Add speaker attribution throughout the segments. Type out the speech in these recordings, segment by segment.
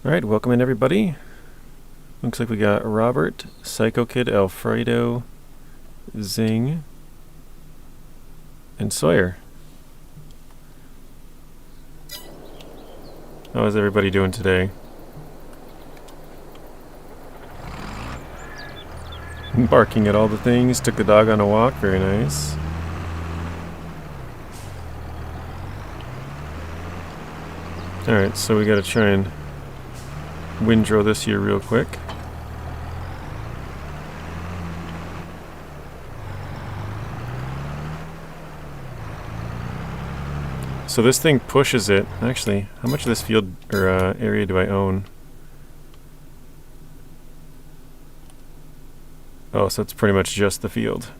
Speaker 1: Alright, welcome in everybody. Looks like we got Robert, Psycho Kid, Alfredo, Zing, and Sawyer. How is everybody doing today? Barking at all the things, took the dog on a walk, very nice. Alright, so we gotta try and windrow this here real quick. So this thing pushes it. Actually, how much of this field or area do I own? Oh, so it's pretty much just the field.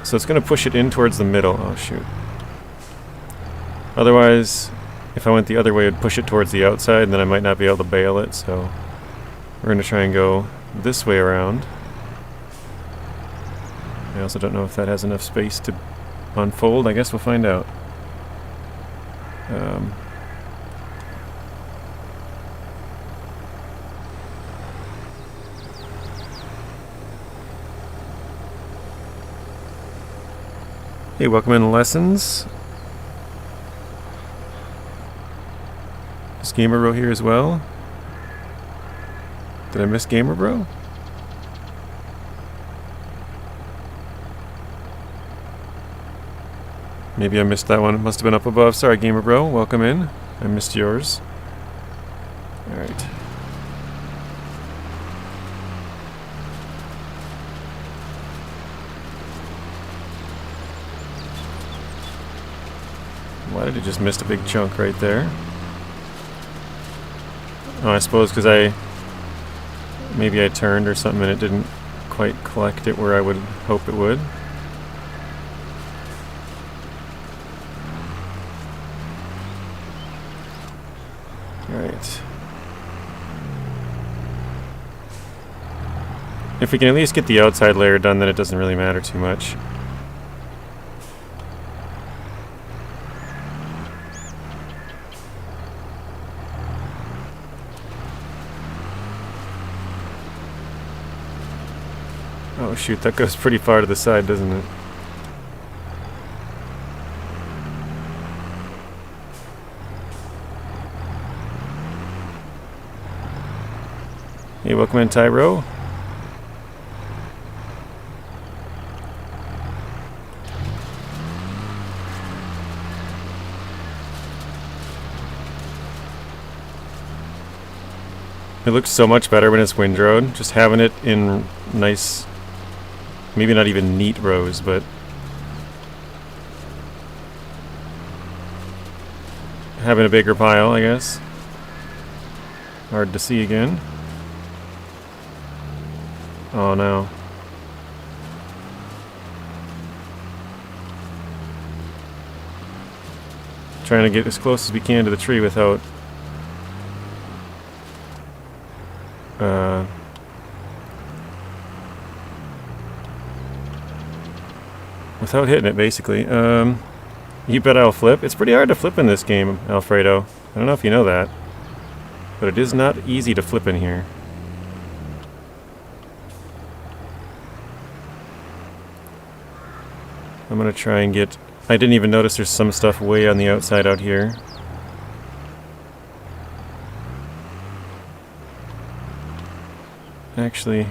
Speaker 1: So it's going to push it in towards the middle. Oh, shoot. Otherwise, if I went the other way, it would push it towards the outside, and then I might not be able to bale it, so we're going to try and go this way around. I also don't know if that has enough space to unfold. I guess we'll find out. Hey, welcome in Lessons. Is Gamer Bro here as well? Did I miss Gamer Bro? Maybe I missed that one. It must have been up above. Sorry, Gamer Bro. Welcome in. I missed yours. Alright. Why did it just miss a big chunk right there? Oh, I suppose because maybe I turned or something and it didn't quite collect it where I would hope it would. Alright. If we can at least get the outside layer done, then it doesn't really matter too much. Oh shoot, that goes pretty far to the side, doesn't it? Hey, welcome in, Tyro. It looks so much better when it's windrowed. Just having it in nice, maybe not even neat rows, but having a bigger pile, I guess. Hard to see again. Oh no. Trying to get as close as we can to the tree without hitting it, basically. You bet I'll flip. It's pretty hard to flip in this game, Alfredo. I don't know if you know that, but it is not easy to flip in here. I'm gonna try and get... I didn't even notice there's some stuff way on the outside out here. Actually,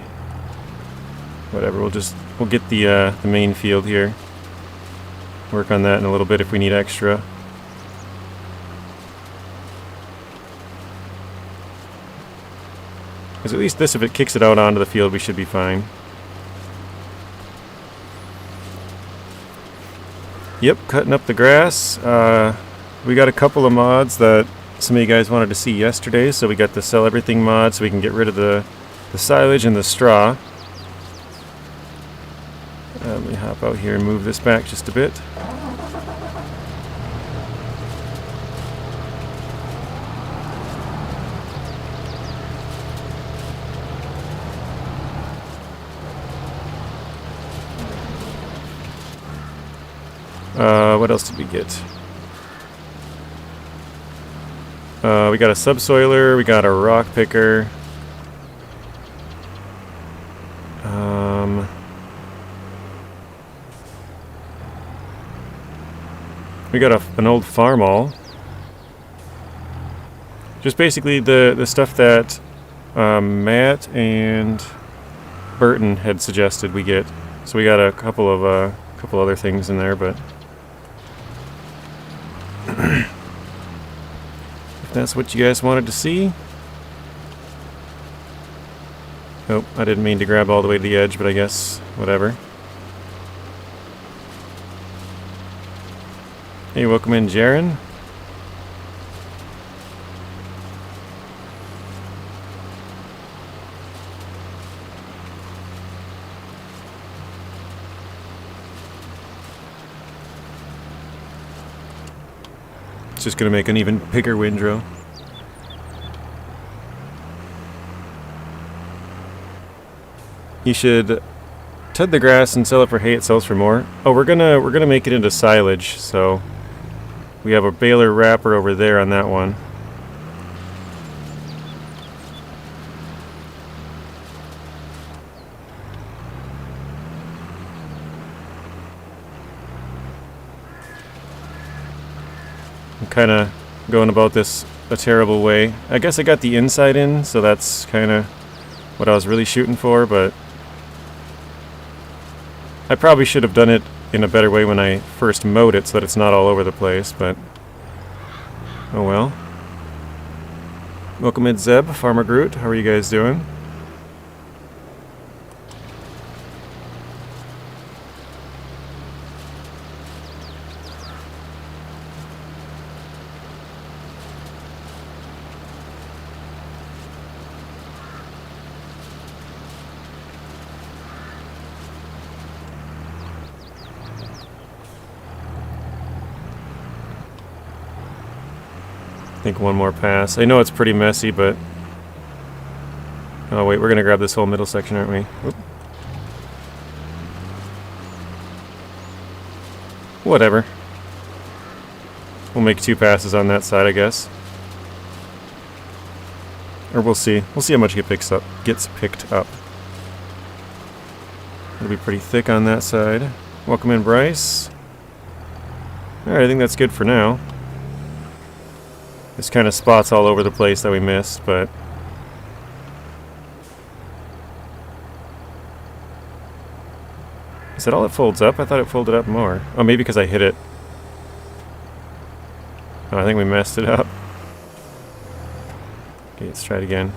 Speaker 1: whatever, we'll get the main field here. Work on that in a little bit if we need extra. Because at least this, if it kicks it out onto the field, we should be fine. Yep, cutting up the grass. We got a couple of mods that some of you guys wanted to see yesterday, so we got the Sell Everything mod so we can get rid of the silage and the straw. Let me hop out here and move this back just a bit. What else did we get? We got a subsoiler, we got a rock picker. We got an old farm all. Just basically the stuff that Matt and Burton had suggested we get. So we got a couple other things in there, but if that's what you guys wanted to see. Oh, I didn't mean to grab all the way to the edge, but I guess whatever. Hey, welcome in, Jaren. It's just going to make an even bigger windrow. You should tud the grass and sell it for hay. It sells for more. Oh, we're gonna make it into silage, so we have a baler wrapper over there on that one. I'm kind of going about this a terrible way. I guess I got the inside in, so that's kind of what I was really shooting for, but I probably should have done it in a better way when I first mowed it so that it's not all over the place, but oh well. Welcome in, Zeb, Farmer Groot. How are you guys doing? I think one more pass. I know it's pretty messy, but oh wait, we're gonna grab this whole middle section, aren't we? Oop. Whatever. We'll make 2 passes on that side, I guess. Or we'll see. We'll see how much gets picked up. It'll be pretty thick on that side. Welcome in, Bryce. Alright, I think that's good for now. There's kind of spots all over the place that we missed, but is that all it folds up? I thought it folded up more. Oh, maybe because I hit it. Oh, I think we messed it up. Okay, let's try it again.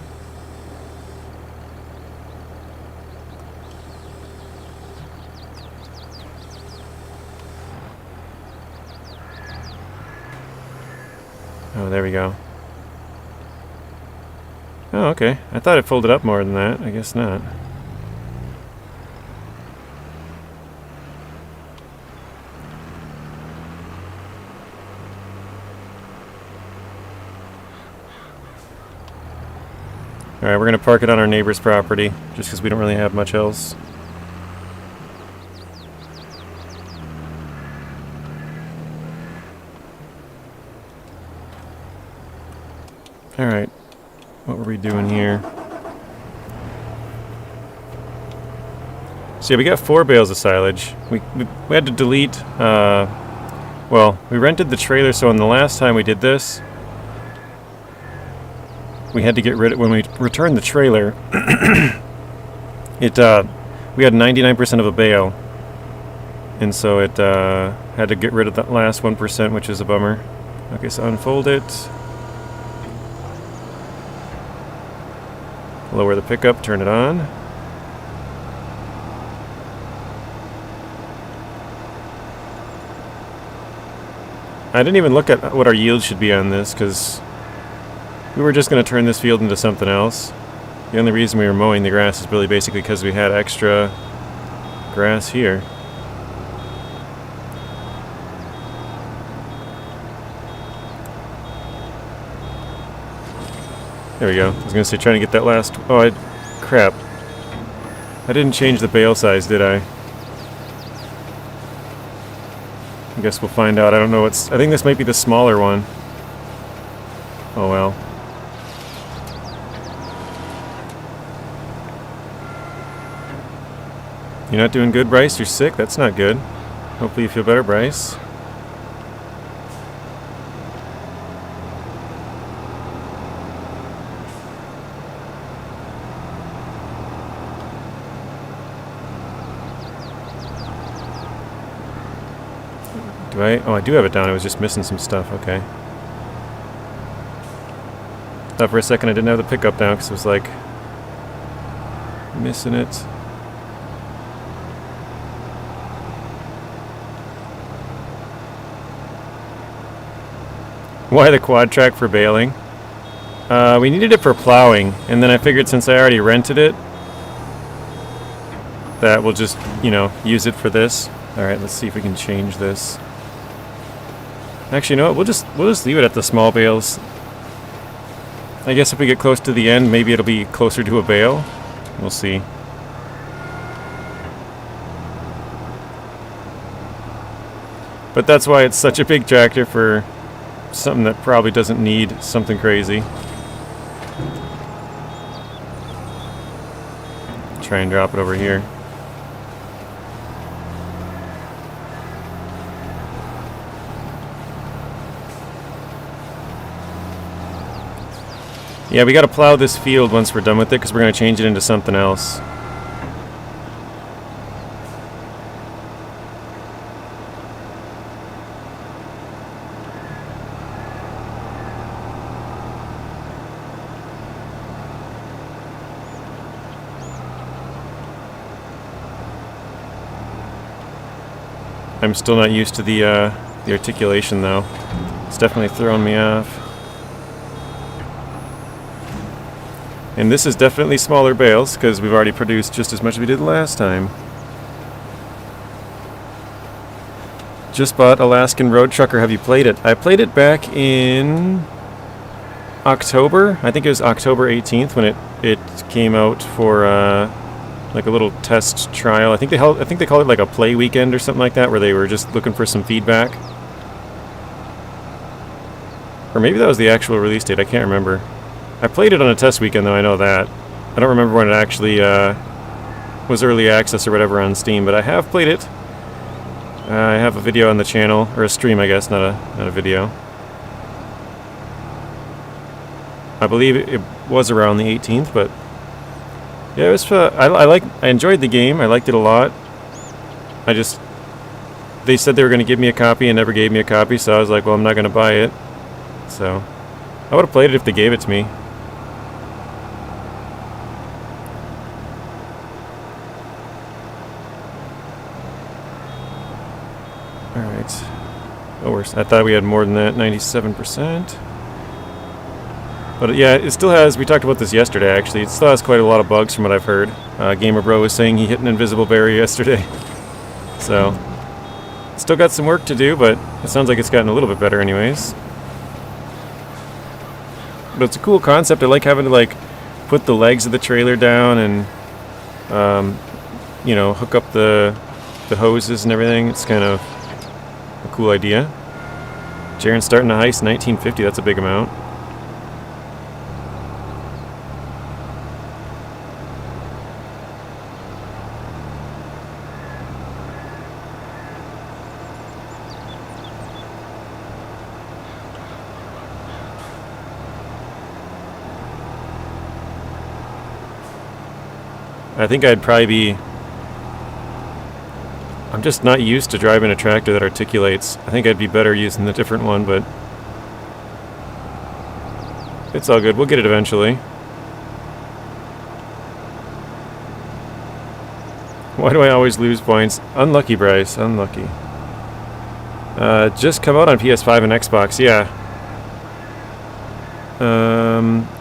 Speaker 1: Oh, there we go. Oh, okay. I thought it folded up more than that. I guess not. Alright, we're going to park it on our neighbor's property, just because we don't really have much else. Alright, what were we doing here? So yeah, we got 4 bales of silage. We had to delete, well, we rented the trailer, so on the last time we did this, we had to get rid of, when we returned the trailer, we had 99% of a bale, and so it had to get rid of that last 1%, which is a bummer. Okay, so unfold it. Lower the pickup, turn it on. I didn't even look at what our yield should be on this, because we were just going to turn this field into something else. The only reason we were mowing the grass is really basically because we had extra grass here. There we go. I was going to say trying to get that last... Oh, crap. I didn't change the bale size, did I? I guess we'll find out. I don't know what's... I think this might be the smaller one. Oh well. You're not doing good, Bryce? You're sick? That's not good. Hopefully you feel better, Bryce. Do I? Oh, I do have it down. I was just missing some stuff. Okay. Thought for a second I didn't have the pickup down because it was like missing it. Why the quad track for baling? We needed it for plowing, and then I figured since I already rented it, that we'll just, you know, use it for this. All right, let's see if we can change this. Actually, you know what? We'll just leave it at the small bales. I guess if we get close to the end, maybe it'll be closer to a bale. We'll see. But that's why it's such a big tractor for something that probably doesn't need something crazy. Try and drop it over here. Yeah, we gotta plow this field once we're done with it because we're gonna change it into something else. I'm still not used to the articulation though. It's definitely throwing me off. And this is definitely smaller bales because we've already produced just as much as we did last time. Just bought Alaskan Road Trucker. Have you played it? I played it back in October. I think it was October 18th when it came out for like a little test trial. I think they call it like a play weekend or something like that, where they were just looking for some feedback. Or maybe that was the actual release date. I can't remember. I played it on a test weekend, though, I know that. I don't remember when it actually was early access or whatever on Steam, but I have played it. I have a video on the channel, or a stream, I guess, not a video. I believe it was around the 18th, but yeah, it was. I enjoyed the game. I liked it a lot. They said they were going to give me a copy and never gave me a copy, so I was like, well, I'm not going to buy it. So I would have played it if they gave it to me. Alright. Oh, I thought we had more than that, 97%. But yeah, it still has, we talked about this yesterday actually, it still has quite a lot of bugs from what I've heard. Gamer Bro was saying he hit an invisible barrier yesterday. So, still got some work to do, but it sounds like it's gotten a little bit better anyways. But it's a cool concept. I like having to like put the legs of the trailer down and you know, hook up the hoses and everything. It's kind of a cool idea. Jaren's starting to heist 1950. That's a big amount. I think I'd probably be... I'm just not used to driving a tractor that articulates. I think I'd be better using the different one, but... it's all good. We'll get it eventually. Why do I always lose points? Unlucky, Bryce. Unlucky. Just come out on PS5 and Xbox, yeah.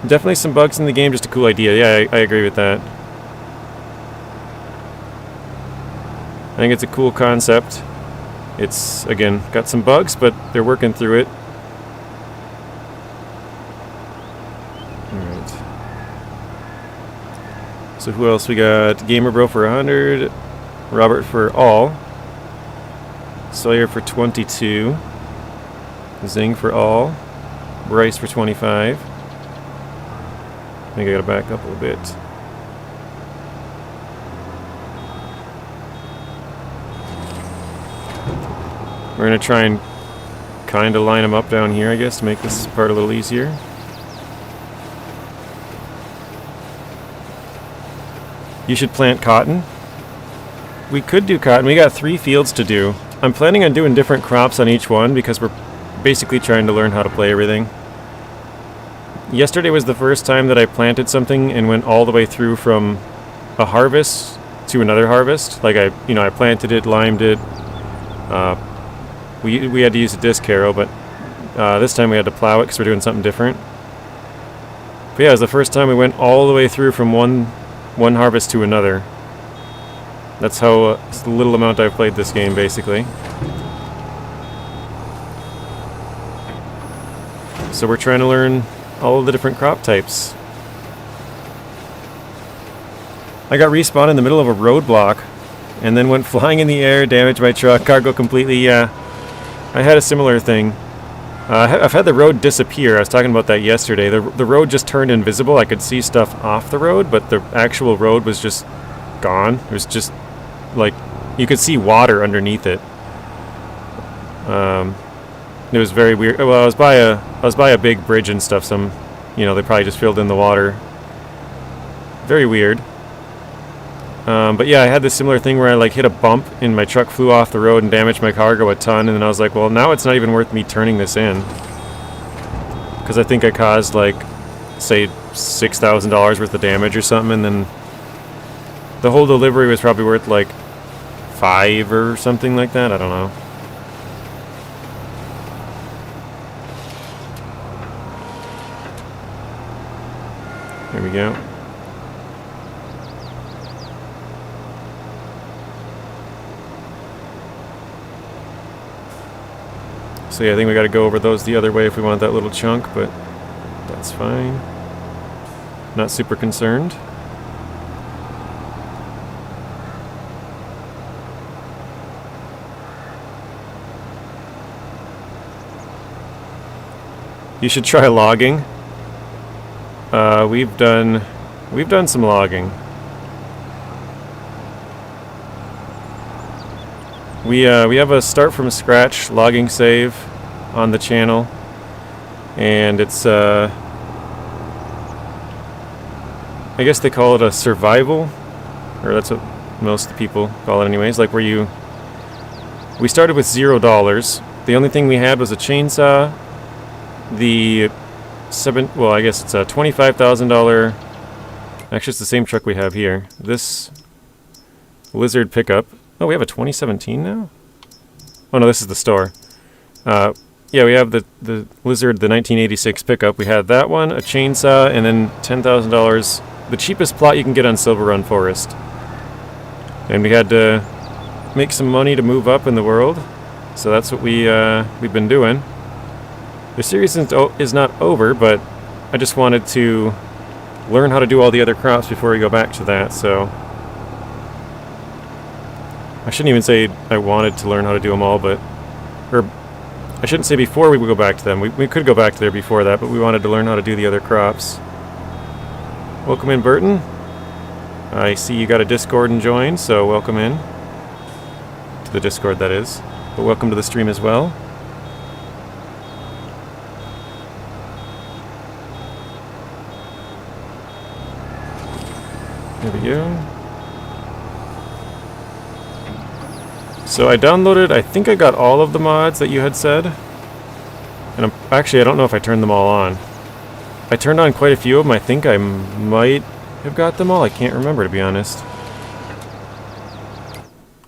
Speaker 1: Definitely some bugs in the game, just a cool idea. Yeah, I agree with that. I think it's a cool concept. It's, again, got some bugs, but they're working through it. Alright. So who else we got? Gamer Bro for 100. Robert for all. Sawyer for 22. Zing for all. Bryce for 25. I think I gotta back up a little bit. We're gonna try and kind of line them up down here, I guess, to make this part a little easier. You should plant cotton. We could do cotton. We got 3 fields to do. I'm planning on doing different crops on each one because we're basically trying to learn how to play everything. Yesterday was the first time that I planted something and went all the way through from a harvest to another harvest. Like I planted it, limed it. We had to use a disc harrow, but this time we had to plow it because we're doing something different. But yeah, it was the first time we went all the way through from one harvest to another. That's how it's the little amount I've played this game, basically. So we're trying to learn all of the different crop types. I got respawned in the middle of a roadblock and then went flying in the air, damaged my truck, cargo completely. Yeah, I had a similar thing. I've had the road disappear. I was talking about that yesterday. The road just turned invisible. I could see stuff off the road, but the actual road was just gone. It was just like you could see water underneath it. It was very weird. Well, I was by a big bridge and stuff. They probably just filled in the water. Very weird. But yeah, I had this similar thing where I hit a bump and my truck flew off the road and damaged my cargo a ton, and then I was like, well, now it's not even worth me turning this in. Because I think I caused say $6,000 worth of damage or something, and then the whole delivery was probably worth $5 or something like that. I don't know. Here we go. So yeah, I think we got to go over those the other way if we want that little chunk, but that's fine. Not super concerned. You should try logging. We've done some logging. We have a start from scratch logging save on the channel, and it's I guess they call it a survival, or that's what most people call it anyways, where we started with $0. The only thing we had was a chainsaw, I guess it's a $25,000, actually it's the same truck we have here, this Lizard pickup. Oh, we have a 2017 now? Oh no, this is the store. Yeah, we have the Lizard, the 1986 pickup. We had that one, a chainsaw, and then $10,000, the cheapest plot you can get on Silver Run Forest. And we had to make some money to move up in the world, so that's what we've been doing. The series is not over, but I just wanted to learn how to do all the other crops before we go back to that, so I shouldn't even say I wanted to learn how to do them all, or I shouldn't say before we would go back to them. We could go back to there before that, but we wanted to learn how to do the other crops. Welcome in, Burton. I see you got a Discord and joined, so welcome in. To the Discord, that is. But welcome to the stream as well. There we go. So I downloaded, I think I got all of the mods that you had said. And I don't know if I turned them all on. I turned on quite a few of them. I think I might have got them all. I can't remember, to be honest.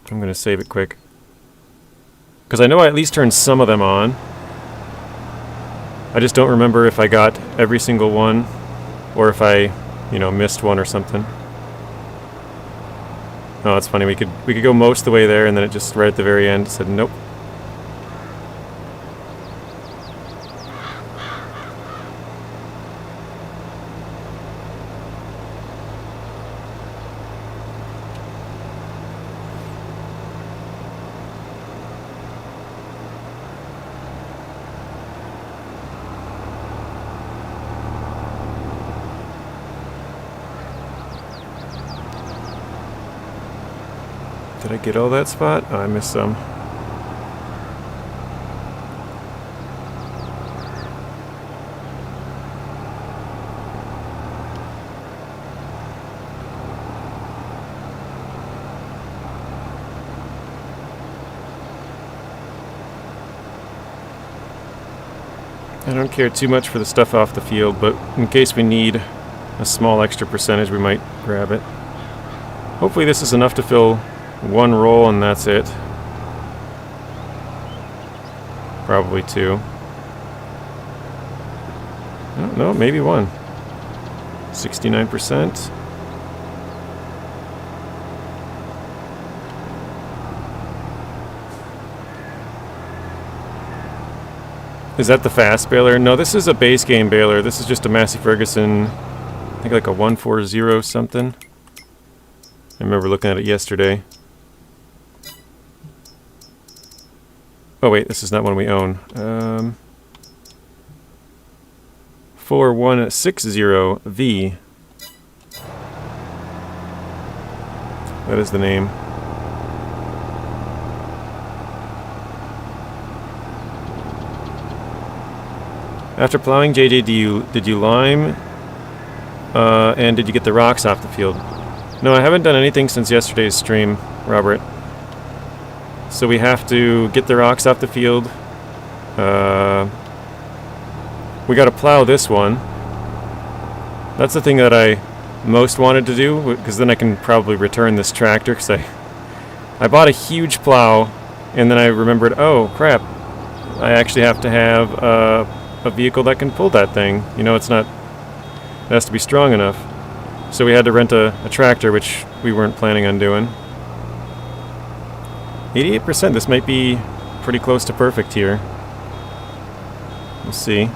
Speaker 1: I'm going to save it quick. Because I know I at least turned some of them on. I just don't remember if I got every single one, or if I, missed one or something. Oh, that's funny. We could go most of the way there, and then it just right at the very end said nope. Did I get all that spot? Oh, I missed some. I don't care too much for the stuff off the field, but in case we need a small extra percentage, we might grab it. Hopefully this is enough to fill one roll and that's it. Probably two. Oh, no, maybe one. 69%. Is that the fast baler? No, this is a base game baler. This is just a Massey Ferguson, I think like a 140 something. I remember looking at it yesterday. Oh wait, this is not one we own. 4160V. That is the name. After plowing, JJ, did you lime? And did you get the rocks off the field? No, I haven't done anything since yesterday's stream, Robert. So we have to get the rocks off the field. We got to plow this one. That's the thing that I most wanted to do, because then I can probably return this tractor. Because I bought a huge plow, and then I remembered, oh crap, I actually have to have a vehicle that can pull that thing. You know, it has to be strong enough. So we had to rent a tractor, which we weren't planning on doing. 88%, this might be pretty close to perfect here. We'll see.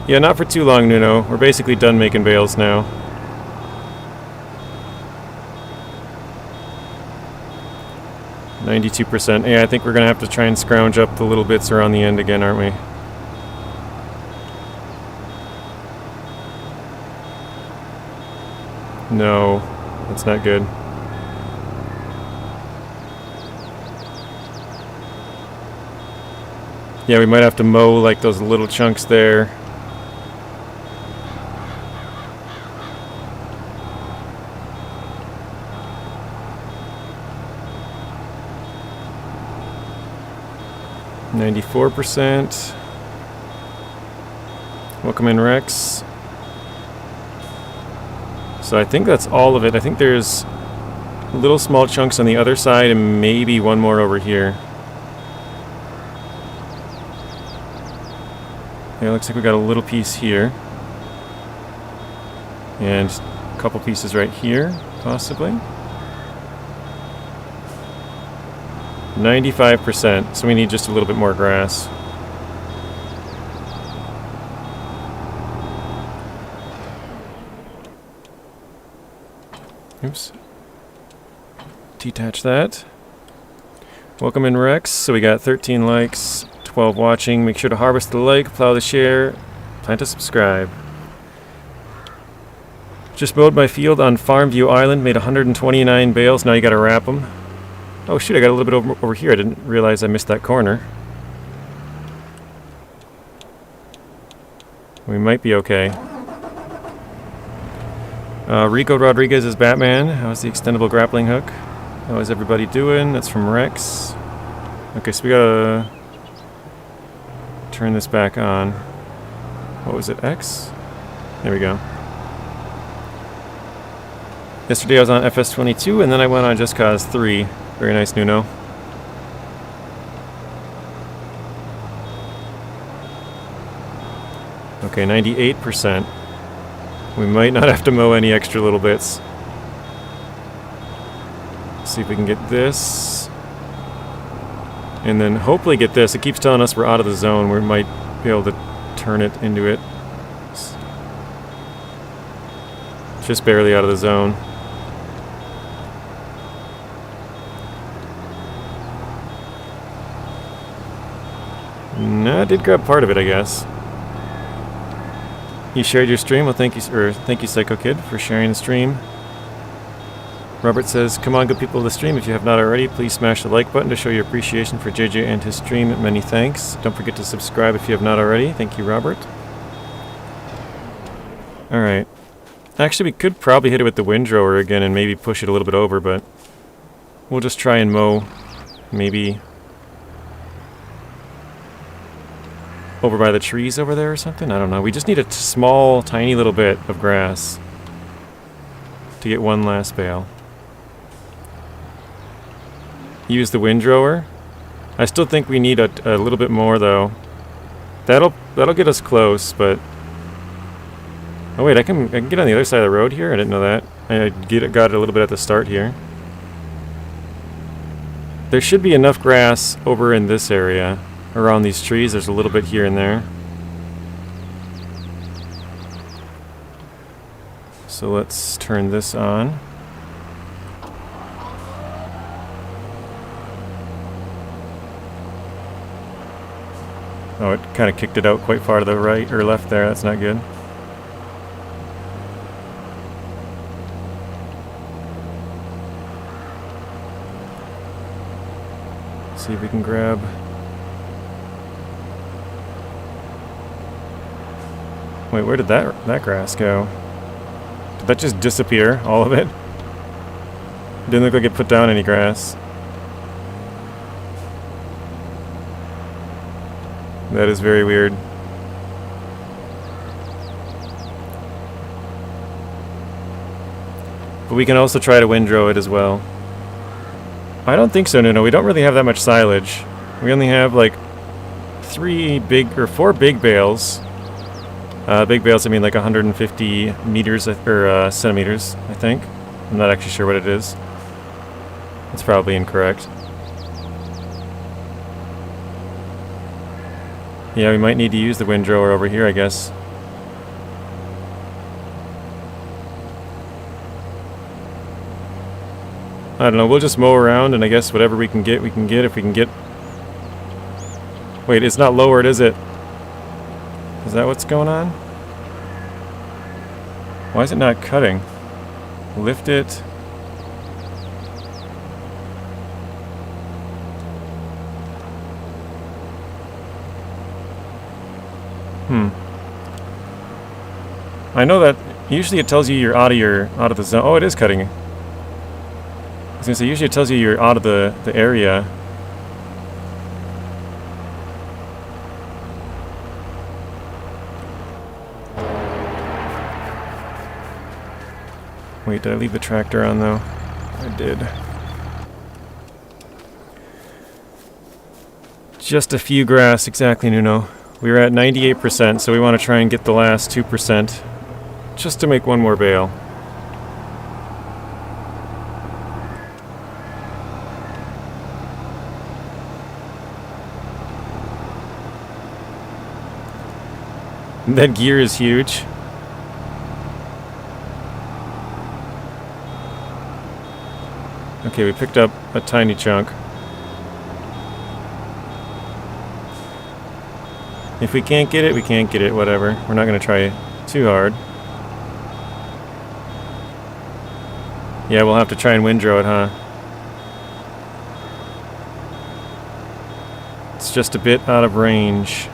Speaker 1: Yeah, not for too long, Nuno. We're basically done making bales now. %. Yeah, I think we're going to have to try and scrounge up the little bits around the end again, aren't we? No, that's not good. Yeah, we might have to mow like those little chunks there. %. Welcome in, Rex. So I think that's all of it. I think there's little small chunks on the other side and maybe one more over here. Yeah, looks like we got a little piece here. And a couple pieces right here, possibly. 95%, so we need just a little bit more grass. Oops. Detach that. Welcome in, Rex. So we got 13 likes, 12 watching. Make sure to harvest the like, plow the share, plan to subscribe. Just mowed my field on Farmview Island, made 129 bales. Now you gotta wrap them. Oh shoot, I got a little bit over here. I didn't realize I missed that corner. We might be okay. Rico Rodriguez is Batman. How's the extendable grappling hook? How is everybody doing? That's from Rex. Okay, so we gotta turn this back on. What was it, X? There we go. Yesterday I was on FS22 and then I went on Just Cause 3. Very nice, Nuno. Okay, 98%. We might not have to mow any extra little bits. Let's see if we can get this. And then hopefully get this. It keeps telling us we're out of the zone. We might be able to turn it into it. Just barely out of the zone. No, I did grab part of it, I guess. You shared your stream? Well, thank you, Psycho Kid, for sharing the stream. Robert says, come on, good people of the stream. If you have not already, please smash the like button to show your appreciation for JJ and his stream. Many thanks. Don't forget to subscribe if you have not already. Thank you, Robert. Alright. Actually, we could probably hit it with the windrower again and maybe push it a little bit over, but we'll just try and mow maybe over by the trees over there or something. I don't know. We just need a small, tiny little bit of grass to get one last bale. Use the windrower. I still think we need a little bit more though. That'll get us close, but oh wait, I can get on the other side of the road here. I didn't know that. I got it a little bit at the start here. There should be enough grass over in this area around these trees. There's a little bit here and there. So let's turn this on. Oh, it kind of kicked it out quite far to the right or left there. That's not good. See if we can grab. Wait, where did that grass go? Did that just disappear? All of it? Didn't look like it put down any grass. That is very weird. But we can also try to windrow it as well. I don't think so, no. We don't really have that much silage. We only have like 4 big bales. Big bales, I mean like 150 meters or centimeters, I think. I'm not actually sure what it is. It's probably incorrect. Yeah, we might need to use the windrower over here, I guess. I don't know, we'll just mow around and I guess whatever we can get, we can get. If we can get... Wait, it's not lowered, is it? Is that what's going on? Why is it not cutting? Lift it. I know that usually it tells you you're out of the zone. Oh, it is cutting. I was gonna say usually it tells you you're out of the area. Wait, did I leave the tractor on though? I did. Just a few grass, exactly, Nuno. We were at 98%, so we want to try and get the last 2%. Just to make one more bale. That gear is huge. Okay, we picked up a tiny chunk. If we can't get it, we can't get it, whatever. We're not going to try too hard. Yeah, we'll have to try and windrow it, huh? It's just a bit out of range.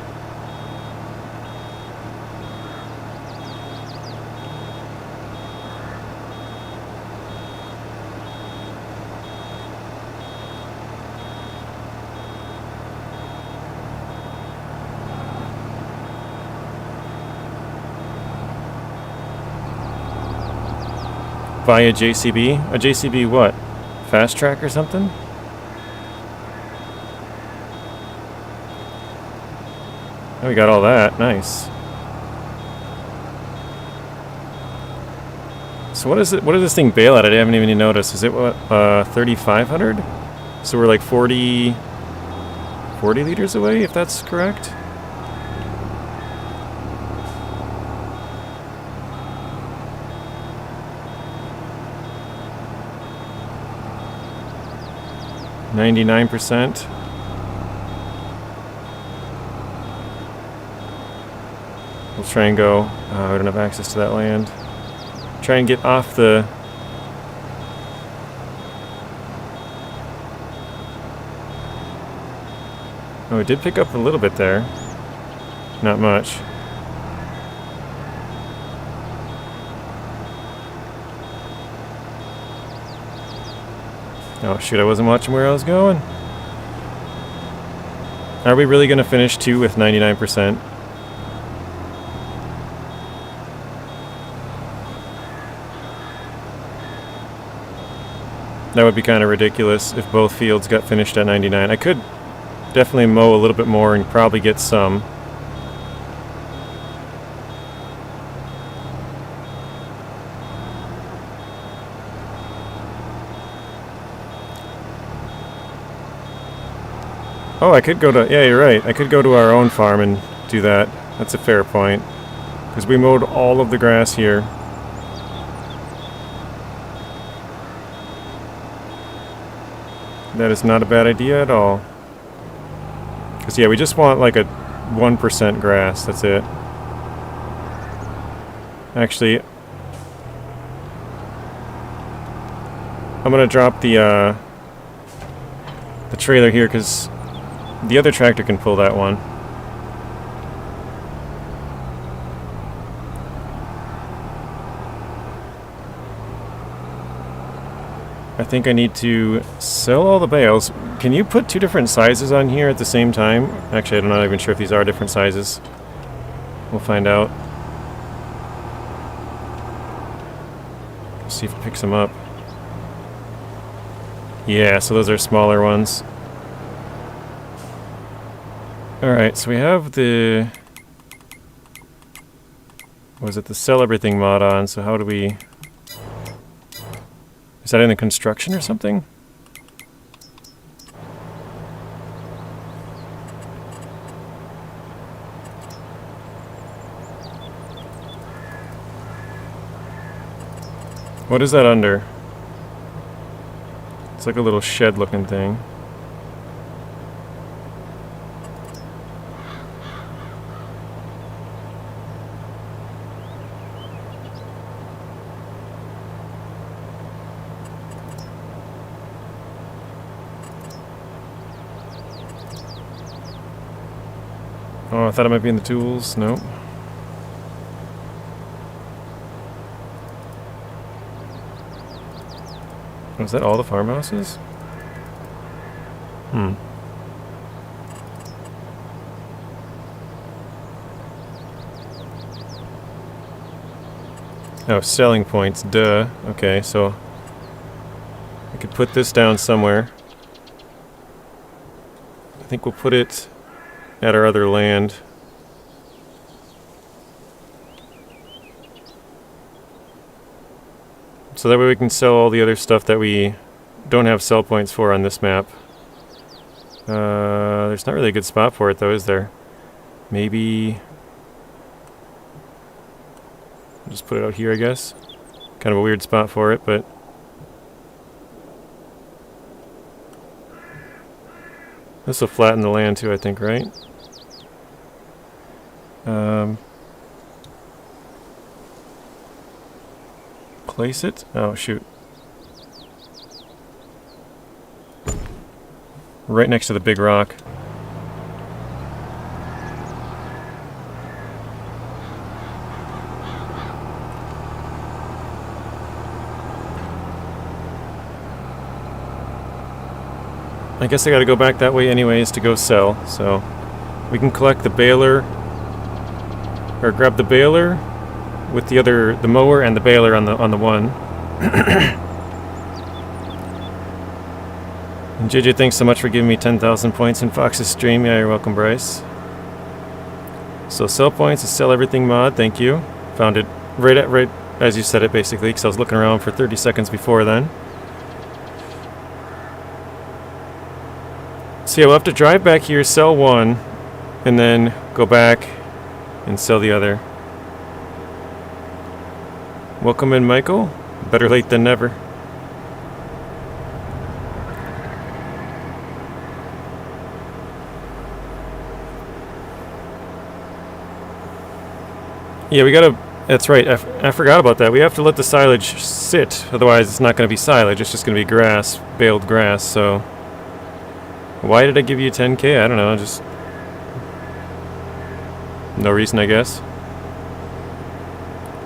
Speaker 1: Buy a JCB? A JCB what? Fast track or something? Oh, we got all that. Nice. So what is it? What does this thing bale at? I haven't even noticed. Is it what? 3,500? So we're like 40 liters away, if that's correct. %. We'll try and go. We don't have access to that land. Try and get off the Oh, it did pick up a little bit there. Not much. Oh shoot, I wasn't watching where I was going. Are we really going to finish 2 with 99%? That would be kind of ridiculous if both fields got finished at 99. I could definitely mow a little bit more and probably get some. Oh, I could go to... Yeah, you're right. I could go to our own farm and do that. That's a fair point. Because we mowed all of the grass here. That is not a bad idea at all. Because, yeah, we just want like a 1% grass. That's it. Actually, I'm going to drop the trailer here because the other tractor can pull that one. I think I need to sell all the bales. Can you put 2 different sizes on here at the same time? Actually, I'm not even sure if these are different sizes. We'll find out. See if it picks them up. Yeah, so those are smaller ones. Alright, so we have the... Was it the sell everything mod on? So how do we... Is that in the construction or something? What is that under? It's like a little shed looking thing. Oh, I thought it might be in the tools. Nope. Was that all the farmhouses? Hmm. Oh, selling points. Duh. Okay, so I could put this down somewhere. I think we'll put it at our other land. So that way we can sell all the other stuff that we don't have sell points for on this map. There's not really a good spot for it though, is there? Maybe... I'll just put it out here, I guess. Kind of a weird spot for it, but... This will flatten the land too, I think, right? Place it? Oh, shoot. Right next to the big rock. I guess I gotta go back that way anyways to go sell, so we can collect the baler, or grab the baler with the mower and the baler on the one. And JJ, thanks so much for giving me 10,000 points in Fox's stream. Yeah, you're welcome, Bryce. So sell points is sell everything mod. Thank you. Found it right as you said it, basically, because I was looking around for 30 seconds before then. So yeah, we'll have to drive back here, sell one, and then go back and sell the other. Welcome in, Michael. Better late than never. Yeah, we gotta... That's right, I forgot about that. We have to let the silage sit, otherwise it's not going to be silage, it's just going to be grass, baled grass, so... Why did I give you 10K? I don't know, just... no reason, I guess.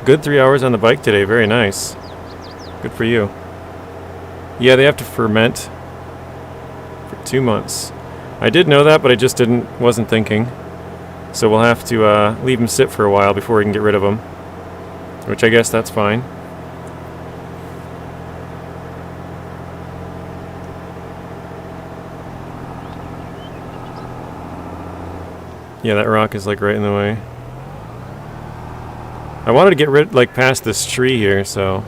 Speaker 1: Good 3 hours on the bike today, very nice. Good for you. Yeah, they have to ferment for 2 months. I did know that, but I just wasn't thinking. So we'll have to leave them sit for a while before we can get rid of them. Which I guess that's fine. Yeah, that rock is like right in the way. I wanted to get rid, like, past this tree here, so...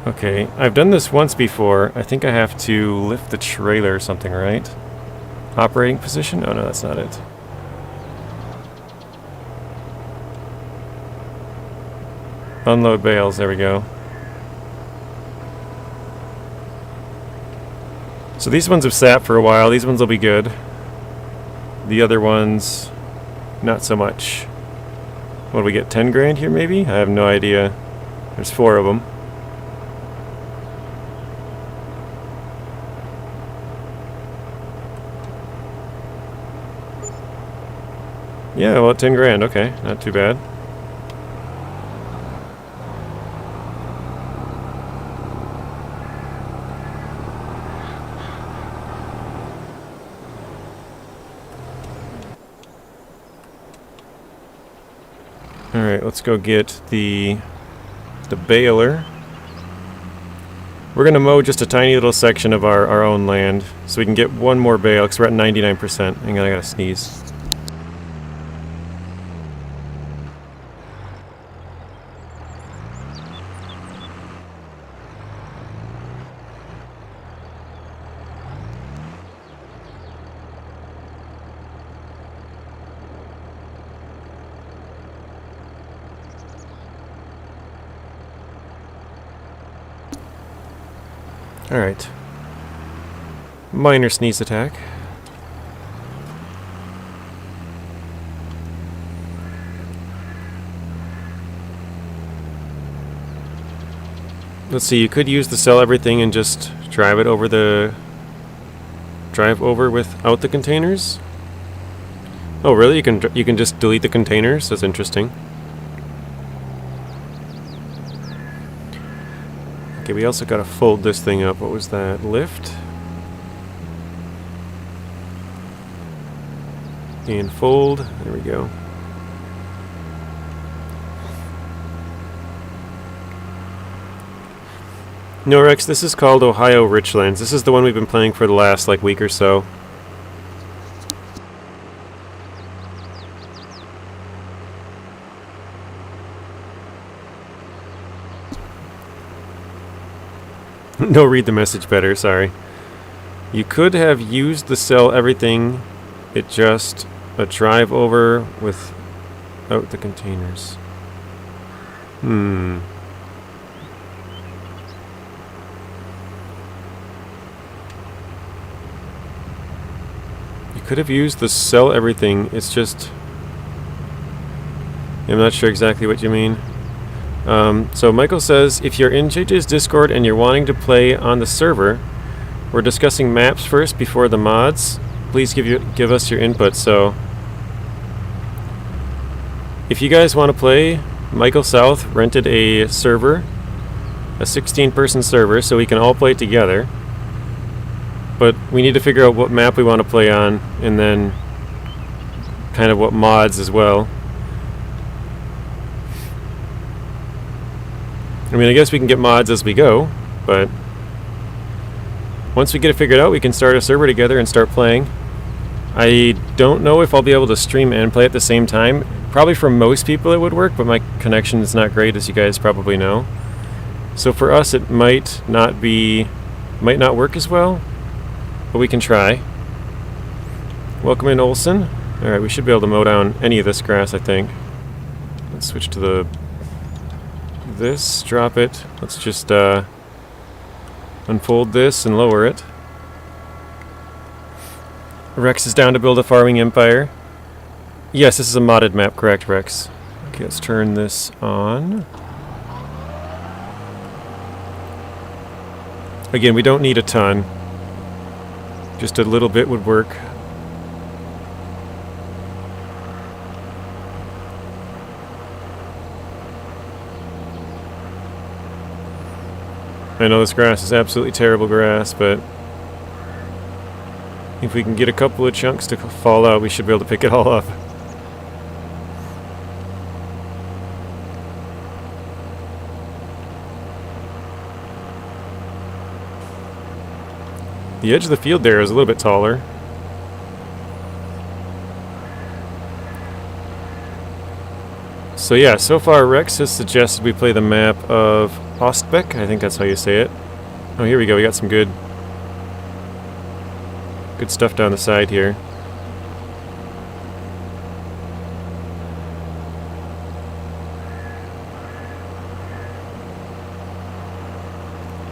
Speaker 1: Okay, I've done this once before. I think I have to lift the trailer or something, right? Operating position? Oh no, that's not it. Unload bales, there we go. So these ones have sat for a while. These ones will be good. The other ones, not so much. What do we get, 10 grand here maybe? I have no idea. There's 4 of them. Yeah, well, 10 grand, okay, not too bad. Alright, let's go get the baler. We're going to mow just a tiny little section of our own land so we can get one more bale because we're at 99%. Hang on, I gotta sneeze. Alright. Minor sneeze attack. Let's see, you could use the sell everything and just drive over without the containers? Oh really? You can just delete the containers? That's interesting. Okay, we also gotta fold this thing up. What was that? Lift? And fold. There we go. No, Rex, this is called Ohio Richlands. This is the one we've been playing for the last, like, week or so. No, read the message better, sorry. You could have used the sell everything, it just a drive over without the containers. You could have used the sell everything, it's just... I'm not sure exactly what you mean. So Michael says, if you're in JJ's Discord and you're wanting to play on the server, we're discussing maps first before the mods. Please give us your input. So if you guys want to play, Michael South rented a server, a 16-person server, so we can all play together. But we need to figure out what map we want to play on, and then kind of what mods as well. I mean, I guess we can get mods as we go, but once we get it figured out, we can start a server together and start playing. I don't know if I'll be able to stream and play at the same time. Probably for most people it would work, but my connection is not great, as you guys probably know. So for us, it might not work as well, but we can try. Welcome in, Olson. Alright, we should be able to mow down any of this grass, I think. Let's switch to this, drop it. Let's just unfold this and lower it. Rex is down to build a farming empire. Yes, this is a modded map, correct, Rex? Okay, let's turn this on. Again, we don't need a ton. Just a little bit would work. I know this grass is absolutely terrible grass, but if we can get a couple of chunks to fall out, we should be able to pick it all up. The edge of the field there is a little bit taller. So yeah, so far Rex has suggested we play the map of Ostbeck. I think that's how you say it. Oh, here we go. We got some good stuff down the side here.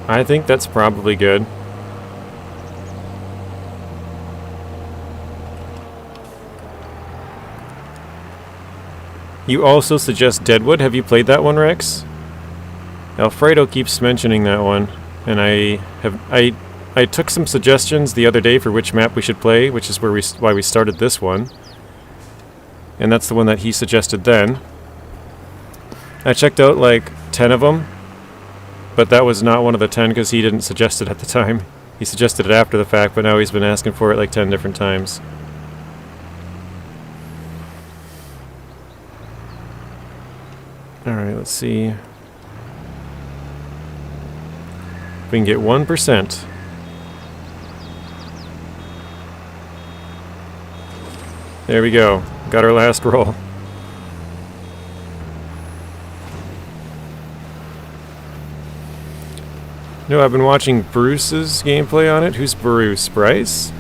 Speaker 1: I think that's probably good. You also suggest Deadwood. Have you played that one, Rex? Alfredo keeps mentioning that one, and I took some suggestions the other day for which map we should play, which is why we started this one. And that's the one that he suggested then. I checked out like 10 of them, but that was not one of the 10 because he didn't suggest it at the time. He suggested it after the fact, but now he's been asking for it like 10 different times. Alright, let's see if we can get 1%. There we go. Got our last roll. No, I've been watching Bruce's gameplay on it. Who's Bruce? Bryce?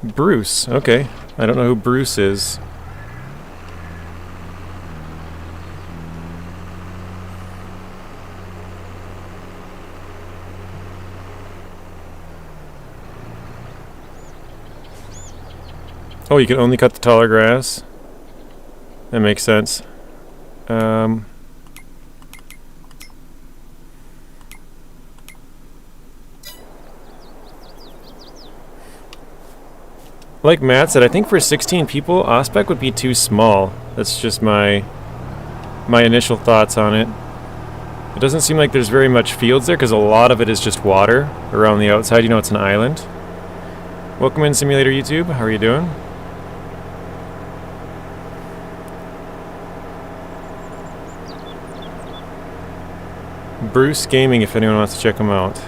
Speaker 1: Bruce, okay. I don't know who Bruce is. Oh, you can only cut the taller grass? That makes sense. Like Matt said, I think for 16 people, Ostbeck would be too small. That's just my initial thoughts on it. It doesn't seem like there's very much fields there because a lot of it is just water around the outside. You know, it's an island. Welcome in, Simulator YouTube. How are you doing? Bruce Gaming, if anyone wants to check him out.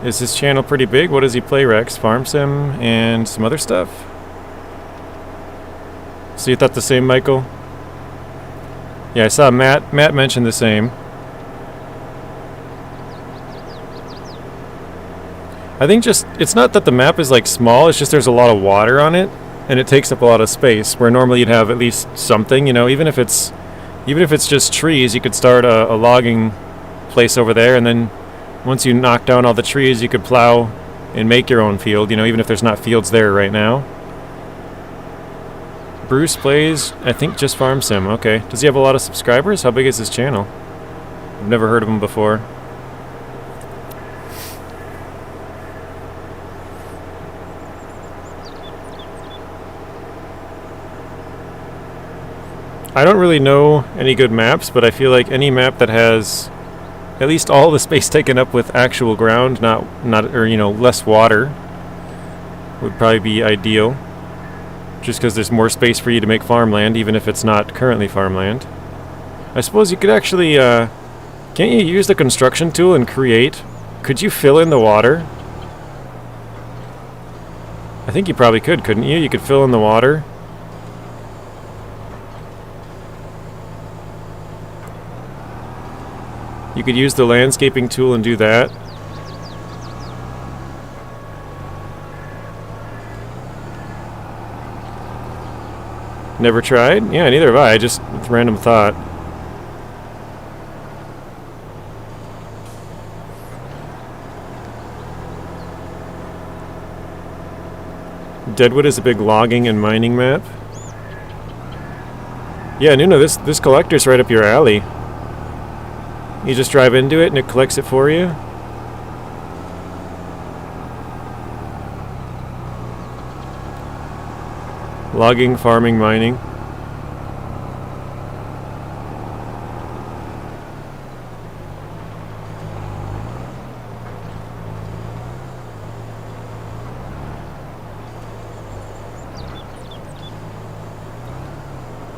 Speaker 1: Is his channel pretty big? What does he play, Rex? Farm Sim and some other stuff? So you thought the same, Michael? Yeah, I saw Matt mention the same. I think just, it's not that the map is like small, it's just there's a lot of water on it, and it takes up a lot of space, where normally you'd have at least something, you know, even if it's just trees, you could start a logging place over there, and then once you knock down all the trees, you could plow and make your own field, you know, even if there's not fields there right now. Bruce plays, I think, just Farm Sim. Okay. Does he have a lot of subscribers? How big is his channel? I've never heard of him before. I don't really know any good maps, but I feel like any map that has at least all the space taken up with actual ground, not or you know, less water, would probably be ideal. Just because there's more space for you to make farmland, even if it's not currently farmland. I suppose you could actually, can't you use the construction tool and create? Could you fill in the water? I think you probably could, couldn't you? You could fill in the water. You could use the landscaping tool and do that. Never tried? Yeah, neither have I. Just with random thought. Deadwood is a big logging and mining map. Yeah, Nuno, this collector's right up your alley. You just drive into it and it collects it for you. Logging, farming, mining.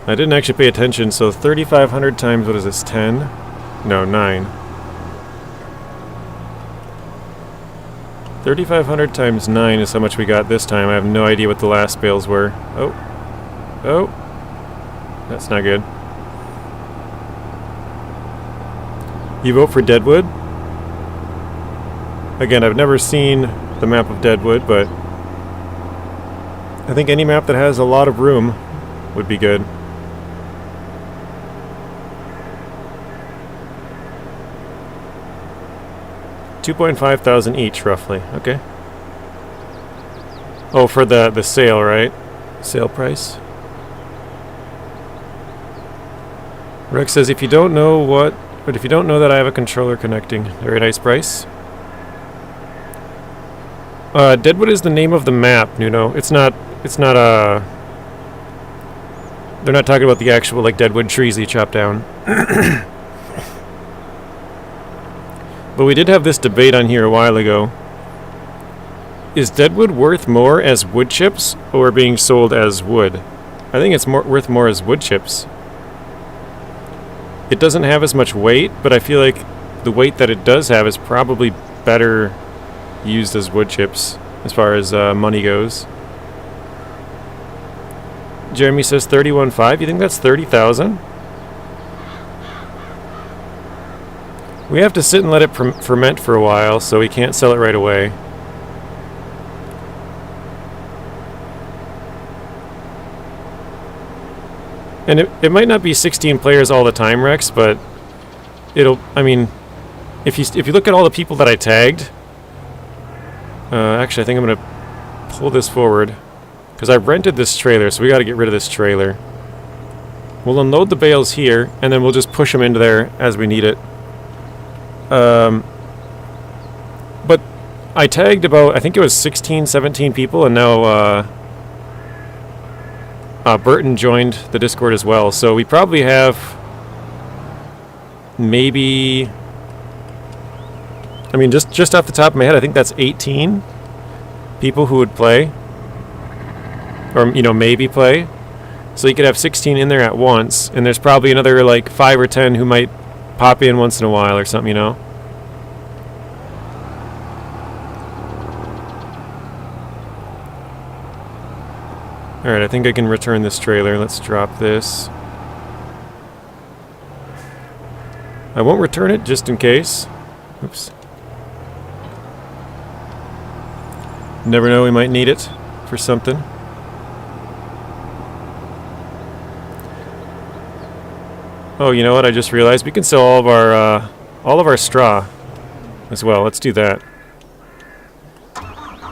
Speaker 1: I didn't actually pay attention, so 3,500 times, what is this, 10? No, 9. 3,500 times 9 is how much we got this time. I have no idea what the last bales were. Oh. Oh. That's not good. You vote for Deadwood? Again, I've never seen the map of Deadwood, but I think any map that has a lot of room would be good. $2,500 each, roughly. Okay. Oh, for the sale, right? Sale price. Rex says, if you don't know that I have a controller connecting, very nice price. Deadwood is the name of the map, Nuno. It's not they're not talking about the actual, like, Deadwood trees you chop down. But we did have this debate on here a while ago. Is Deadwood worth more as wood chips or being sold as wood? I think it's worth more as wood chips. It doesn't have as much weight, but I feel like the weight that it does have is probably better used as wood chips as far as money goes. Jeremy says 31.5. You think that's 30,000? We have to sit and let it ferment for a while, so we can't sell it right away. And it might not be 16 players all the time, Rex, but I mean, if you look at all the people that I tagged, actually I think I'm going to pull this forward, because I rented this trailer, so we got to get rid of this trailer. We'll unload the bales here, and then we'll just push them into there as we need it. But I tagged about, I think it was 16, 17 people, and now Burton joined the Discord as well. So we probably have maybe, I mean, just off the top of my head, I think that's 18 people who would play, or, you know, maybe play. So you could have 16 in there at once, and there's probably another, like, 5 or 10 who might pop in once in a while or something, you know? Alright, I think I can return this trailer. Let's drop this. I won't return it just in case. Oops. Never know, we might need it for something. Oh, you know what? I just realized we can sell all of our straw as well. Let's do that.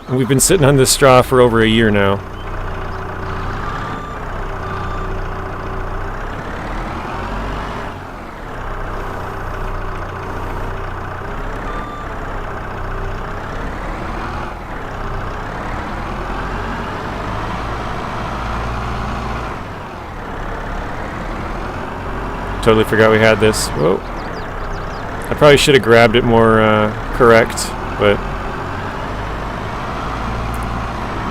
Speaker 1: And we've been sitting on this straw for over a year now. Totally forgot we had this. Whoa. I probably should have grabbed it more correct, but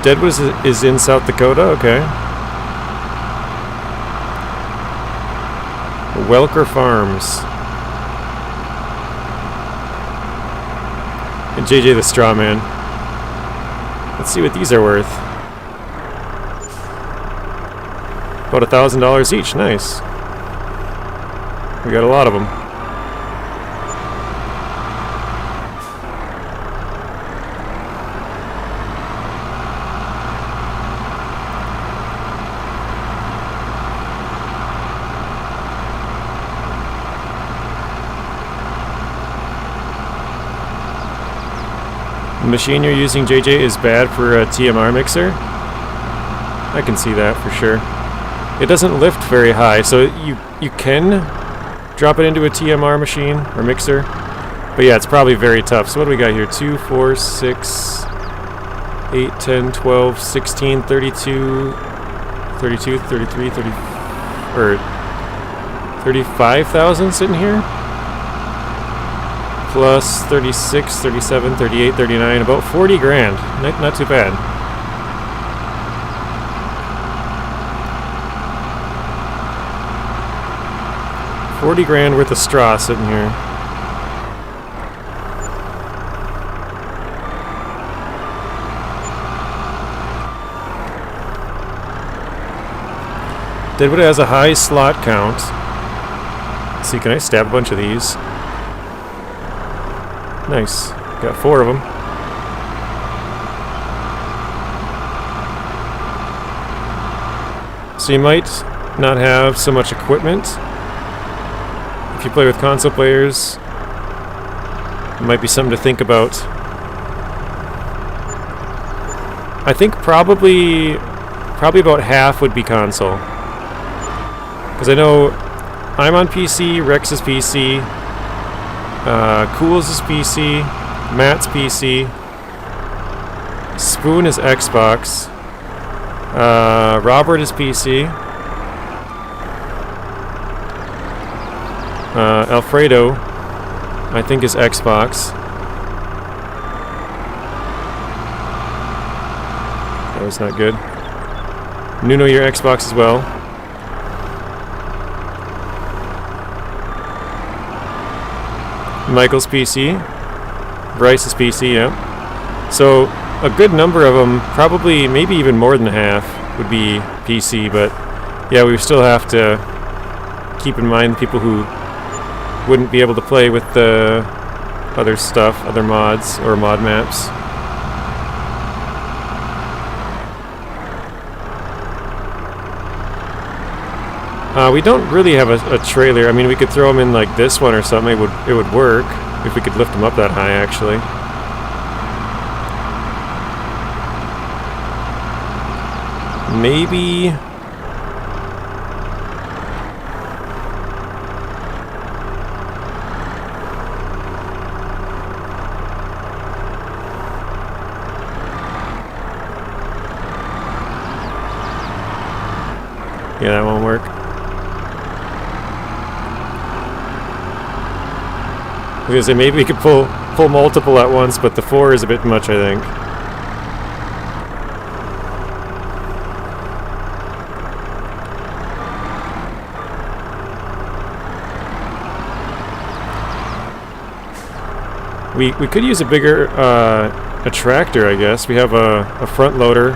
Speaker 1: Deadwood is in South Dakota, okay. Welker Farms. And JJ the Straw Man. Let's see what these are worth. About $1,000 each, nice. We got a lot of them. The machine you're using, JJ, is bad for a TMR mixer. I can see that for sure. It doesn't lift very high, so you can drop it into a TMR machine or mixer. But yeah, it's probably very tough. So what do we got here? 2, 4, 6, 8, 10, 12, 16, 32, 32, 33, 30, or 35,000 sitting here. Plus 36, 37, 38, 39, about 40 grand. Not too bad. $40 grand worth of straw sitting here. Deadwood has a high slot count. Let's see, can I stab a bunch of these? Nice. Got 4 of them. So you might not have so much equipment. If you play with console players, it might be something to think about. I think probably about half would be console. Because I know I'm on PC, Rex is PC, Cools is PC, Matt's PC, Spoon is Xbox, Robert is PC, Alfredo I think is Xbox. That was not good. Nuno, your Xbox as well. Michael's PC. Bryce's PC, yeah. So a good number of them, probably maybe even more than half, would be PC, but yeah, we still have to keep in mind people who wouldn't be able to play with the other stuff, other mods or mod maps. We don't really have a trailer. I mean, we could throw them in like this one or something. It would work if we could lift them up that high, actually. Maybe. Yeah, that won't work. I was gonna say maybe we could pull multiple at once, but the 4 is a bit much, I think. We could use a bigger a tractor, I guess. We have a front loader,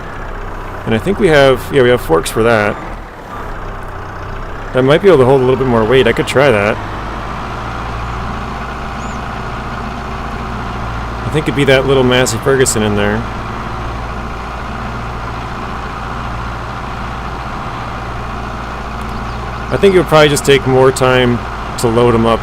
Speaker 1: and I think we have forks for that. That might be able to hold a little bit more weight. I could try that. I think it'd be that little Massey Ferguson in there. I think it would probably just take more time to load them up.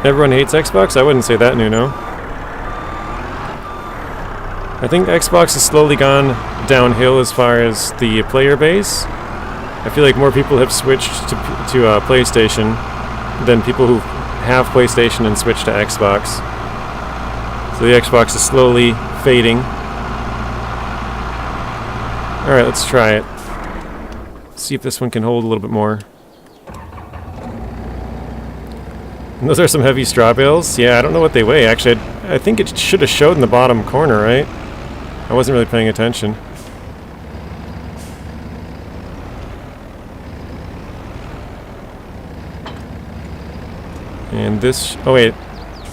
Speaker 1: Everyone hates Xbox? I wouldn't say that, Nuno. I think Xbox has slowly gone downhill as far as the player base. I feel like more people have switched to PlayStation than people who have PlayStation and switched to Xbox. So the Xbox is slowly fading. Alright, let's try it. See if this one can hold a little bit more. And those are some heavy straw bales. Yeah, I don't know what they weigh. Actually, I think it should have showed in the bottom corner, right? I wasn't really paying attention. And this... Oh wait.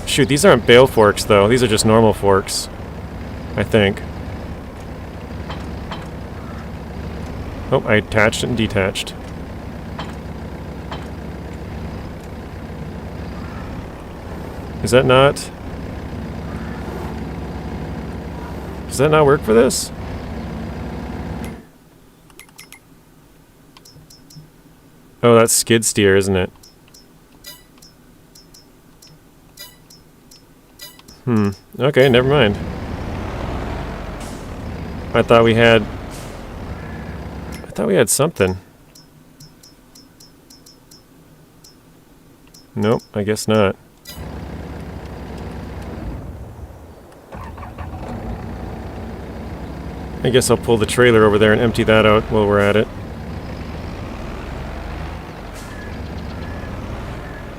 Speaker 1: Shoot, these aren't bale forks though. These are just normal forks. I think. Oh, I attached it and detached. Is that not... Does that not work for this? Oh, that's skid steer, isn't it? Okay, never mind. I thought we had something. Nope, I guess not. I guess I'll pull the trailer over there and empty that out while we're at it.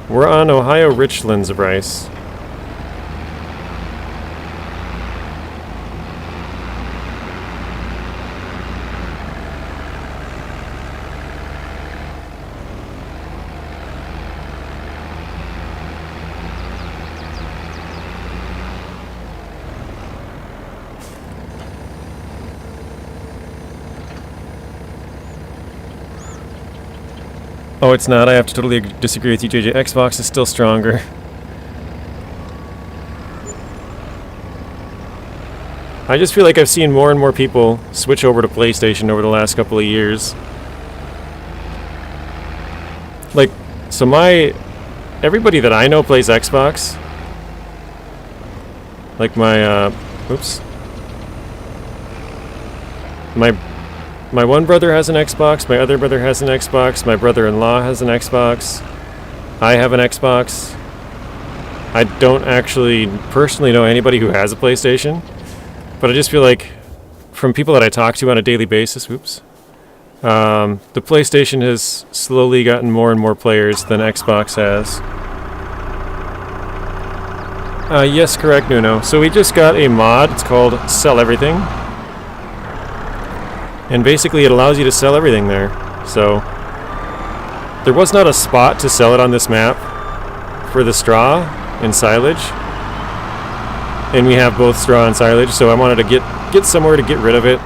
Speaker 1: We're on Ohio Richlands rice. Oh, it's not. I have to totally disagree with you, JJ. Xbox is still stronger. I just feel like I've seen more and more people switch over to PlayStation over the last couple of years. Like, so everybody that I know plays Xbox. Like my My one brother has an Xbox, my other brother has an Xbox, my brother-in-law has an Xbox, I have an Xbox. I don't actually personally know anybody who has a PlayStation, but I just feel like from people that I talk to on a daily basis, the PlayStation has slowly gotten more and more players than Xbox has. Yes, correct, Nuno. So we just got a mod, it's called Sell Everything. And basically it allows you to sell everything there. So there was not a spot to sell it on this map for the straw and silage. And we have both straw and silage, so I wanted to get somewhere to get rid of it.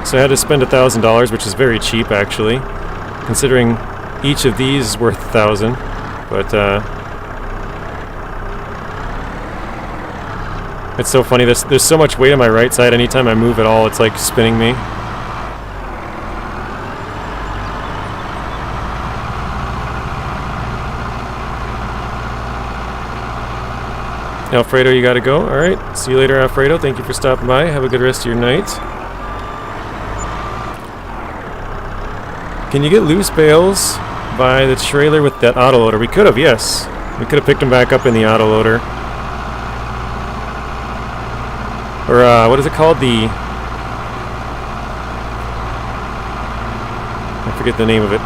Speaker 1: So I had to spend $1,000, which is very cheap actually, considering each of these is worth $1,000. But it's so funny, there's so much weight on my right side, anytime I move at all, it's like spinning me. Alfredo, you gotta go. Alright, see you later, Alfredo. Thank you for stopping by. Have a good rest of your night. Can you get loose bales by the trailer with that autoloader? We could have, yes. We could have picked them back up in the autoloader. Or, what is it called? I forget the name of it.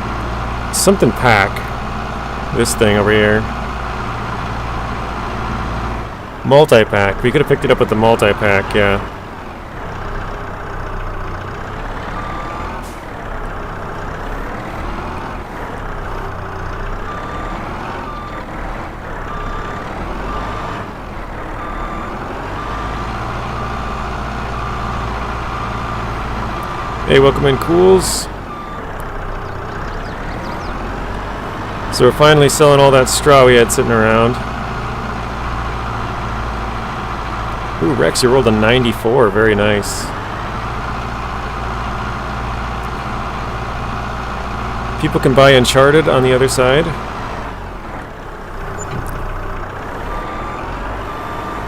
Speaker 1: Something pack. This thing over here. Multi-pack. We could have picked it up with the multi-pack, yeah. Hey, welcome in, Cools. So we're finally selling all that straw we had sitting around. Ooh, Rex, you rolled a 94. Very nice. People can buy Uncharted on the other side.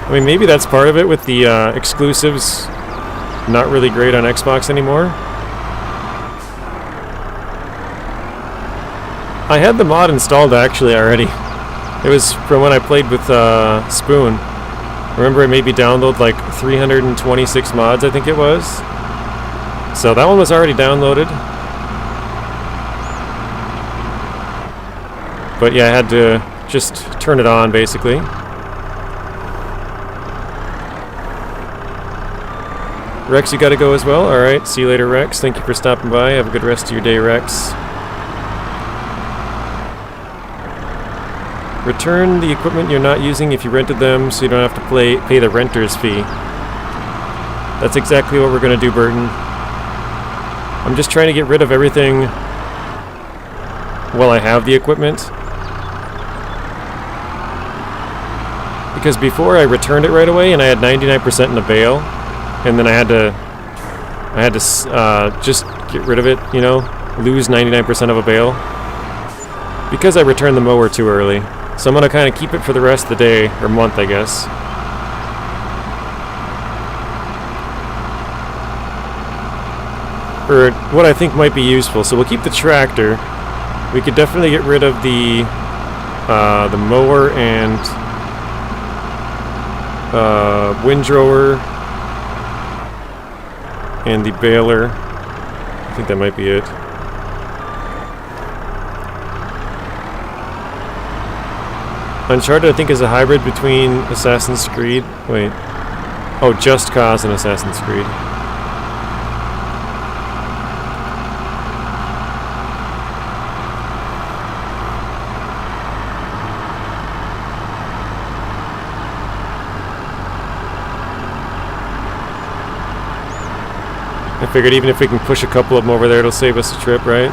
Speaker 1: I mean, maybe that's part of it with the exclusives not really great on Xbox anymore. I had the mod installed actually already. It was from when I played with Spoon. Remember, it made me download like 326 mods, I think it was. So that one was already downloaded. But yeah, I had to just turn it on basically. Rex, you gotta go as well? Alright, see you later, Rex. Thank you for stopping by. Have a good rest of your day, Rex. Return the equipment you're not using if you rented them, so you don't have to pay the renter's fee. That's exactly what we're going to do, Burton. I'm just trying to get rid of everything while I have the equipment. Because before I returned it right away and I had 99% in the bale, and then I had to just get rid of it, you know, lose 99% of a bale. Because I returned the mower too early. So I'm going to kind of keep it for the rest of the day, or month, I guess. or what I think might be useful. So we'll keep the tractor. We could definitely get rid of the mower and windrower and the baler. I think that might be it. Uncharted, I think, is a hybrid between Assassin's Creed. Wait. Oh, Just Cause and Assassin's Creed. I figured even if we can push a couple of them over there, it'll save us a trip, right?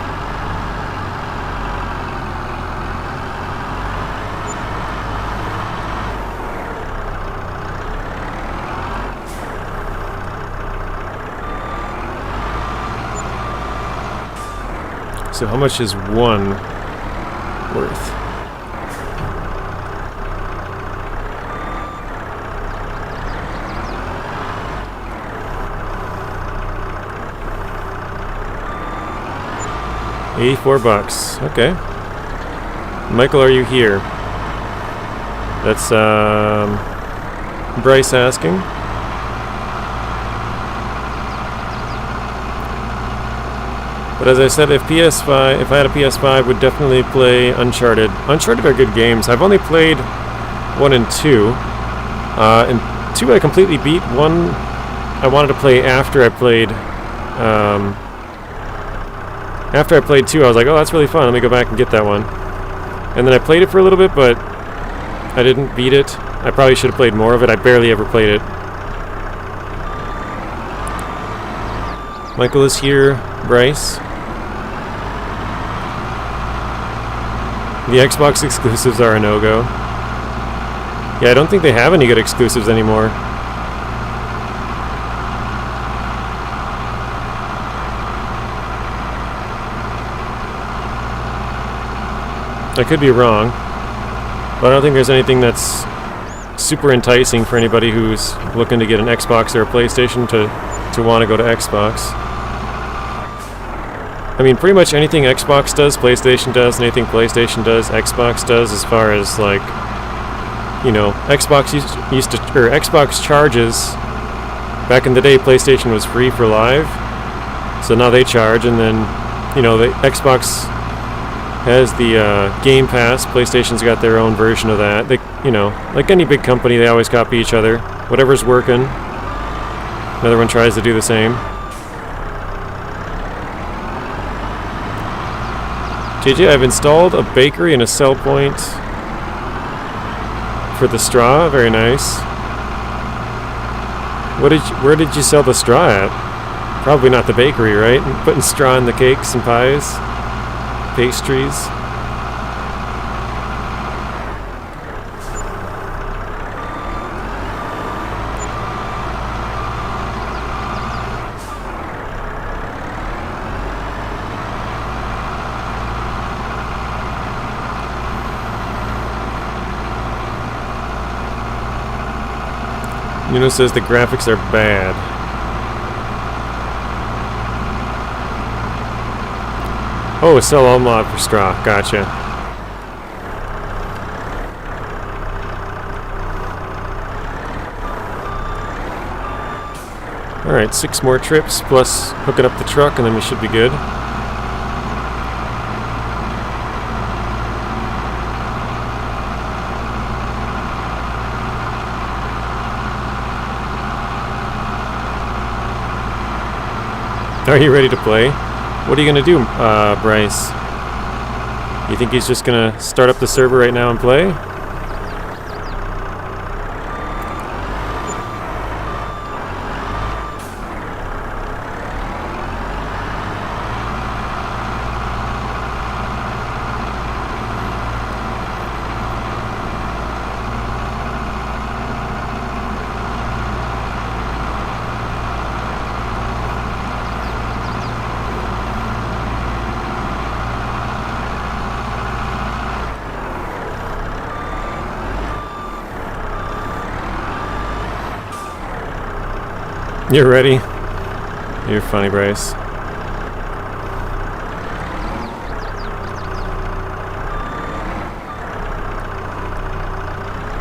Speaker 1: So how much is one worth? $84. Okay. Michael, are you here? That's Bryce asking. But as I said, if I had a PS5, would definitely play Uncharted. Uncharted are good games. I've only played 1 and 2. And 2 I completely beat. 1 I wanted to play after I played. After I played 2, I was like, oh, that's really fun. Let me go back and get that one. And then I played it for a little bit, but I didn't beat it. I probably should have played more of it. I barely ever played it. Michael is here. Bryce. The Xbox exclusives are a no-go. Yeah, I don't think they have any good exclusives anymore. I could be wrong, but I don't think there's anything that's super enticing for anybody who's looking to get an Xbox or a PlayStation to want to go to Xbox. I mean, pretty much anything Xbox does, PlayStation does, and anything PlayStation does, Xbox does, as far as, like, you know, Xbox used to, or Xbox charges. Back in the day, PlayStation was free for Live, so now they charge, and then, you know, the Xbox has the Game Pass. PlayStation's got their own version of that. They, you know, like any big company, they always copy each other. Whatever's working, another one tries to do the same. JJ, I've installed a bakery and a sell point for the straw. Very nice. Where did you sell the straw at? Probably not the bakery, right? Putting straw in the cakes and pies, pastries. Nuno says the graphics are bad. Oh, sell all mod for straw. Gotcha. Alright, 6 more trips plus hooking up the truck and then we should be good. Are you ready to play? What are you going to do, Bryce? You think he's just going to start up the server right now and play? You're ready? You're funny, Bryce.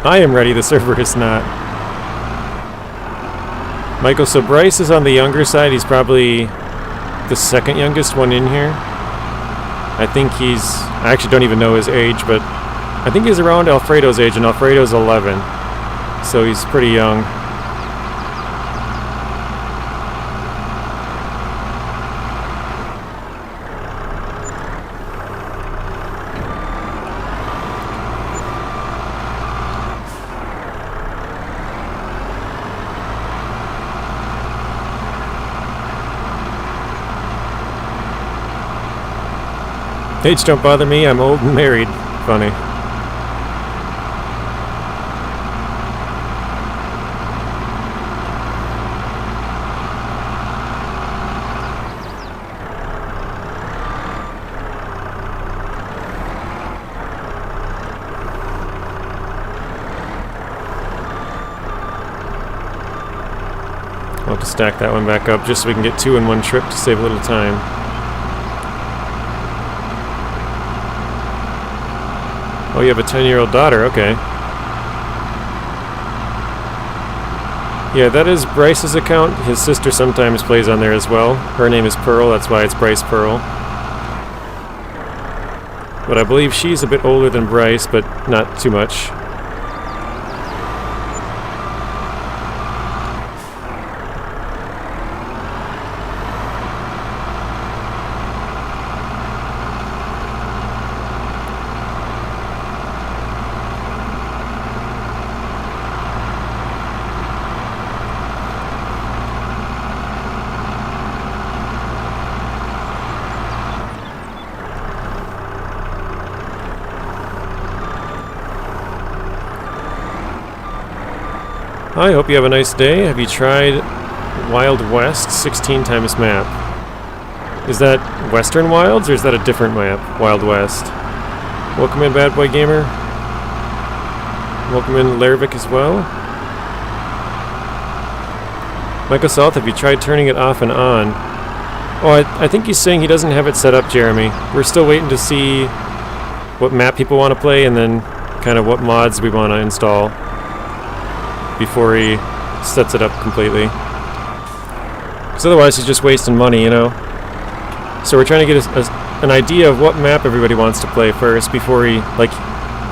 Speaker 1: I am ready, the server is not. Michael, so Bryce is on the younger side. He's probably the second youngest one in here. I think I actually don't even know his age, but I think he's around Alfredo's age, and Alfredo's 11. So he's pretty young. Age don't bother me, I'm old and married. Funny. I'll have to stack that one back up just so we can get 2 in one trip to save a little time. Oh, you have a 10-year-old daughter, okay. Yeah, that is Bryce's account. His sister sometimes plays on there as well. Her name is Pearl, that's why it's Bryce Pearl. But I believe she's a bit older than Bryce, but not too much. I hope you have a nice day. Have you tried Wild West 16 times map? Is that Western Wilds or is that a different map? Wild West. Welcome in, Bad Boy Gamer. Welcome in, Larvik as well. Michael South, have you tried turning it off and on? Oh, I think he's saying he doesn't have it set up, Jeremy. We're still waiting to see what map people want to play and then kind of what mods we want to install before he sets it up completely. Because otherwise he's just wasting money, you know? So we're trying to get an idea of what map everybody wants to play first before he, like,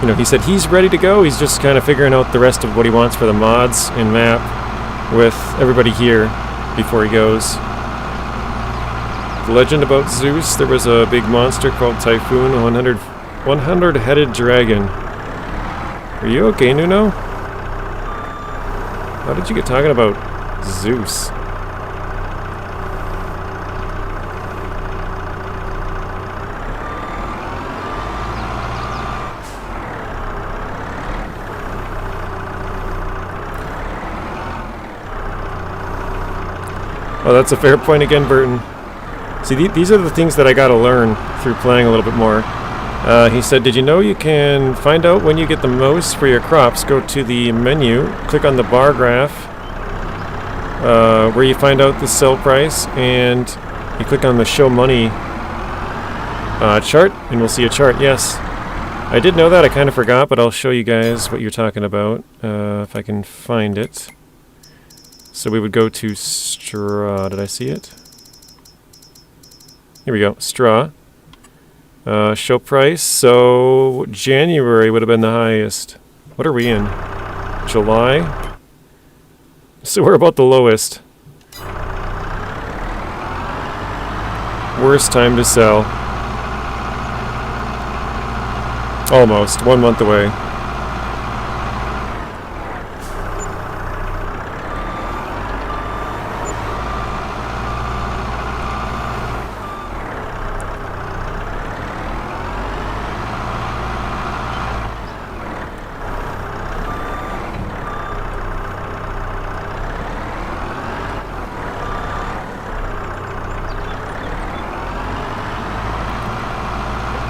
Speaker 1: you know, he said he's ready to go. He's just kind of figuring out the rest of what he wants for the mods and map with everybody here before he goes. The legend about Zeus, there was a big monster called Typhoon, a 100-headed dragon. Are you okay, Nuno? How did you get talking about Zeus? Oh, that's a fair point again, Burton. See, these are the things that I gotta learn through playing a little bit more. He said, did you know you can find out when you get the most for your crops? Go to the menu, click on the bar graph, where you find out the sell price, and you click on the show money chart, and we'll see a chart. Yes, I did know that. I kind of forgot, but I'll show you guys what you're talking about, if I can find it. So we would go to straw. Did I see it? Here we go, straw. Show price, so January would have been the highest. What are we in? July? So we're about the lowest. Worst time to sell. Almost, 1 month away.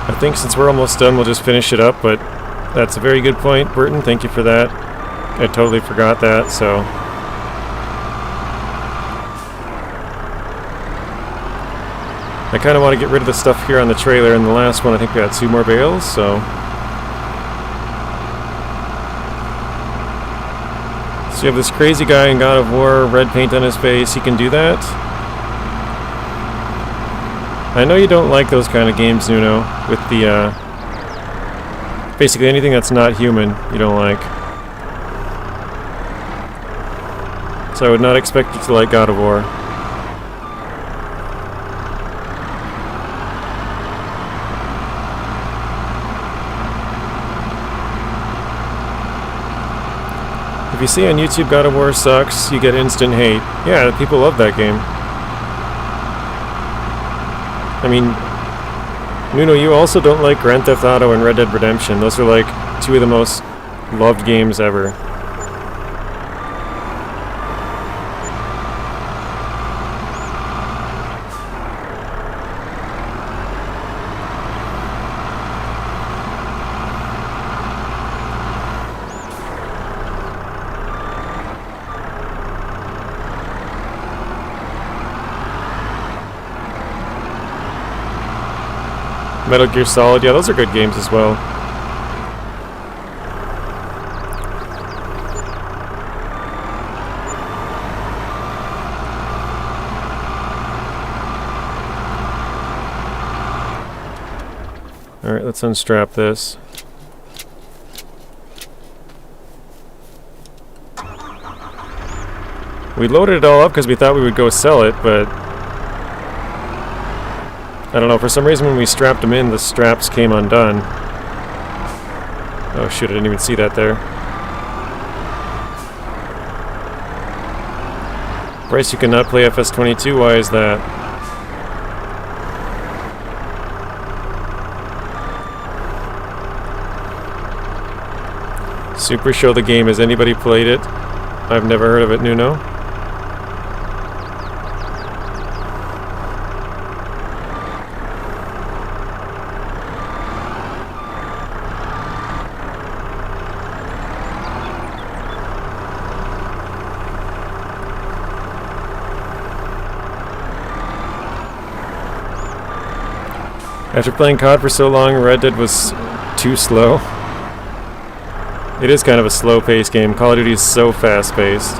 Speaker 1: I think since we're almost done, we'll just finish it up, but that's a very good point, Burton. Thank you for that. I totally forgot that, so. I kind of want to get rid of the stuff here on the trailer. In the last one, I think we had 2 more bales, so. So you have this crazy guy in God of War, red paint on his face. He can do that. I know you don't like those kind of games, Nuno, with the, basically anything that's not human, you don't like. So I would not expect you to like God of War. If you see on YouTube God of War sucks, you get instant hate. Yeah, people love that game. I mean, Nuno, you also don't like Grand Theft Auto and Red Dead Redemption. Those are like two of the most loved games ever. Metal Gear Solid, yeah, those are good games as well. Alright, let's unstrap this. We loaded it all up because we thought we would go sell it, but I don't know, for some reason when we strapped them in, the straps came undone. Oh shit, I didn't even see that there. Bryce, you cannot play FS22, why is that? Super Show the game, has anybody played it? I've never heard of it, Nuno. After playing COD for so long, Red Dead was too slow. It is kind of a slow-paced game. Call of Duty is so fast-paced.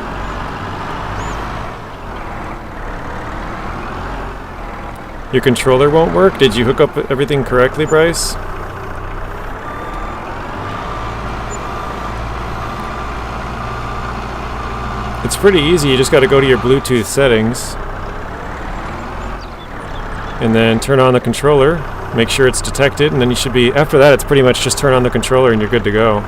Speaker 1: Your controller won't work? Did you hook up everything correctly, Bryce? It's pretty easy. You just got to go to your Bluetooth settings and then turn on the controller. Make sure it's detected, and then you should be... After that, it's pretty much just turn on the controller and you're good to go.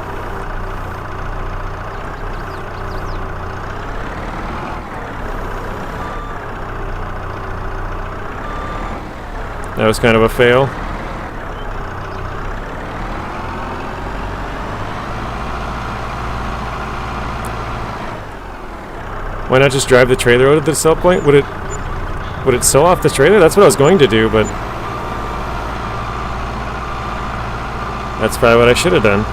Speaker 1: That was kind of a fail. Why not just drive the trailer out of the sell point? Would it sell off the trailer? That's what I was going to do, but that's probably what I should have done.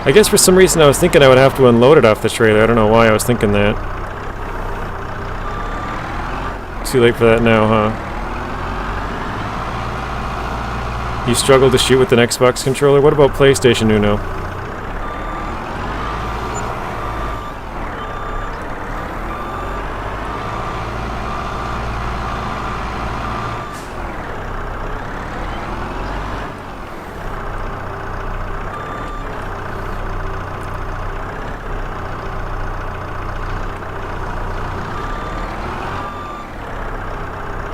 Speaker 1: I guess for some reason I was thinking I would have to unload it off the trailer. I don't know why I was thinking that. Too late for that now, huh? You struggle to shoot with an Xbox controller? What about PlayStation, Uno?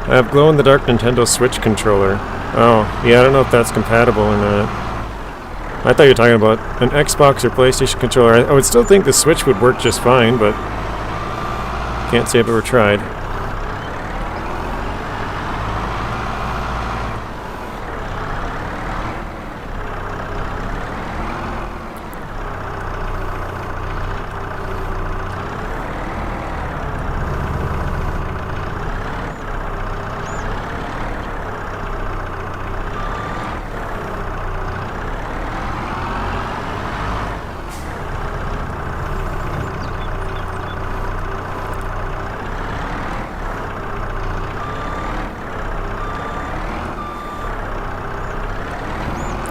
Speaker 1: I have glow-in-the-dark Nintendo Switch controller. Oh, yeah, I don't know if that's compatible or not. I thought you were talking about an Xbox or PlayStation controller. I would still think the Switch would work just fine, but can't say I've ever tried.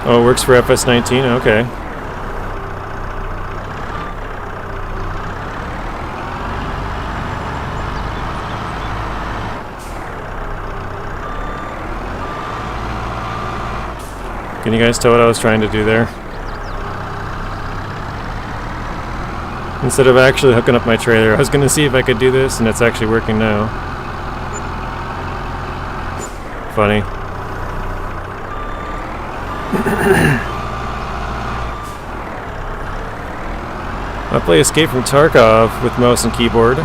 Speaker 1: Oh, it works for FS19? Okay. Can you guys tell what I was trying to do there? Instead of actually hooking up my trailer, I was going to see if I could do this, and it's actually working now. Funny. I play Escape from Tarkov with mouse and keyboard.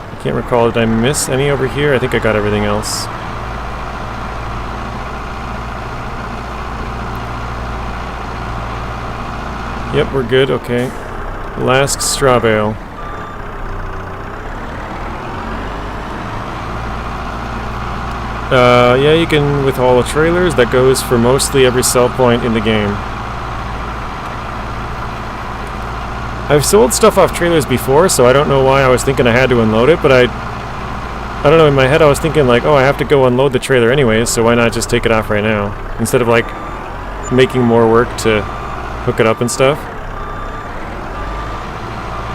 Speaker 1: I can't recall, did I miss any over here? I think I got everything else. Yep, we're good, okay. Last straw bale. Yeah, you can withhaul the trailers. That goes for mostly every sell point in the game. I've sold stuff off trailers before, so I don't know why I was thinking I had to unload it, but I don't know, in my head I was thinking like, oh, I have to go unload the trailer anyways, so why not just take it off right now? Instead of like making more work to hook it up and stuff.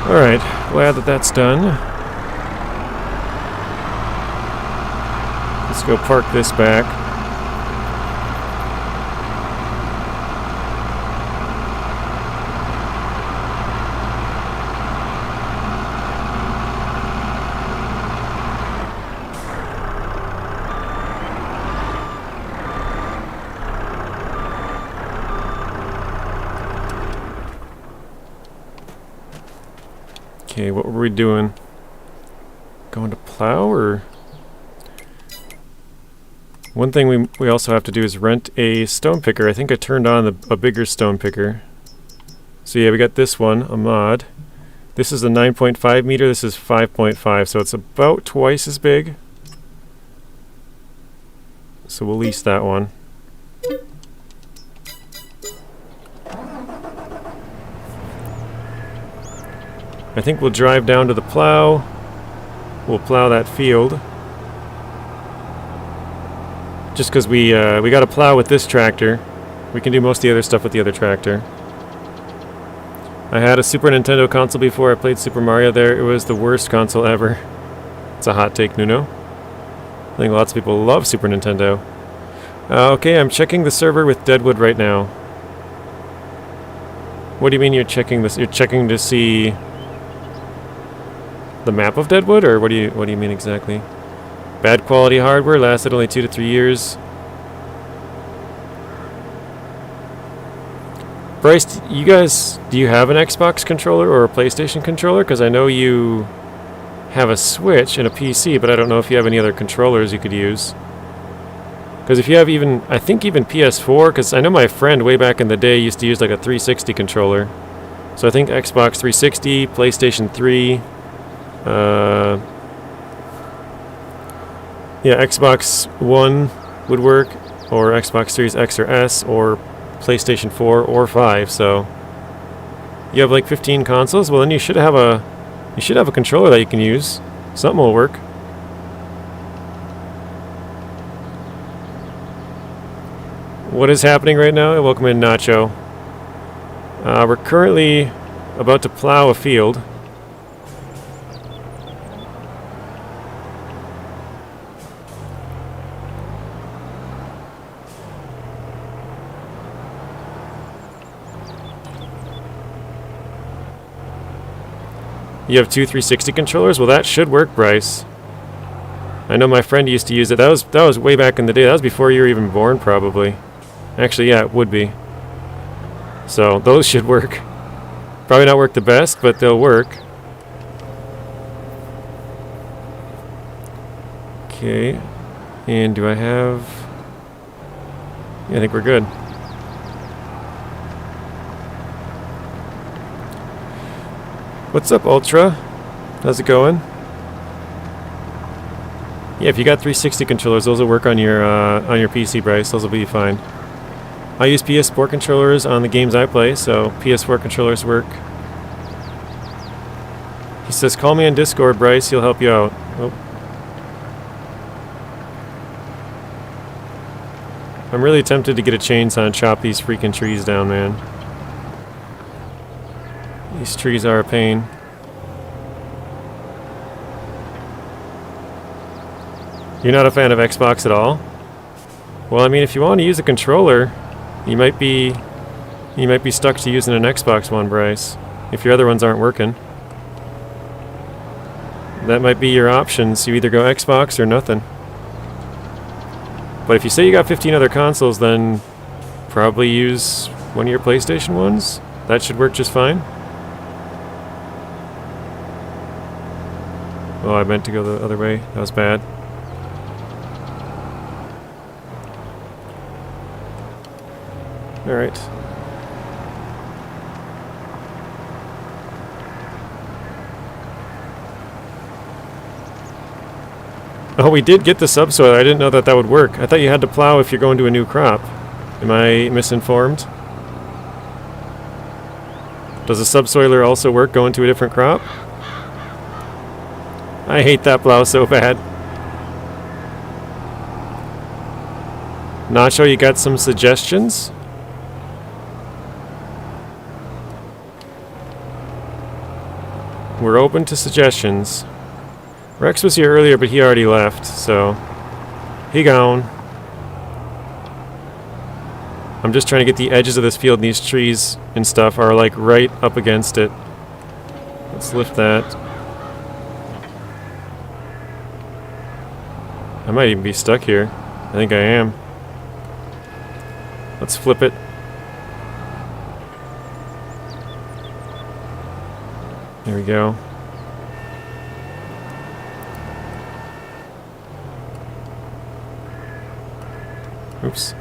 Speaker 1: Alright, glad that that's done. Let's go park this back. Okay, what were we doing? Going to plow or? One thing we also have to do is rent a stone picker. I think I turned on a bigger stone picker. So yeah, we got this one, a mod. This is a 9.5 meter, this is 5.5, so it's about twice as big. So we'll lease that one. I think we'll drive down to the plow. We'll plow that field. Just because we got to plow with this tractor. We can do most of the other stuff with the other tractor. I had a Super Nintendo console before. I played Super Mario there. It was the worst console ever. It's a hot take, Nuno. I think lots of people love Super Nintendo. Okay, I'm checking the server with Deadwood right now. What do you mean you're checking this? You're checking to see the map of Deadwood, or what do you mean exactly? Bad quality hardware, lasted only 2 to 3 years. Bryce, you guys, do you have an Xbox controller or a PlayStation controller? Because I know you have a Switch and a PC, but I don't know if you have any other controllers you could use. Because if you have even, I think even PS4, because I know my friend way back in the day used to use like a 360 controller. So I think Xbox 360, PlayStation 3, yeah, Xbox One would work, or Xbox Series X or S, or PlayStation 4 or 5. So you have like 15 consoles. Well, then you should have a controller that you can use. Something will work. What is happening right now? Welcome in, Nacho. We're currently about to plow a field. You have 2 360 controllers? Well, that should work, Bryce. I know my friend used to use it. That was way back in the day. That was before you were even born, probably. Actually, yeah, it would be. So, those should work. Probably not work the best, but they'll work. Okay. And do I have... Yeah, I think we're good. What's up, Ultra? How's it going? Yeah, if you got 360 controllers, those will work on your PC, Bryce. Those will be fine. I use PS4 controllers on the games I play, so PS4 controllers work. He says, call me on Discord, Bryce. He'll help you out. Oh. I'm really tempted to get a chainsaw and chop these freaking trees down, man. These trees are a pain. You're not a fan of Xbox at all? Well, I mean, if you want to use a controller, you might be stuck to using an Xbox One, Bryce, if your other ones aren't working. That might be your options. You either go Xbox or nothing. But if you say you got 15 other consoles, then probably use one of your PlayStation ones. That should work just fine. Oh, I meant to go the other way. That was bad. Alright. Oh, we did get the subsoil. I didn't know that that would work. I thought you had to plow if you're going to a new crop. Am I misinformed? Does a subsoiler also work going to a different crop? I hate that plow so bad. Nacho, you got some suggestions? We're open to suggestions. Rex was here earlier, but he already left, so he gone. I'm just trying to get the edges of this field, and these trees and stuff are like right up against it. Let's lift that. I might even be stuck here. I think I am. Let's flip it. There we go. Oops.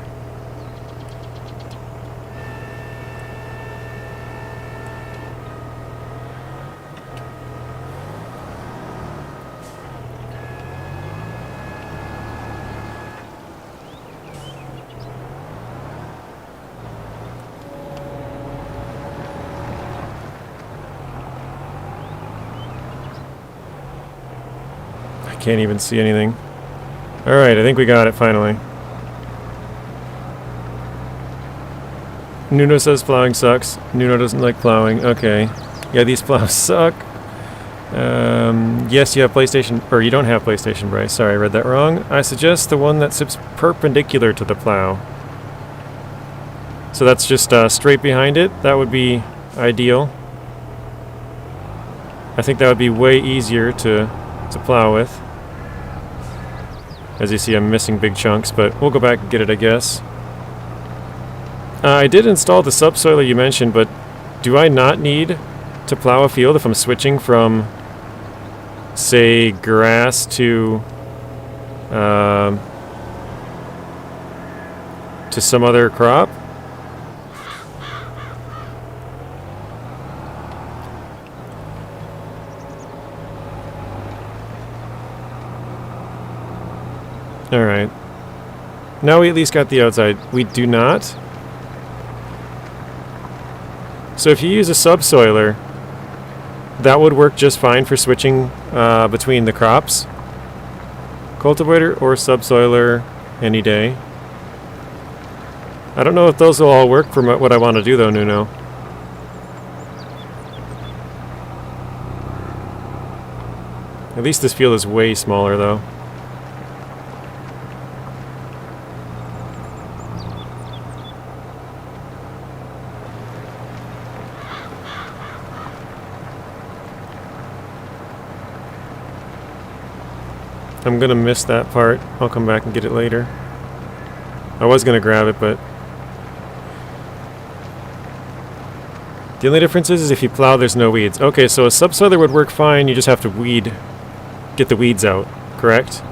Speaker 1: I can't even see anything. Alright, I think we got it finally. Nuno says plowing sucks. Nuno doesn't like plowing. Okay. Yeah, these plows suck. Yes, you have PlayStation, or you don't have PlayStation, Bryce. Sorry, I read that wrong. I suggest the one that sits perpendicular to the plow. So that's just straight behind it. That would be ideal. I think that would be way easier to plow with. As you see, I'm missing big chunks, but we'll go back and get it, I guess. I did install the subsoiler you mentioned, but do I not need to plow a field if I'm switching from, say, grass to some other crop? Alright. Now we at least got the outside. We do not. So if you use a subsoiler, that would work just fine for switching between the crops. Cultivator or subsoiler any day. I don't know if those will all work for what I want to do though, Nuno. At least this field is way smaller though. I'm gonna miss that part. I'll come back and get it later. I was gonna grab it, but the only difference is if you plow, there's no weeds. Okay, so a subsoiler would work fine. You just have to get the weeds out, correct?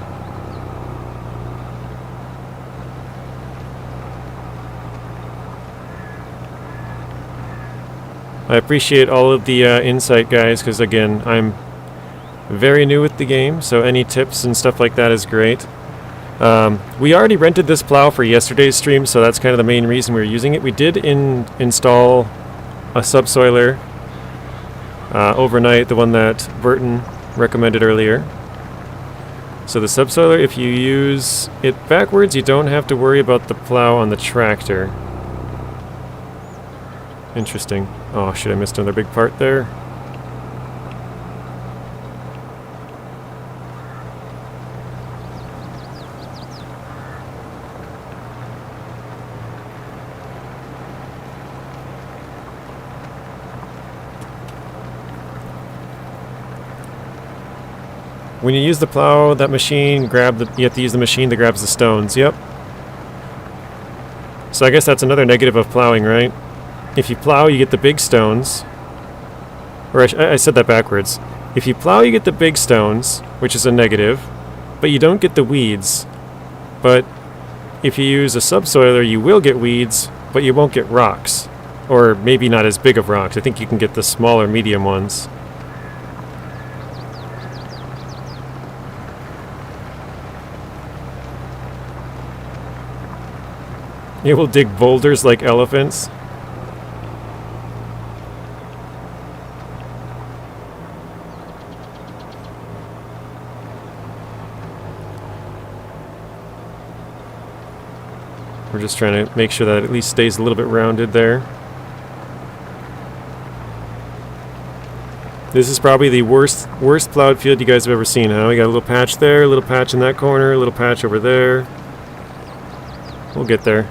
Speaker 1: I appreciate all of the insight, guys, because again, I'm very new with the game, so any tips and stuff like that is great. We already rented this plow for yesterday's stream, so that's kind of the main reason we were using it. We did install a subsoiler overnight, the one that Burton recommended earlier. So the subsoiler, if you use it backwards, you don't have to worry about the plow on the tractor. Interesting. Oh shit, I missed another big part there. When you use the plow, that machine, you have to use the machine that grabs the stones. Yep. So I guess that's another negative of plowing, right? If you plow, you get the big stones. Or I said that backwards. If you plow, you get the big stones, which is a negative, but you don't get the weeds. But if you use a subsoiler, you will get weeds, but you won't get rocks. Or maybe not as big of rocks. I think you can get the smaller, medium ones. It will dig boulders like elephants. We're just trying to make sure that it at least stays a little bit rounded there. This is probably the worst plowed field you guys have ever seen, huh? We got a little patch there, a little patch in that corner, a little patch over there. We'll get there.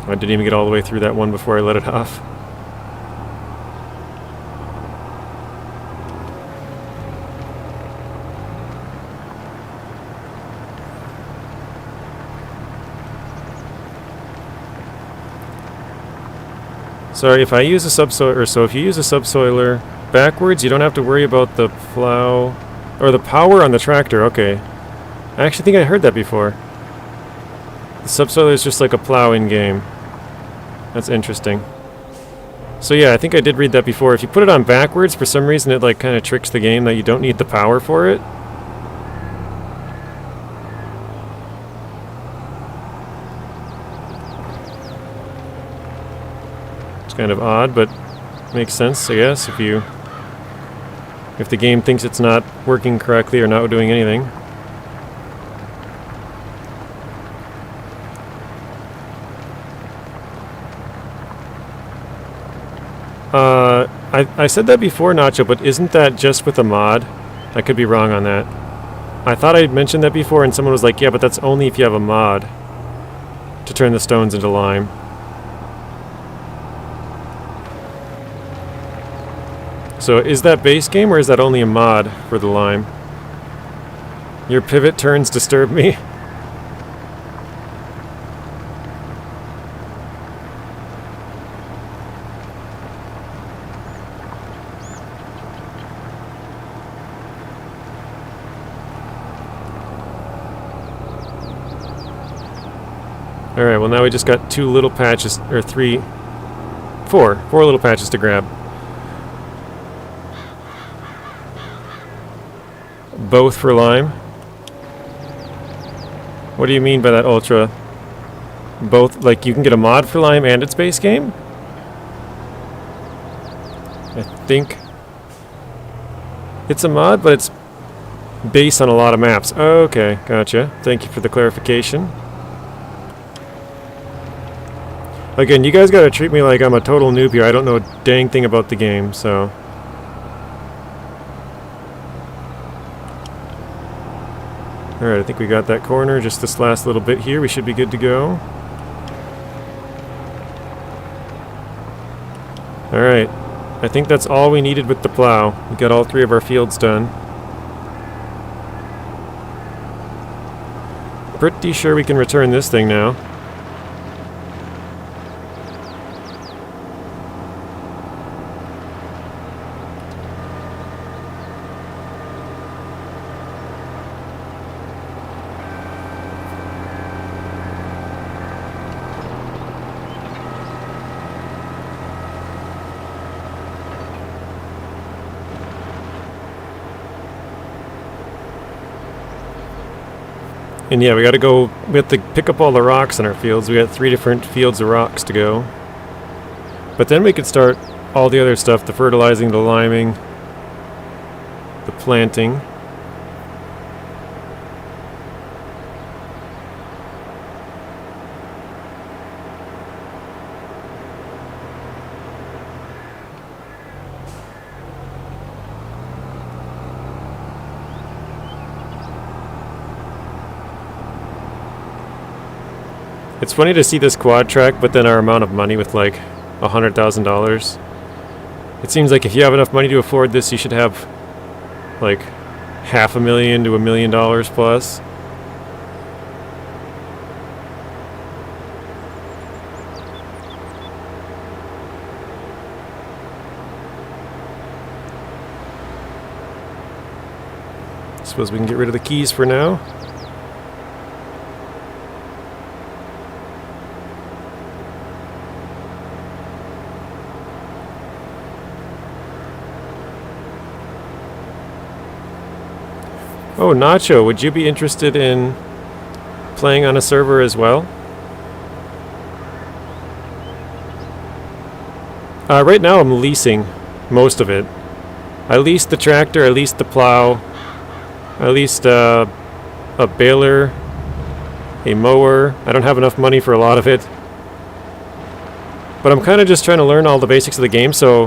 Speaker 1: I didn't even get all the way through that one before I let it off. Sorry, if I use a subsoiler, so if you use a subsoiler backwards, you don't have to worry about the plow, or the power on the tractor, okay. I actually think I heard that before. The subsoiler is just like a plow in-game. That's interesting. So yeah, I think I did read that before. If you put it on backwards, for some reason it like kind of tricks the game that you don't need the power for it. It's kind of odd, but makes sense, I guess, if the game thinks it's not working correctly or not doing anything. I said that before, Nacho, but isn't that just with a mod? I could be wrong on that. I thought I mentioned that before and someone was like, yeah, but that's only if you have a mod to turn the stones into lime. So is that base game or is that only a mod for the lime? Your pivot turns disturb me. Alright, well now we just got two little patches, or four little patches to grab. Both for lime? What do you mean by that, Ultra? Both, like you can get a mod for lime and its base game? I think it's a mod, but it's based on a lot of maps. Okay, gotcha. Thank you for the clarification. Again, you guys gotta treat me like I'm a total noob here. I don't know a dang thing about the game, so... Alright, I think we got that corner. Just this last little bit here. We should be good to go. Alright. I think that's all we needed with the plow. We got all three of our fields done. Pretty sure we can return this thing now. And yeah, we have to pick up all the rocks in our fields. We got 3 different fields of rocks to go. But then we could start all the other stuff, the fertilizing, the liming, the planting. It's funny to see this quad track, but then our amount of money with like $100,000. It seems like if you have enough money to afford this, you should have like $500,000 to $1 million plus. Suppose we can get rid of the keys for now. Oh, Nacho, would you be interested in playing on a server as well? Right now I'm leasing most of it. I leased the tractor, I leased the plow, I leased a baler, a mower. I don't have enough money for a lot of it. But I'm kind of just trying to learn all the basics of the game, so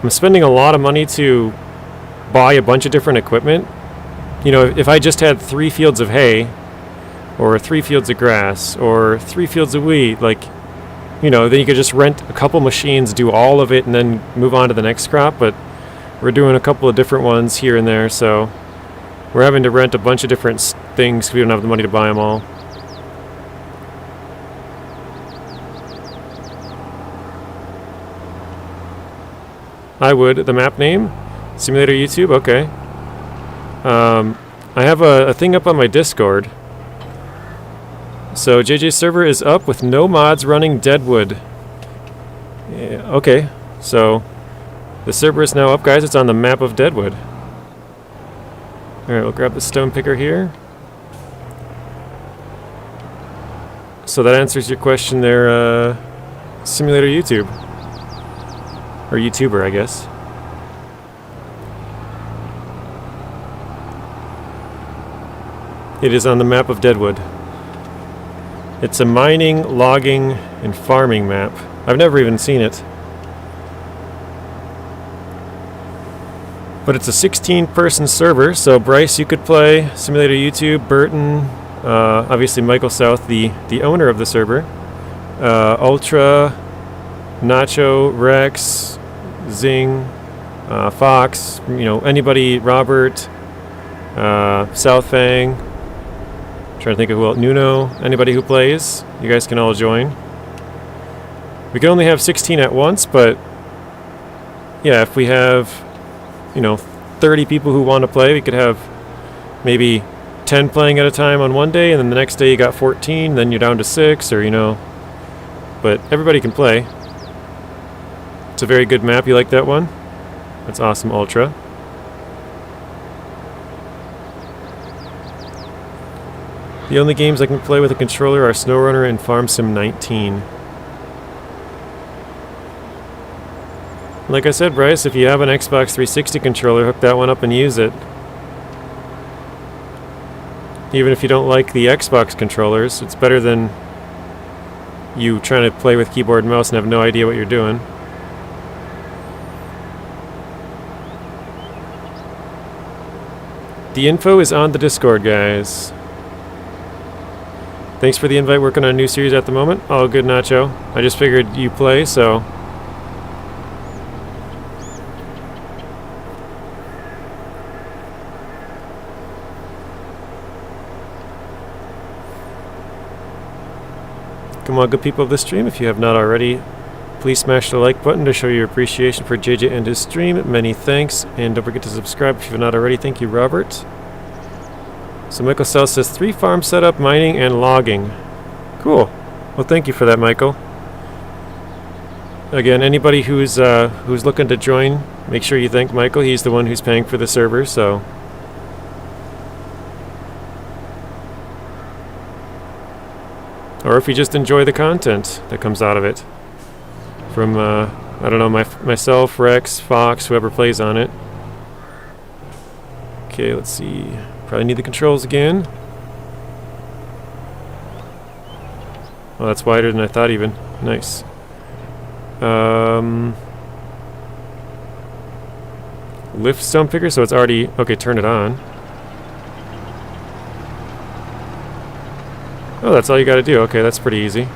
Speaker 1: I'm spending a lot of money to buy a bunch of different equipment. You know, if I just had 3 fields of hay, or 3 fields of grass, or 3 fields of wheat, like, you know, then you could just rent a couple machines, do all of it, and then move on to the next crop. But we're doing a couple of different ones here and there, so we're having to rent a bunch of different things because we don't have the money to buy them all. I would. The map name? Simulator YouTube? Okay. I have a thing up on my Discord. So JJ's server is up with no mods running Deadwood. Yeah, okay, so the server is now up, guys. It's on the map of Deadwood. Alright, we'll grab the stone picker here. So that answers your question there, Simulator YouTube. Or YouTuber, I guess. It is on the map of Deadwood. It's a mining, logging, and farming map. I've never even seen it. But it's a 16-person server, so Bryce, you could play, Simulator YouTube, Burton, obviously Michael South, the owner of the server, Ultra, Nacho, Rex, Zing, Fox, you know, anybody, Robert, Southfang, trying to think of who else, Nuno, anybody who plays, you guys can all join. We can only have 16 at once, but yeah, if we have, you know, 30 people who want to play, we could have maybe 10 playing at a time on one day, and then the next day you got 14, then you're down to 6, or, you know, but everybody can play. It's a very good map. You like that one? That's awesome, Ultra. The only games I can play with a controller are SnowRunner and Farm Sim 19. Like I said, Bryce, if you have an Xbox 360 controller, hook that one up and use it. Even if you don't like the Xbox controllers, it's better than you trying to play with keyboard and mouse and have no idea what you're doing. The info is on the Discord, guys. Thanks for the invite, working on a new series at the moment. Oh, good, Nacho. I just figured you play, so... Come on, good people of the stream, if you have not already, please smash the like button to show your appreciation for JJ and his stream. Many thanks, and don't forget to subscribe if you have not already. Thank you, Robert. So Michael South says 3 farm setup, mining, and logging. Cool. Well, thank you for that, Michael. Again, anybody who's looking to join, make sure you thank Michael. He's the one who's paying for the server, so... Or if you just enjoy the content that comes out of it. From, I don't know, myself, Rex, Fox, whoever plays on it. Okay, let's see. Probably need the controls again. Well, that's wider than I thought even. Nice. Lift stone picker, so it's already... Okay, turn it on. Oh, that's all you gotta do. Okay, that's pretty easy.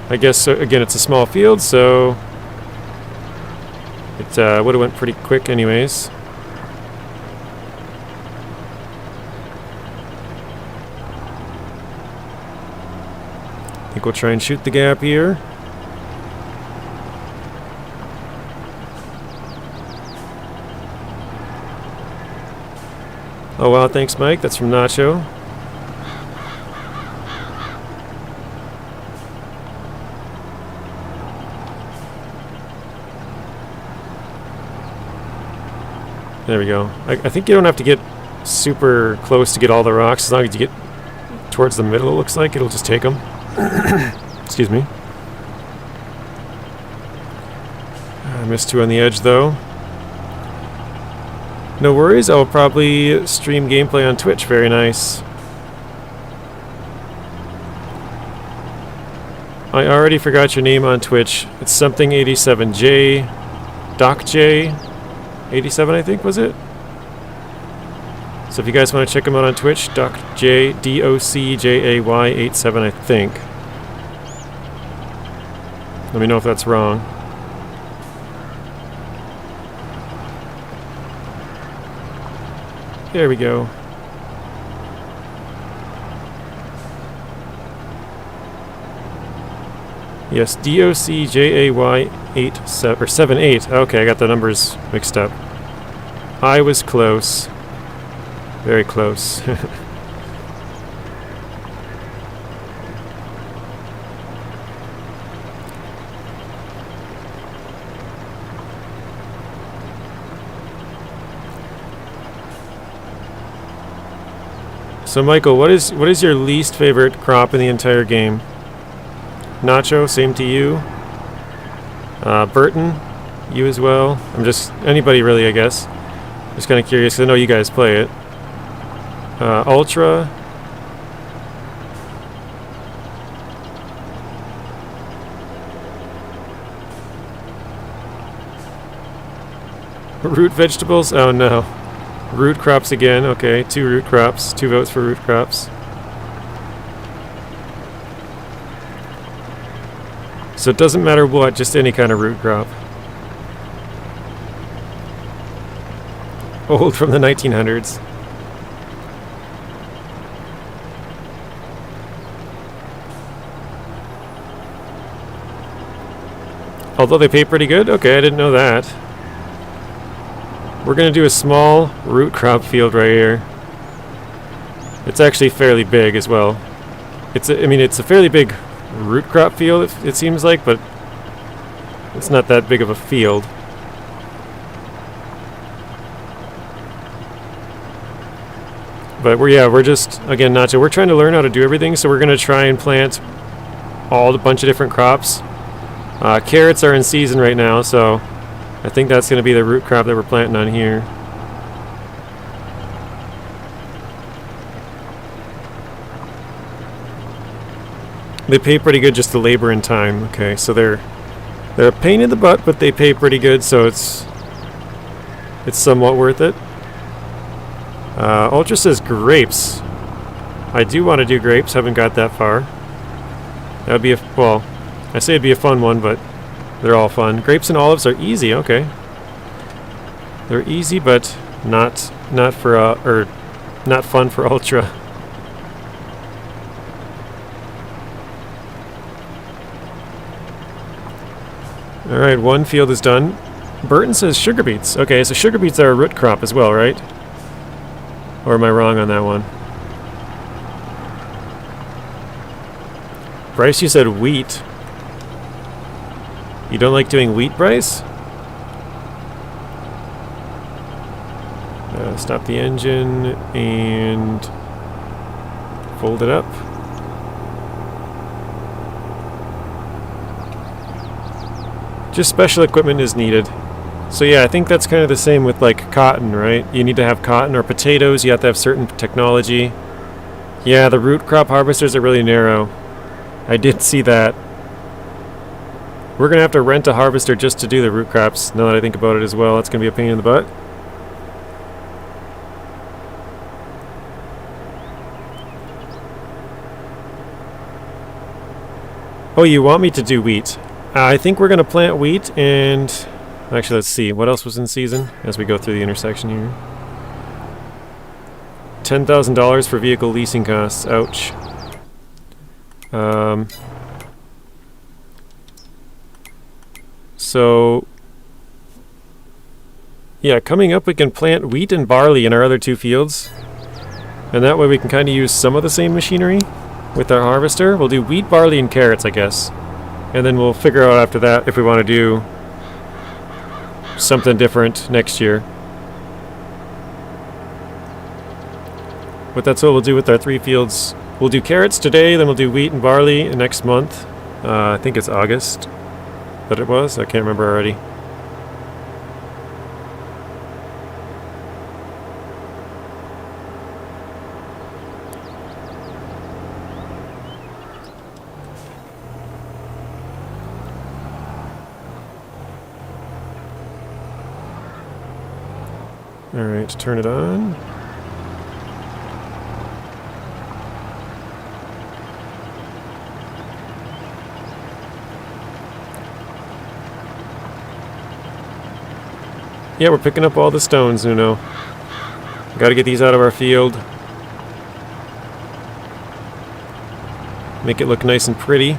Speaker 1: I guess, again, it's a small field, so it would have went pretty quick anyways. I think we'll try and shoot the gap here. Oh wow, thanks Mike, that's from Nacho. There we go. I think you don't have to get super close to get all the rocks. As long as you get towards the middle, it looks like it'll just take them. Excuse me. I missed two on the edge though. No worries, I'll probably stream gameplay on Twitch. Very nice. I already forgot your name on Twitch. It's something 87J. Doc J. 87, I think, was it? So if you guys want to check him out on Twitch, DocJay, DOCJAY 87, I think. Let me know if that's wrong. There we go. Yes, DOCJAY 87 or 78. Okay, I got the numbers mixed up. I was close. Very close. So Michael, what is your least favorite crop in the entire game? Nacho, same to you. Burton, you as well. I'm just anybody really, I guess. Just kind of curious because I know you guys play it. Ultra. Root vegetables? Oh no. Root crops again. Okay, 2 root crops. 2 votes for root crops. So it doesn't matter what, just any kind of root crop. Old from the 1900s. Although they pay pretty good? Okay, I didn't know that. We're going to do a small root crop field right here. It's actually fairly big as well. I mean, it's a fairly big root crop field, it seems like, but it's not that big of a field. But we're just, again, Nacho, we're trying to learn how to do everything, so we're going to try and plant a bunch of different crops. Carrots are in season right now, so I think that's going to be the root crop that we're planting on here. They pay pretty good just to labor and time. Okay, so they're a pain in the butt, but they pay pretty good, so it's somewhat worth it. Ultra says grapes. I do want to do grapes. Haven't got that far. That would be well, I say it'd be a fun one, but they're all fun. Grapes and olives are easy. Okay, they're easy, but not for or not fun for Ultra. Alright, one field is done. Burton says sugar beets. Okay, so sugar beets are a root crop as well, right? Or am I wrong on that one? Bryce, you said wheat. You don't like doing wheat, Bryce? Stop the engine and fold it up. Just special equipment is needed. So yeah, I think that's kind of the same with like cotton, right? You need to have cotton, or potatoes, you have to have certain technology. Yeah, the root crop harvesters are really narrow. I did see that. We're going to have to rent a harvester just to do the root crops, now that I think about it as well. That's going to be a pain in the butt. Oh, you want me to do wheat? I think we're going to plant wheat and... Actually, let's see. What else was in season as we go through the intersection here? $10,000 for vehicle leasing costs. Ouch. So... Yeah, coming up we can plant wheat and barley in our other 2 fields. And that way we can kind of use some of the same machinery with our harvester. We'll do wheat, barley, and carrots, I guess. And then we'll figure out after that if we want to do something different next year. But that's what we'll do with our 3 fields. We'll do carrots today, then we'll do wheat and barley next month. I think it's August that it was. I can't remember already. Alright, turn it on. Yeah, we're picking up all the stones, Nuno. Gotta get these out of our field. Make it look nice and pretty.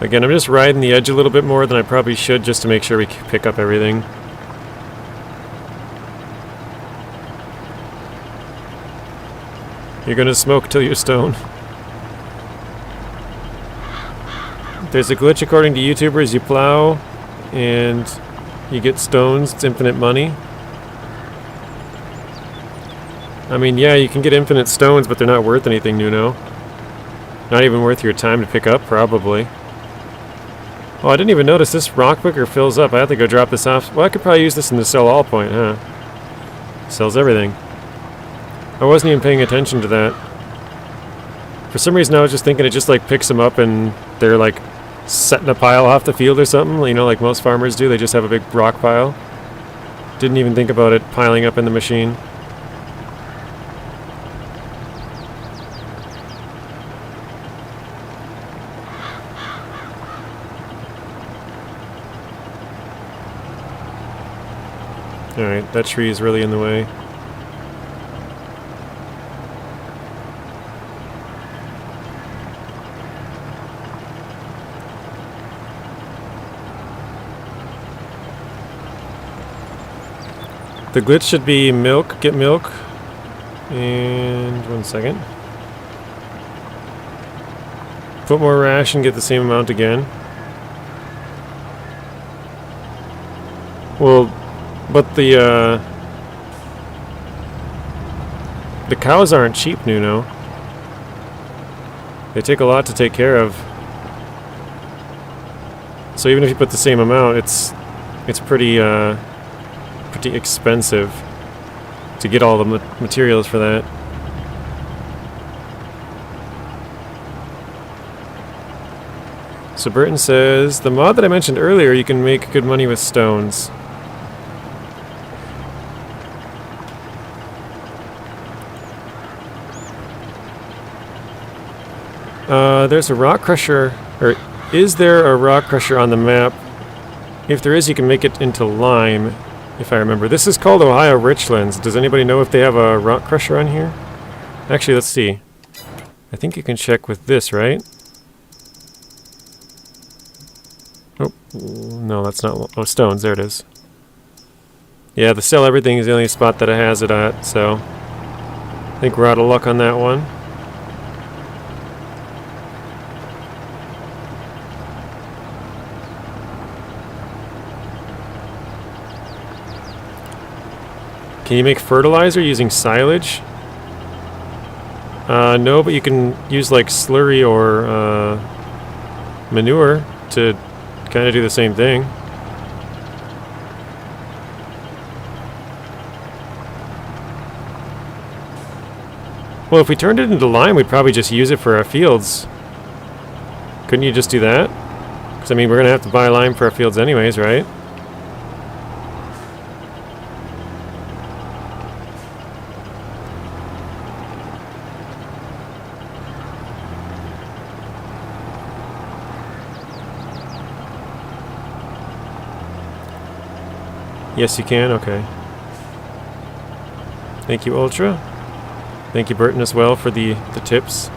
Speaker 1: Again, I'm just riding the edge a little bit more than I probably should just to make sure we pick up everything. You're gonna smoke till you're stoned. There's a glitch according to YouTubers. You plow and you get stones. It's infinite money. I mean, yeah, you can get infinite stones, but they're not worth anything, Nuno. Not even worth your time to pick up, probably. Oh, I didn't even notice this rock picker fills up. I have to go drop this off. Well, I could probably use this in the sell all point, huh? Sells everything. I wasn't even paying attention to that. For some reason, I was just thinking it just like picks them up and they're like setting a pile off the field or something. You know, like most farmers do. They just have a big rock pile. Didn't even think about it piling up in the machine. Alright, that tree is really in the way. The glitch should be milk, get milk. And 1 second. Put more ration, get the same amount again. Well, but the cows aren't cheap, Nuno. They take a lot to take care of. So even if you put the same amount, it's pretty pretty expensive to get all the materials for that. So Burton says, the mod that I mentioned earlier, you can make good money with stones. There's a rock crusher, or is there a rock crusher on the map? If there is, you can make it into lime, if I remember. This is called Ohio Richlands. Does anybody know if they have a rock crusher on here? Actually, let's see. I think you can check with this, right? Oh, no, that's not... Oh, stones, there it is. Yeah, the sell everything is the only spot that it has it at, so... I think we're out of luck on that one. Can you make fertilizer using silage? No, but you can use like slurry or manure to kind of do the same thing. Well, if we turned it into lime, we'd probably just use it for our fields. Couldn't you just do that? Because, I mean, we're going to have to buy lime for our fields anyways, right? Yes, you can? Okay. Thank you, Ultra. Thank you, Burton, as well, for the tips.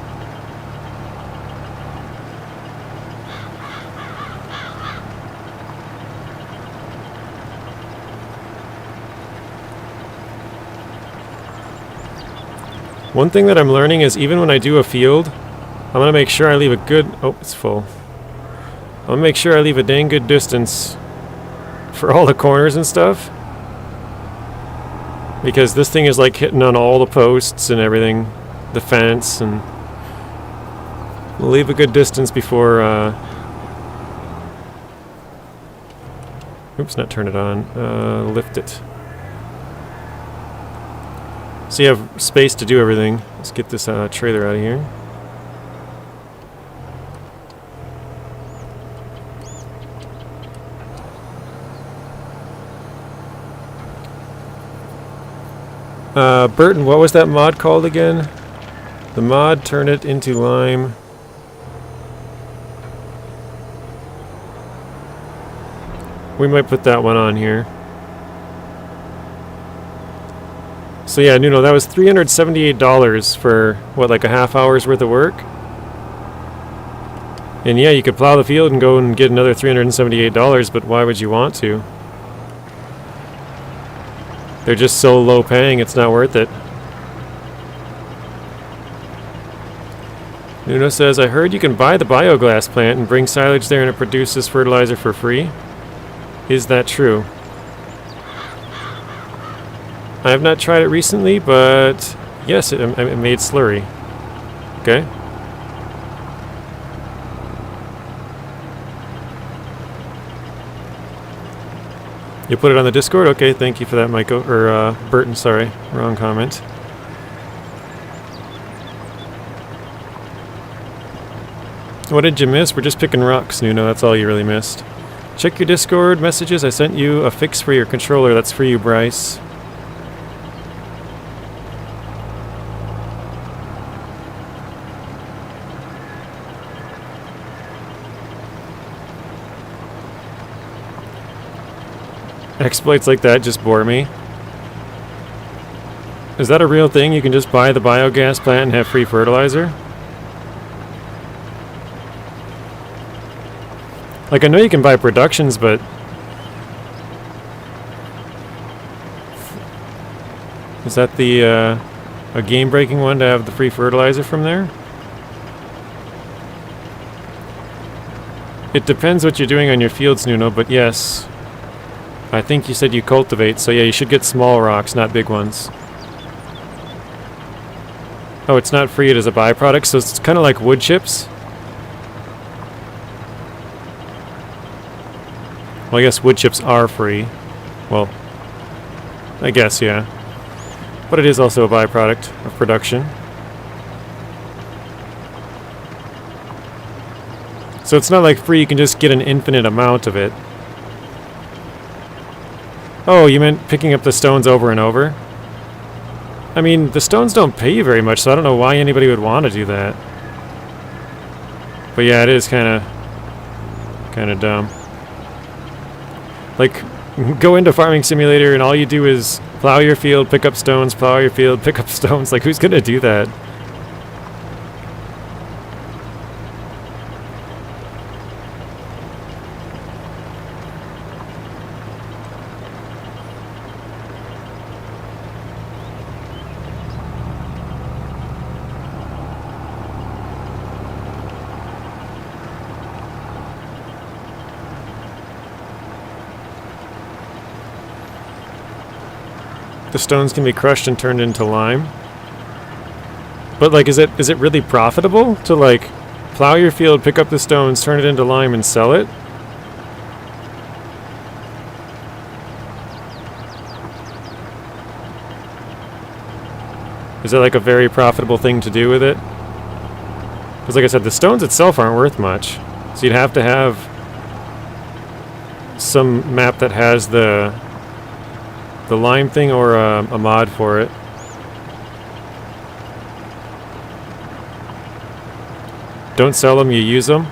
Speaker 1: One thing that I'm learning is even when I do a field, I'm going to make sure I leave a good... Oh, it's full. I'm going to make sure I leave a dang good distance for all the corners and stuff. Because this thing is like hitting on all the posts and everything, the fence, and we'll leave a good distance before, oops, not turn it on, lift it. So you have space to do everything. Let's get this trailer out of here. Burton, what was that mod called again? The mod, turn it into lime. We might put that one on here. So yeah, Nuno, that was $378 for, what, like a half hour's worth of work? And yeah, you could plow the field and go and get another $378, but why would you want to? They're just so low paying, it's not worth it. Nuno says, I heard you can buy the biogas plant and bring silage there and it produces fertilizer for free. Is that true? I have not tried it recently, but yes, it made slurry. Okay. You put it on the Discord? Okay, thank you for that, Michael. Or, Burton, sorry. Wrong comment. What did you miss? We're just picking rocks, Nuno. That's all you really missed. Check your Discord messages. I sent you a fix for your controller. That's for you, Bryce. Exploits like that just bore me. Is that a real thing? You can just buy the biogas plant and have free fertilizer? Like, I know you can buy productions, but... Is that the, a game-breaking one to have the free fertilizer from there? It depends what you're doing on your fields, Nuno, but yes. I think you said you cultivate, so yeah, you should get small rocks, not big ones. Oh, it's not free, it is a byproduct, so it's kind of like wood chips. Well, I guess wood chips are free. Well, I guess, yeah. But it is also a byproduct of production. So it's not like free, you can just get an infinite amount of it. Oh, you meant picking up the stones over and over? I mean, the stones don't pay you very much, so I don't know why anybody would want to do that. But yeah, it is kind of dumb. Like, go into Farming Simulator and all you do is plow your field, pick up stones, plow your field, pick up stones. Like, who's gonna do that? The stones can be crushed and turned into lime. But like, is it really profitable to like plow your field, pick up the stones, turn it into lime and sell it? Is that like a very profitable thing to do with it? Because like I said, the stones itself aren't worth much. So you'd have to have some map that has the lime thing or a mod for it. Don't sell them, you use them.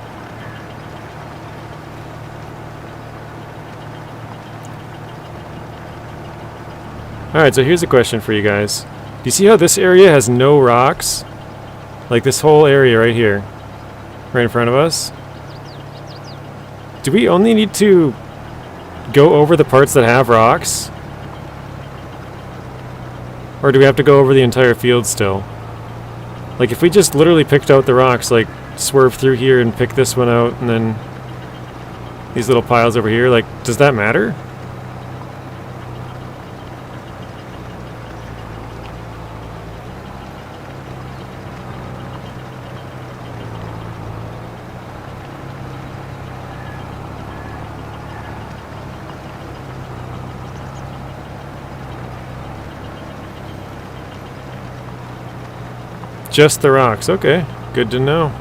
Speaker 1: Alright, so here's a question for you guys. Do you see how this area has no rocks? Like this whole area right here. Right in front of us. Do we only need to go over the parts that have rocks? Or do we have to go over the entire field still? Like if we just literally picked out the rocks, like swerve through here and pick this one out and then these little piles over here, like does that matter? Just the rocks, okay, good to know.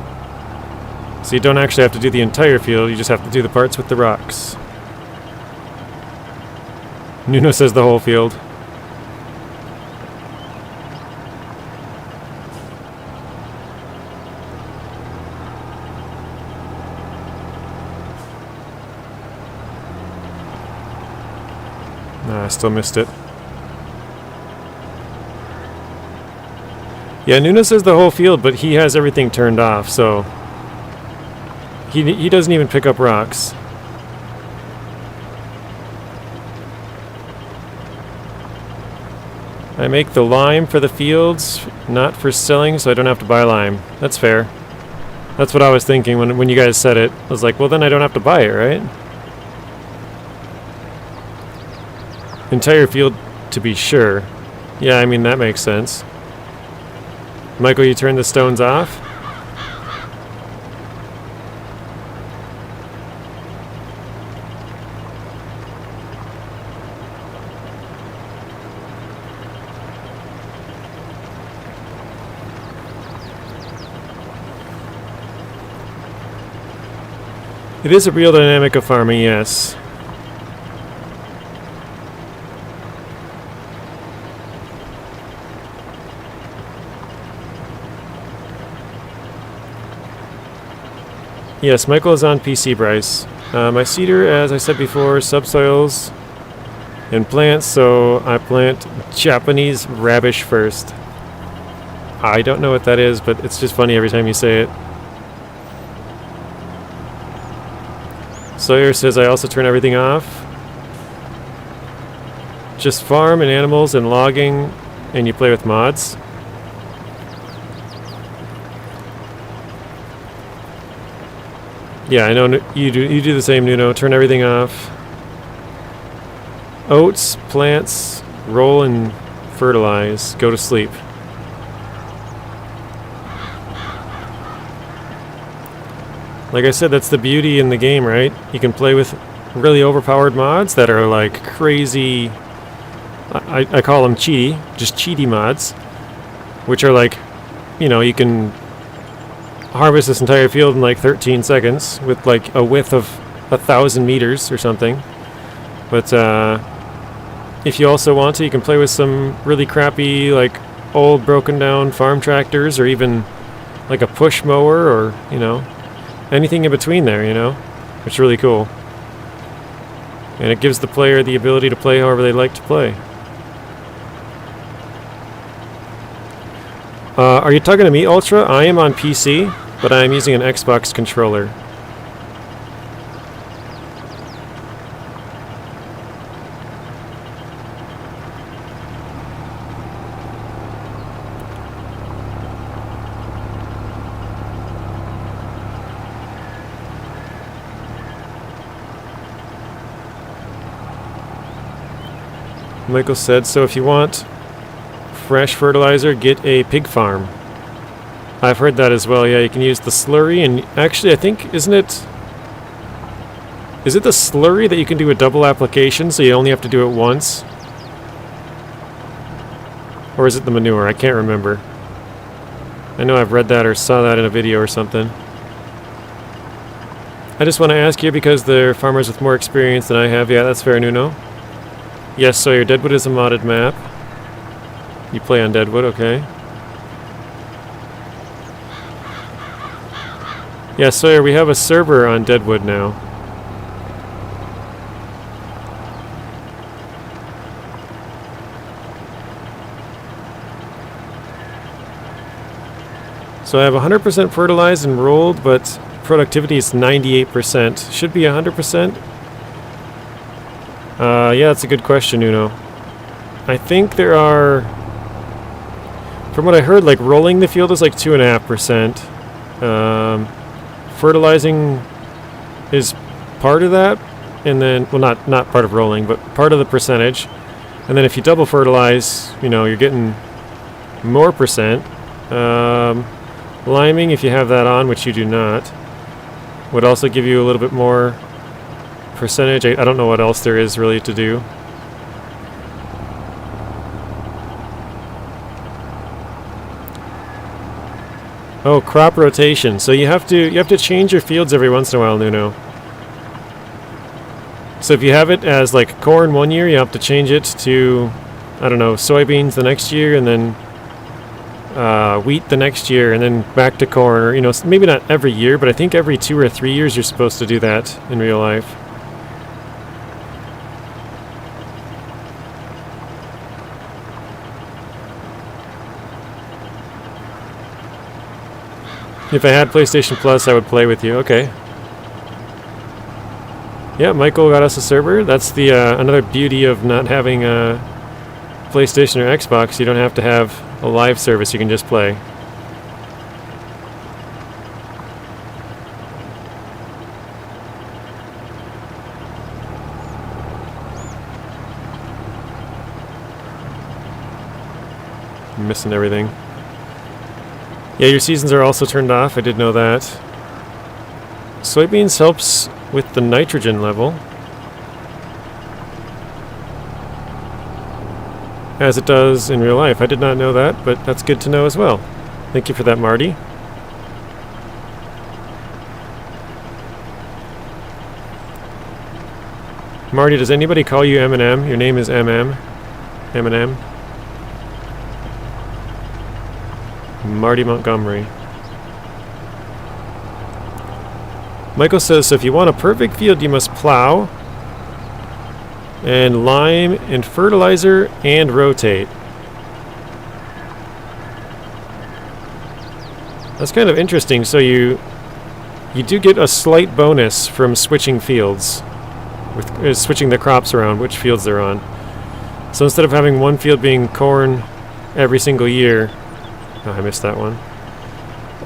Speaker 1: So you don't actually have to do the entire field, you just have to do the parts with the rocks. Nuno says the whole field. Nah, I still missed it. Yeah, Nuno says the whole field, but he has everything turned off, so he doesn't even pick up rocks. I make the lime for the fields, not for selling, so I don't have to buy lime. That's fair. That's what I was thinking when you guys said it. I was like, well then I don't have to buy it, right? Entire field to be sure. Yeah, I mean that makes sense. Michael, you turn the stones off? It is a real dynamic of farming, yes. Yes, Michael is on PC, Bryce. My cedar, as I said before, subsoils and plants, so I plant Japanese radish first. I don't know what that is, but it's just funny every time you say it. Sawyer says I also turn everything off. Just farm and animals and logging, and you play with mods. Yeah, I know you do the same, Nuno. Turn everything off. Oats, plants, roll and fertilize. Go to sleep. Like I said, that's the beauty in the game, right? You can play with really overpowered mods that are like crazy. I call them cheaty, just cheaty mods, which are like, you know, you can harvest this entire field in like 13 seconds with like a width of 1,000 meters or something. But if you also want to, you can play with some really crappy, like old broken down farm tractors, or even like a push mower, or you know, anything in between there, you know. It's really cool, and it gives the player the ability to play however they like to play. Are you talking to me, Ultra? I am on PC, but I am using an Xbox controller. Michael said, so if you want fresh fertilizer, get a pig farm. I've heard that as well. Yeah, you can use the slurry, and actually I think, is it the slurry that you can do a double application, so you only have to do it once? Or is it the manure? I can't remember. I know I've read that or saw that in a video or something. I just want to ask you because they're farmers with more experience than I have. Yeah, that's fair, Nuno. Yes, Sawyer, Deadwood is a modded map. You play on Deadwood, okay. Yeah, Sawyer, we have a server on Deadwood now. So I have 100% fertilized and rolled, but productivity is 98%. Should be 100%. Yeah, that's a good question, Uno. I think there are, from what I heard, like rolling the field is like 2.5%. Fertilizing is part of that, and then, well, not part of rolling, but part of the percentage. And then if you double fertilize, you know, you're getting more percent. Liming, if you have that on, which you do not, would also give you a little bit more percentage. I don't know what else there is really to do. Oh, crop rotation. So you have to change your fields every once in a while, Nuno. So if you have it as like corn one year, you have to change it to, I don't know, soybeans the next year, and then wheat the next year, and then back to corn. Or, you know, maybe not every year, but I think every 2 or 3 years you're supposed to do that in real life. If I had PlayStation Plus, I would play with you. Okay. Yeah, Michael got us a server. That's the another beauty of not having a PlayStation or Xbox. You don't have to have a live service. You can just play. I'm missing everything. Yeah, your seasons are also turned off. I did know that. Soybeans helps with the nitrogen level, as it does in real life. I did not know that, but that's good to know as well. Thank you for that, Marty. Marty, does anybody call you M&M? Your name is MM. M&M. Marty Montgomery. Michael says, so if you want a perfect field, you must plow and lime and fertilizer and rotate. That's kind of interesting. So you do get a slight bonus from switching fields, with switching the crops around, which fields they're on. So instead of having one field being corn every single year, oh, I missed that one.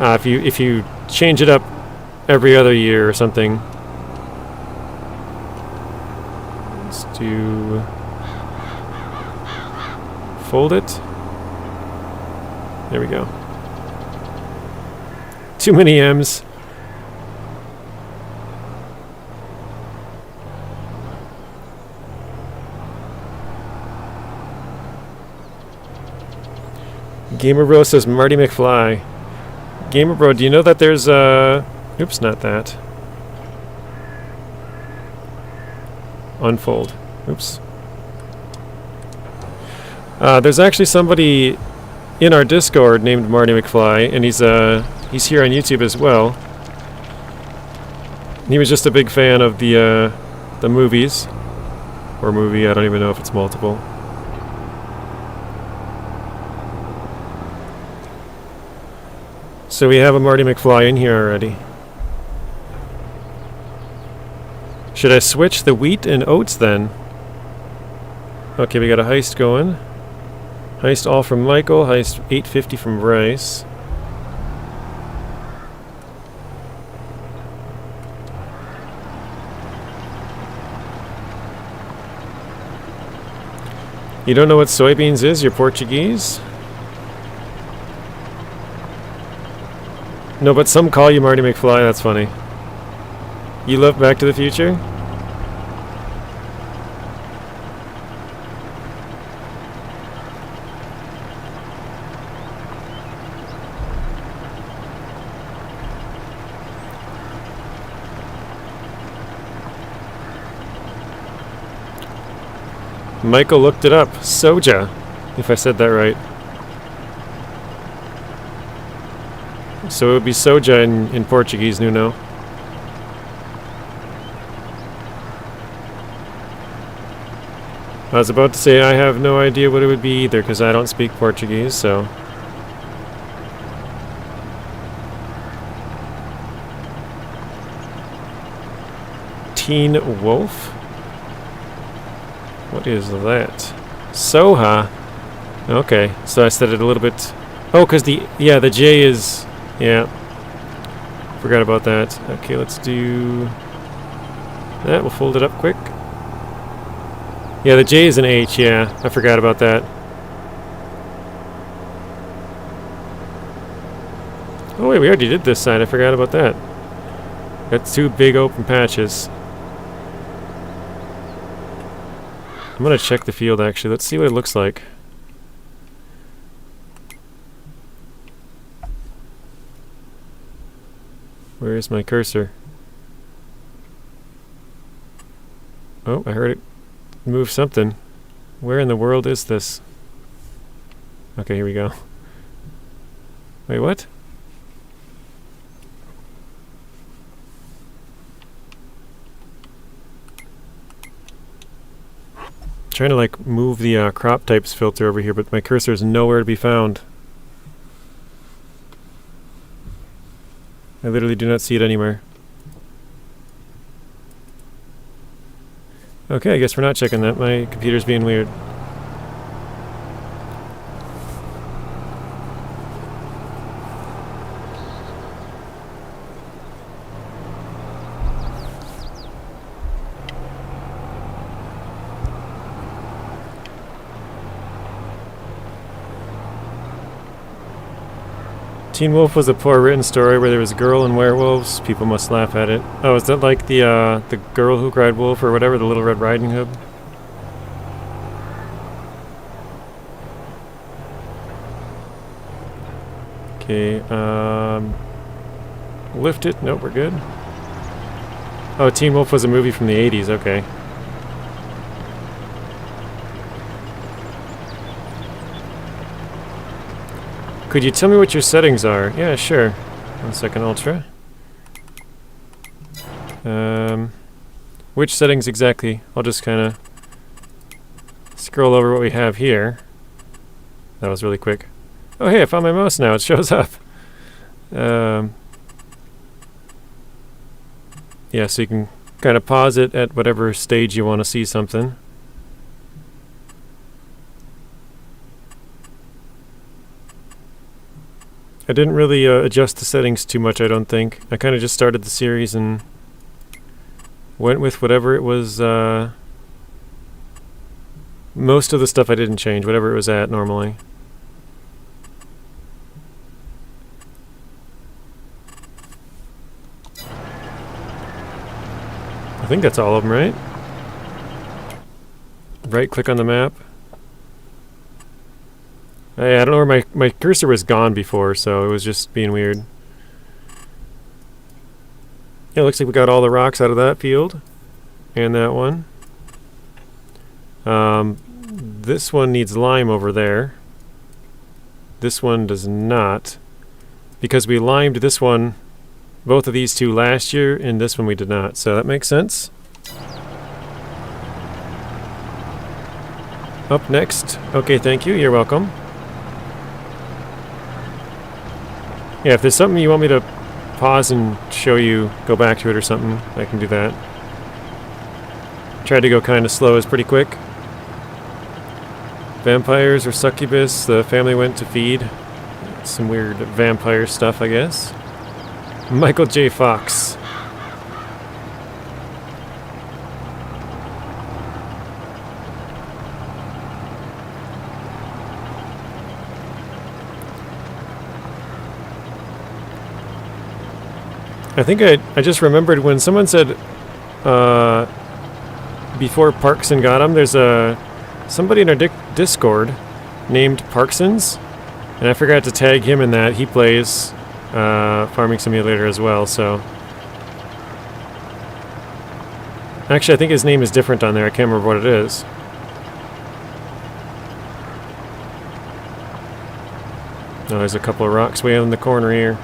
Speaker 1: If you change it up every other year or something. Let's do fold it. There we go. Too many M's. Gamer Bro says Marty McFly. Gamer Bro, do you know that there's oops, not that. Unfold. Oops. There's actually somebody in our Discord named Marty McFly, and he's here on YouTube as well. He was just a big fan of the movies, or movie. I don't even know if it's multiple. So we have a Marty McFly in here already. Should I switch the wheat and oats then? Okay, we got a heist going. Heist all from Michael. Heist 850 from Bryce. You don't know what soybeans is? You're Portuguese? No, but some call you Marty McFly. That's funny. You love Back to the Future? Michael looked it up. Soja, if I said that right. So it would be soja in Portuguese, Nuno. I was about to say I have no idea what it would be either, because I don't speak Portuguese, so... Teen Wolf? What is that? Soha? Okay, so I said it a little bit... Oh, because the J is... Yeah. Forgot about that. Okay, let's do... that. We'll fold it up quick. Yeah, the J is an H, yeah. I forgot about that. Oh wait, we already did this side. I forgot about that. Got two big open patches. I'm gonna check the field actually. Let's see what it looks like. Where is my cursor? Oh, I heard it move something. Where in the world is this? Okay, here we go. Wait, what? Trying to like move the crop types filter over here, but my cursor is nowhere to be found. I literally do not see it anywhere. Okay, I guess we're not checking that. My computer's being weird. Teen Wolf was a poor written story where there was a girl and werewolves. People must laugh at it. Oh, is that like the girl who cried wolf or whatever, the Little Red Riding Hood? Okay, lift it. Nope, we're good. Oh, Teen Wolf was a movie from the 80s, okay. Could you tell me what your settings are? Yeah, sure. 1 second, Ultra. Which settings exactly? I'll just kind of scroll over what we have here. That was really quick. Oh, hey, I found my mouse now. It shows up. Yeah, so you can kind of pause it at whatever stage you want to see something. I didn't really adjust the settings too much, I don't think. I kind of just started the series and went with whatever it was. Most of the stuff I didn't change, whatever it was at normally. I think that's all of them, right? Right click on the map. Hey, I don't know where my cursor was gone before, so it was just being weird. Yeah, it looks like we got all the rocks out of that field. And that one. This one needs lime over there. This one does not. Because we limed this one, both of these two last year, and this one we did not. So that makes sense. Up next. Okay, thank you. You're welcome. Yeah, if there's something you want me to pause and show you, go back to it or something, I can do that. Tried to go kind of slow, it's pretty quick. Vampires or succubus, the family went to feed. Some weird vampire stuff, I guess. Michael J. Fox. I think I just remembered when someone said before Parkson got him, there's somebody in our Discord named Parksons, and I forgot to tag him in that. He plays Farming Simulator as well, so... Actually, I think his name is different on there. I can't remember what it is. Oh, there's a couple of rocks way out in the corner here.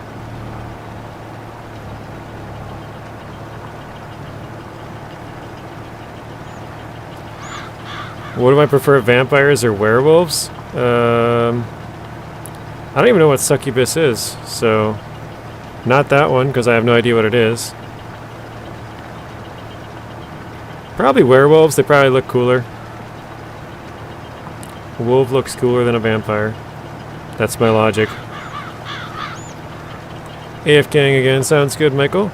Speaker 1: What do I prefer, vampires or werewolves? I don't even know what succubus is, so not that one because I have no idea what it is. Probably werewolves, they probably look cooler. A wolf looks cooler than a vampire. That's my logic. AFKing again, sounds good, Michael.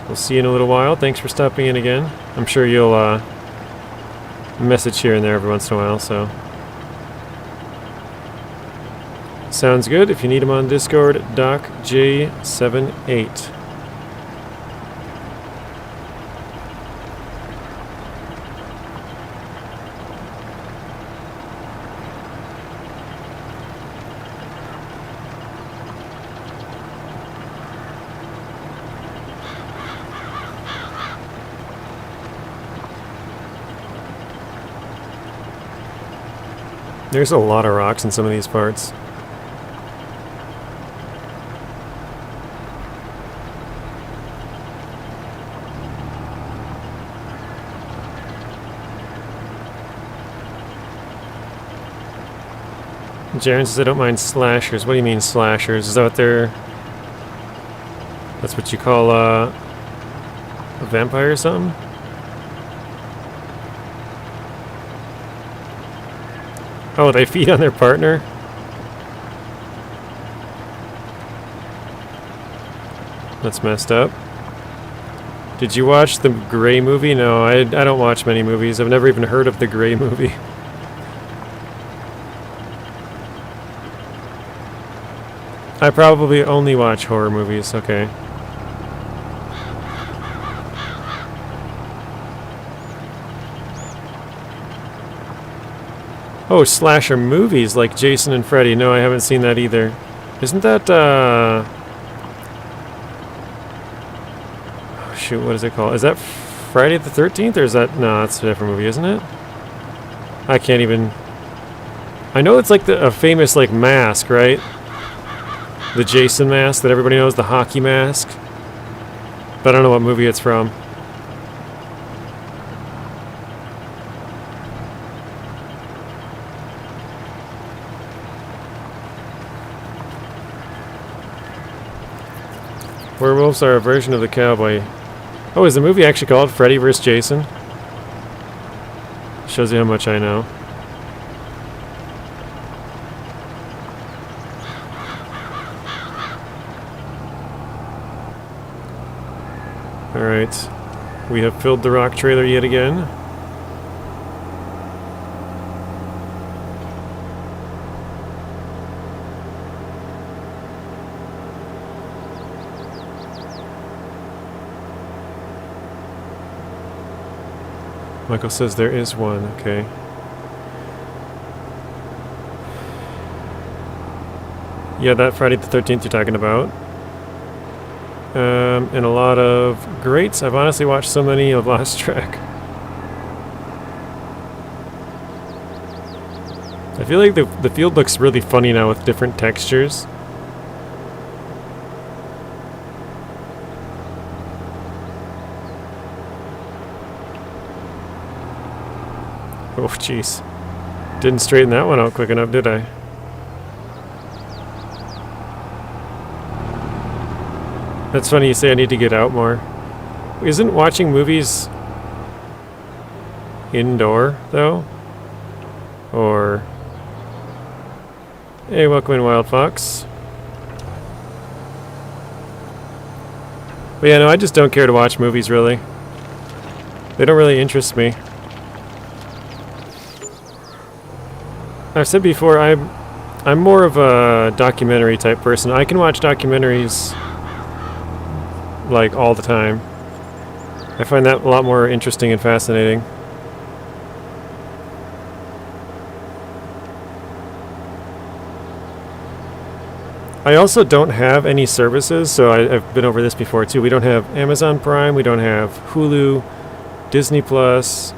Speaker 1: We'll see you in a little while. Thanks for stopping in again. I'm sure you'll message here and there every once in a while, so. Sounds good. If you need him on Discord, DocJ78. There's a lot of rocks in some of these parts. Jaren says I don't mind slashers. What do you mean slashers? Is that what they're... That's what you call a vampire or something? Oh, they feed on their partner? That's messed up. Did you watch the Grey movie? No, I don't watch many movies. I've never even heard of the Grey movie. I probably only watch horror movies, okay. Oh, slasher movies like Jason and Freddy. No, I haven't seen that either. Isn't that, oh, shoot, what is it called? Is that Friday the 13th, or is that... No, that's a different movie, isn't it? I can't even... I know it's like a famous, like, mask, right? The Jason mask that everybody knows, the hockey mask. But I don't know what movie it's from. Werewolves are a version of the cowboy. Oh, is the movie actually called Freddy vs. Jason? Shows you how much I know. Alright. We have filled the rock trailer yet again. Michael says there is one, okay. Yeah, that Friday the 13th you're talking about. And a lot of greats. I've honestly watched so many I've lost track. I feel like the field looks really funny now with different textures. Oh, jeez. Didn't straighten that one out quick enough, did I? That's funny you say I need to get out more. Isn't watching movies indoor, though? Or... Hey, welcome in, Wild Fox. But yeah, no, I just don't care to watch movies, really. They don't really interest me. I've said before, I'm more of a documentary type person. I can watch documentaries like all the time. I find that a lot more interesting and fascinating. I also don't have any services, so I've been over this before too. We don't have Amazon Prime, we don't have Hulu, Disney Plus,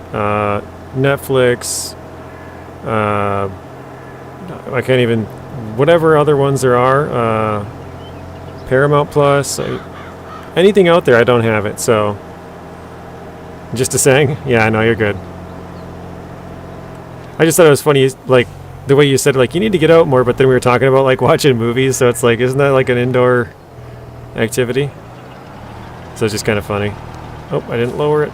Speaker 1: Netflix. I can't even whatever other ones there are, Paramount Plus, anything out there, I don't have it. So, just a saying, yeah, I know you're good. I just thought it was funny, like the way you said, like you need to get out more, but then we were talking about like watching movies, so it's like, isn't that like an indoor activity? So it's just kind of funny. Oh, I didn't lower it.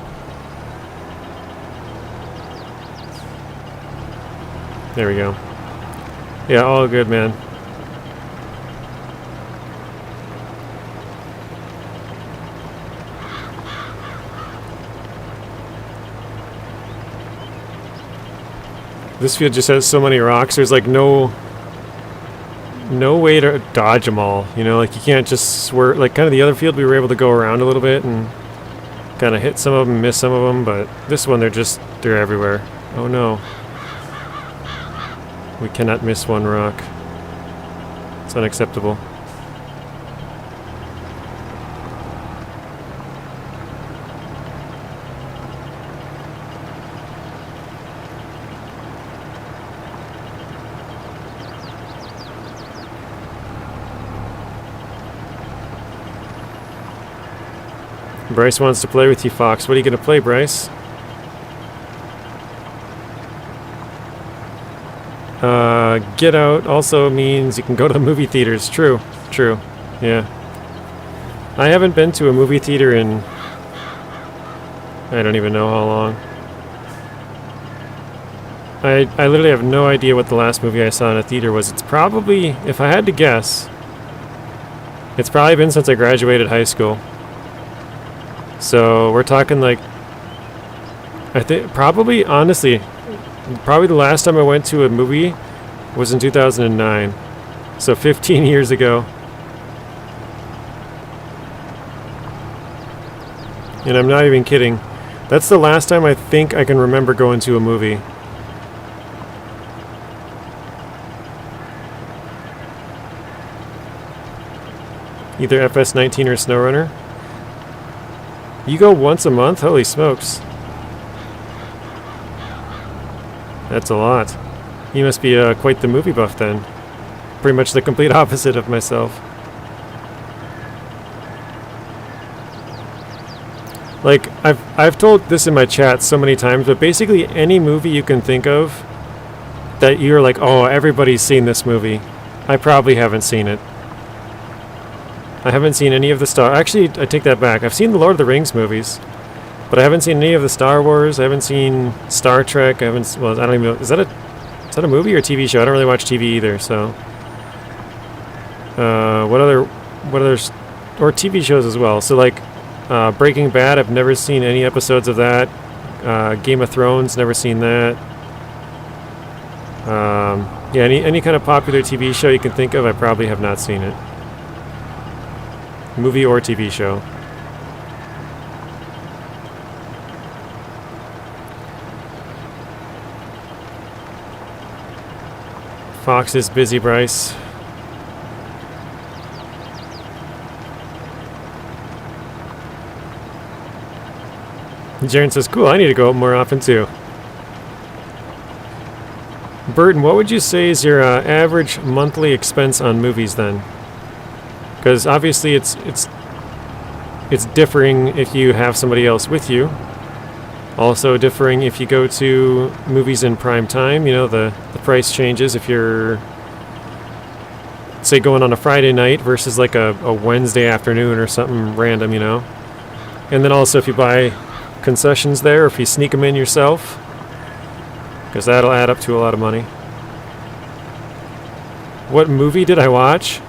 Speaker 1: There we go. Yeah, all good, man. This field just has so many rocks. There's like no way to dodge them all. You know, like you can't just swerve. Like kind of the other field, we were able to go around a little bit and kind of hit some of them, miss some of them. But this one, they're everywhere. Oh no. We cannot miss one rock. It's unacceptable. Bryce wants to play with you, Fox. What are you going to play, Bryce? Get out also means you can go to the movie theaters. True. Yeah. I haven't been to a movie theater in I don't even know how long. I literally have no idea what the last movie I saw in a theater was. It's probably, if I had to guess, it's probably been since I graduated high school. So we're talking like, I think probably, honestly, probably the last time I went to a movie was in 2009. So 15 years ago. And I'm not even kidding. That's the last time I think I can remember going to a movie. Either FS19 or SnowRunner. You go once a month? Holy smokes. That's a lot. You must be quite the movie buff then. Pretty much the complete opposite of myself. Like, I've told this in my chat so many times, but basically any movie you can think of that you're like, oh, everybody's seen this movie. I probably haven't seen it. I haven't seen any of the Star... Actually, I take that back. I've seen the Lord of the Rings movies, but I haven't seen any of the Star Wars. I haven't seen Star Trek. I haven't... Well, I don't even know... Is that a movie or a TV show? I don't really watch TV either, so... What other... Or TV shows as well. So, like, Breaking Bad, I've never seen any episodes of that. Game of Thrones, never seen that. Yeah, any kind of popular TV show you can think of, I probably have not seen it. Movie or TV show. Fox is busy, Bryce. Jaren says, cool, I need to go out more often too. Burton, what would you say is your average monthly expense on movies then? Because obviously it's differing if you have somebody else with you. Also differing if you go to movies in prime time. You know, the price changes if you're, say, going on a Friday night versus like a Wednesday afternoon or something random, you know. And then also if you buy concessions there, or if you sneak them in yourself, because that'll add up to a lot of money. What movie did I watch?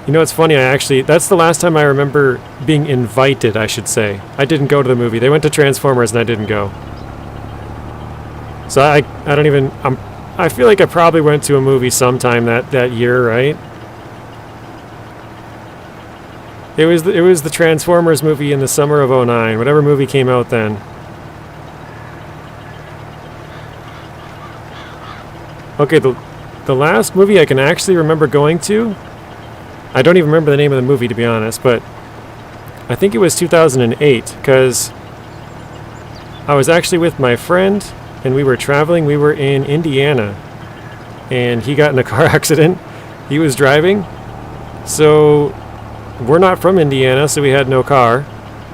Speaker 1: You know, it's funny, that's the last time I remember being invited, I should say. I didn't go to the movie. They went to Transformers and I didn't go. So I don't even, I feel like I probably went to a movie sometime that year, right? It was the Transformers movie in the summer of '09, whatever movie came out then. Okay, the last movie I can actually remember going to, I don't even remember the name of the movie, to be honest, but I think it was 2008, because I was actually with my friend, and we were traveling. We were in Indiana, and he got in a car accident. He was driving, so we're not from Indiana, so we had no car.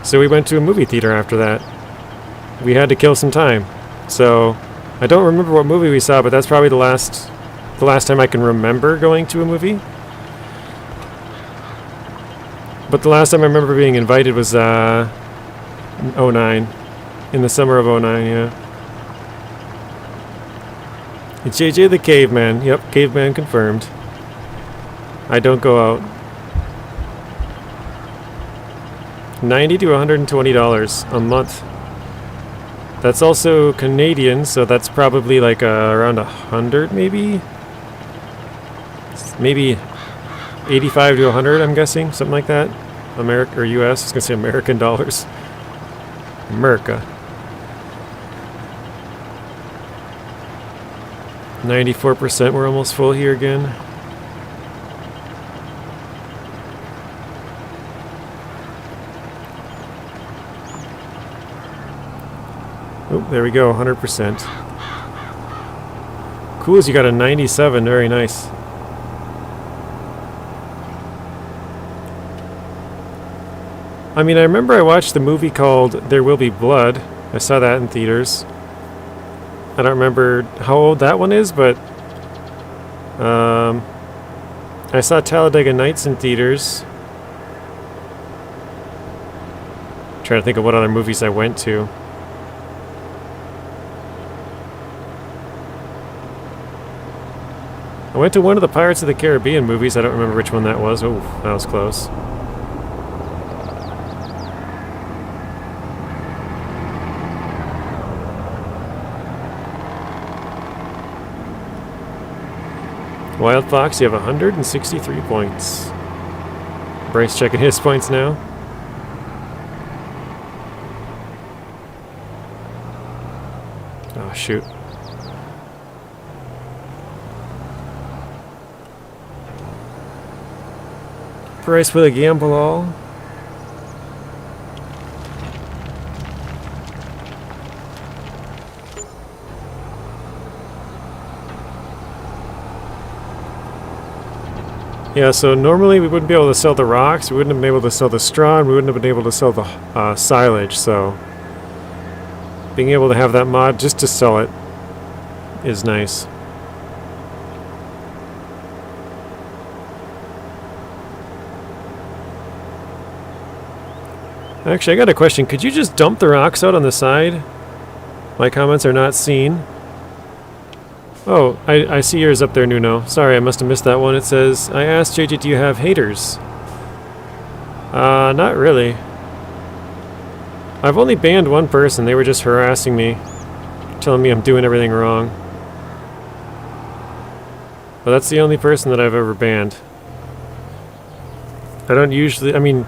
Speaker 1: So we went to a movie theater after that. We had to kill some time. So I don't remember what movie we saw, but that's probably the last time I can remember going to a movie. But the last time I remember being invited was 09. In the summer of 09, yeah. It's JJ the Caveman. Yep, Caveman confirmed. I don't go out. $90 to $120 a month. That's also Canadian, so that's probably like around 100 maybe? Maybe 85 to 100, I'm guessing, something like that. America or US, I was gonna say American dollars. America. 94%, we're almost full here again. Oh, there we go, 100%. Cool as you got a 97, very nice. I mean, I remember I watched the movie called There Will Be Blood. I saw that in theaters. I don't remember how old that one is, but I saw Talladega Nights in theaters. I'm trying to think of what other movies I went to. I went to one of the Pirates of the Caribbean movies. I don't remember which one that was. Oh, that was close. Wild Fox, you have 163 points. Bryce checking his points now. Oh, shoot. Bryce with a gamble all. Yeah, so normally we wouldn't be able to sell the rocks, we wouldn't have been able to sell the straw, and we wouldn't have been able to sell the silage, so being able to have that mod just to sell it is nice. Actually, I got a question. Could you just dump the rocks out on the side? My comments are not seen. Oh, I see yours up there, Nuno. Sorry, I must have missed that one. It says, I asked JJ, do you have haters? Not really. I've only banned one person. They were just harassing me, telling me I'm doing everything wrong. But that's the only person that I've ever banned. I don't usually, I mean,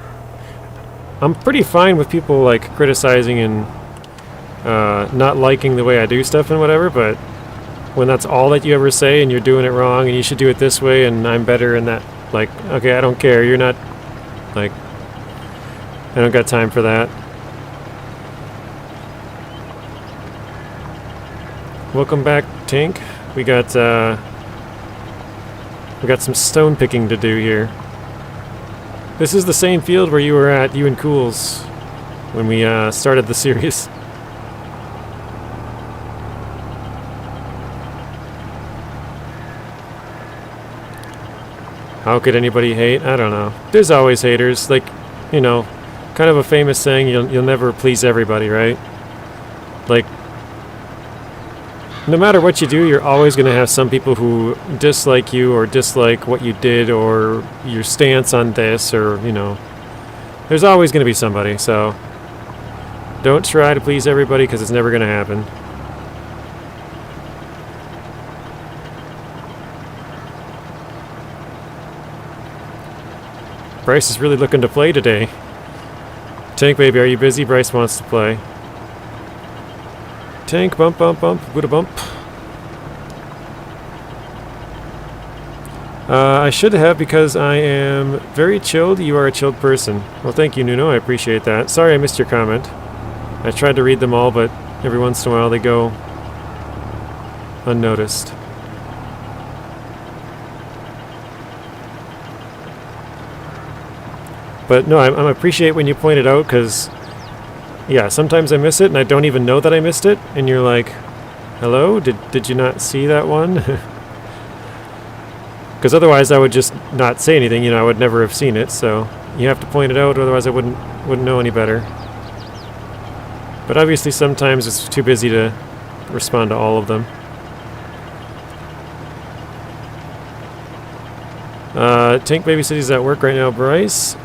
Speaker 1: I'm pretty fine with people like criticizing and not liking the way I do stuff and whatever, but when that's all that you ever say and you're doing it wrong and you should do it this way and I'm better and that, like, okay, I don't care, you're not, like, I don't got time for that. Welcome back, Tank. We got some stone picking to do here. This is the same field where you were at, you and Cools, when we started the series. How could anybody hate? I don't know. There's always haters. Like, you know, kind of a famous saying, you'll never please everybody, right? Like, no matter what you do, you're always going to have some people who dislike you or dislike what you did or your stance on this or, you know. There's always going to be somebody, so don't try to please everybody because it's never going to happen. Bryce is really looking to play today. Tank baby, are you busy? Bryce wants to play. Tank, bump, bump, bump, Buddha bump. I should have because I am very chilled. You are a chilled person. Well, thank you, Nuno. I appreciate that. Sorry I missed your comment. I tried to read them all, but every once in a while they go unnoticed. But no, I appreciate when you point it out, because, yeah, sometimes I miss it, and I don't even know that I missed it, and you're like, hello? Did you not see that one? Because otherwise I would just not say anything, you know, I would never have seen it, so you have to point it out, otherwise I wouldn't know any better. But obviously sometimes it's too busy to respond to all of them. Tank Baby City's at work right now, Bryce.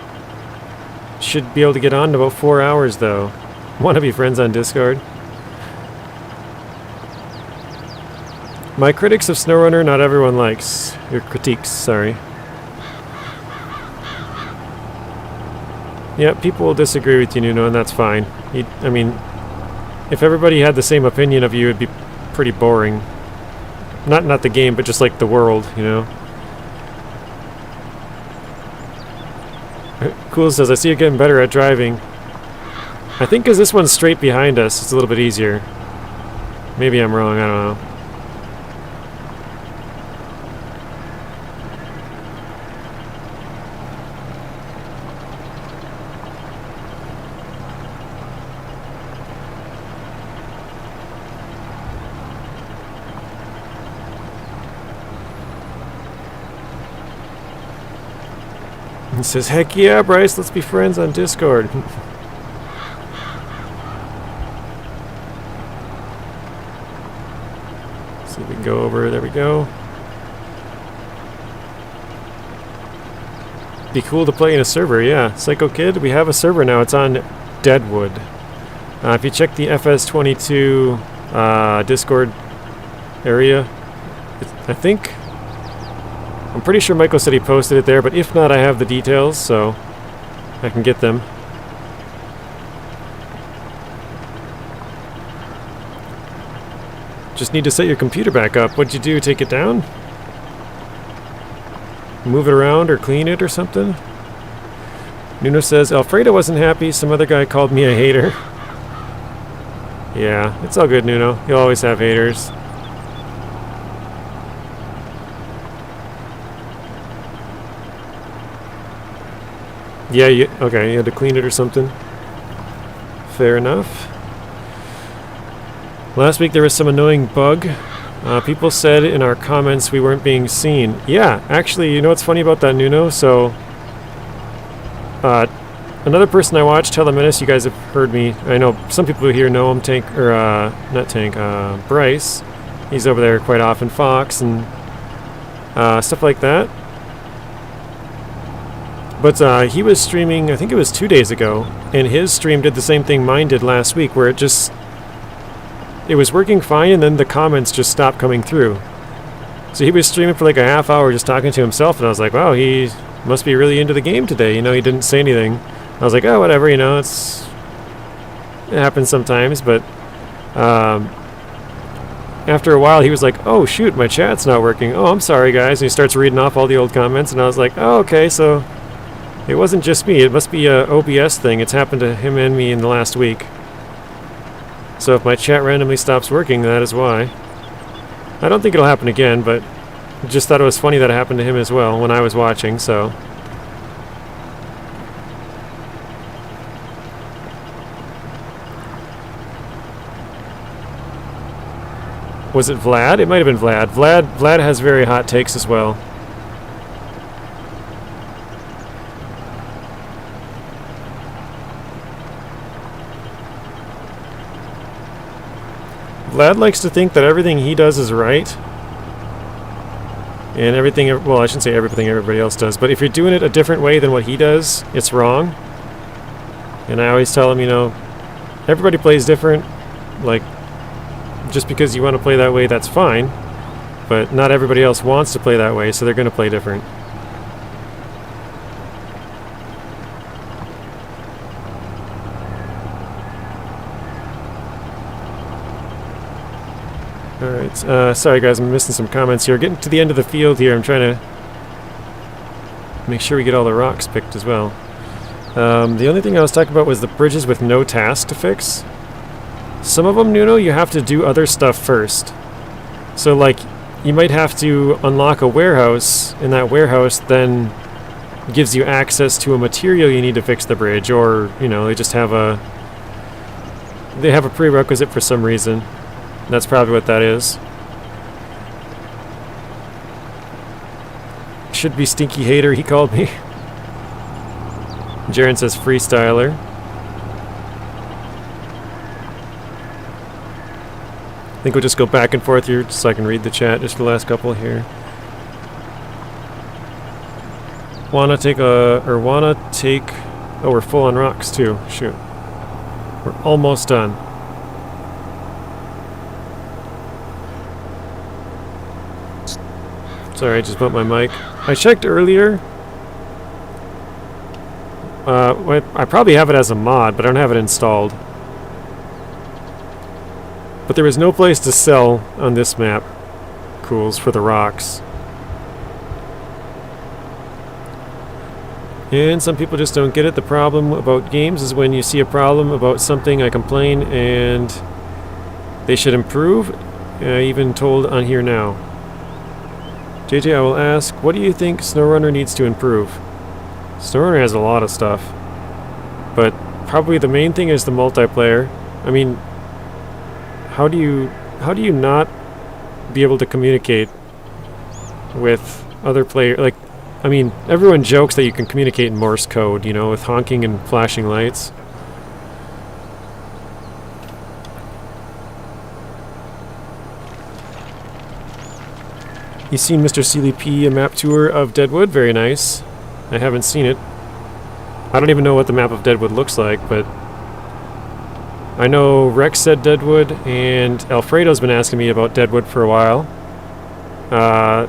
Speaker 1: Should be able to get on in about 4 hours, though. Wanna be friends on Discord? My critics of SnowRunner, not everyone likes. Your critiques, sorry. Yeah, people will disagree with you, Nuno, and that's fine. I mean, if everybody had the same opinion of you, it'd be pretty boring. Not the game, but just like the world, you know? Cool says, I see you getting better at driving. I think because this one's straight behind us, it's a little bit easier. Maybe I'm wrong, I don't know. He says, heck yeah, Bryce, let's be friends on Discord. See if we can go over, there we go. Be cool to play in a server, yeah. Psycho Kid, we have a server now, it's on Deadwood. If you check the FS22 Discord area, I'm pretty sure Michael said he posted it there, but if not, I have the details, so I can get them. Just need to set your computer back up. What'd you do? Take it down? Move it around or clean it or something? Nuno says, Alfredo wasn't happy. Some other guy called me a hater. Yeah, it's all good, Nuno. You'll always have haters. Yeah, okay, you had to clean it or something. Fair enough. Last week there was some annoying bug. People said in our comments we weren't being seen. Yeah, actually, you know what's funny about that, Nuno? So, another person I watch, Telemenace, you guys have heard me. I know some people here know him, Bryce. He's over there quite often, Fox, and stuff like that. But he was streaming, I think it was 2 days ago, and his stream did the same thing mine did last week, where it was working fine, and then the comments just stopped coming through. So he was streaming for like a half hour just talking to himself, and I was like, wow, he must be really into the game today, you know, he didn't say anything. I was like, oh, whatever, you know, it happens sometimes, but after a while he was like, oh shoot, my chat's not working, oh, I'm sorry guys, and he starts reading off all the old comments, and I was like, oh, okay, so it wasn't just me, it must be a OBS thing. It's happened to him and me in the last week. So if my chat randomly stops working, that is why. I don't think it'll happen again, but just thought it was funny that it happened to him as well when I was watching, so. Was it Vlad? It might have been Vlad. Vlad has very hot takes as well. Vlad likes to think that everything he does is right. And everything, well, I shouldn't say everything everybody else does, but if you're doing it a different way than what he does, it's wrong. And I always tell him, you know, everybody plays different. Like, just because you want to play that way, that's fine. But not everybody else wants to play that way, so they're going to play different. Alright, sorry guys, I'm missing some comments here. Getting to the end of the field here, I'm trying to make sure we get all the rocks picked as well. The only thing I was talking about was the bridges with no task to fix. Some of them, Nuno, you have to do other stuff first. So, like, you might have to unlock a warehouse. In that warehouse, then gives you access to a material you need to fix the bridge, or, you know, they just have a prerequisite for some reason. That's probably what that is. Should be Stinky Hater, he called me. Jaren says freestyler. I think we'll just go back and forth here so I can read the chat, just the last couple here. Wanna take... Oh, we're full on rocks too. Shoot. We're almost done. Sorry, I just bumped my mic. I checked earlier. I probably have it as a mod, but I don't have it installed. But there was no place to sell on this map cools for the rocks. And some people just don't get it. The problem about games is when you see a problem about something, I complain, and they should improve. I even told on here now. JJ, I will ask, what do you think SnowRunner needs to improve? SnowRunner has a lot of stuff, but probably the main thing is the multiplayer. I mean, how do you not be able to communicate with other players? Like, I mean, everyone jokes that you can communicate in Morse code, you know, with honking and flashing lights. You've seen Mr. Sealy P, a map tour of Deadwood? Very nice. I haven't seen it. I don't even know what the map of Deadwood looks like, but I know Rex said Deadwood, and Alfredo's been asking me about Deadwood for a while.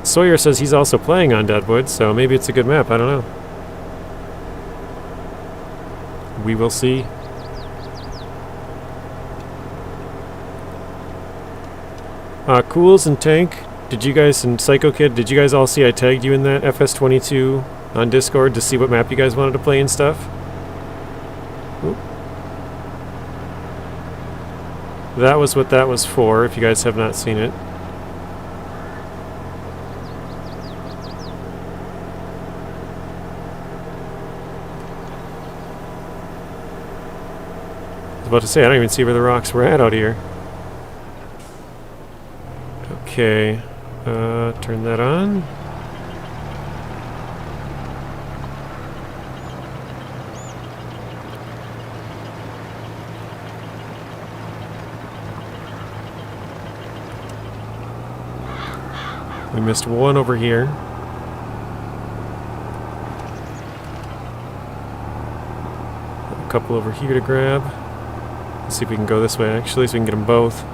Speaker 1: Sawyer says he's also playing on Deadwood, so maybe it's a good map, I don't know. We will see. Cools and Tank, did you guys, and Psycho Kid, did you guys all see I tagged you in that FS22 on Discord to see what map you guys wanted to play and stuff? Oop. That was what that was for, if you guys have not seen it. I was about to say, I don't even see where the rocks were at out here. Okay, turn that on. We missed one over here. A couple over here to grab. Let's see if we can go this way actually, so we can get them both.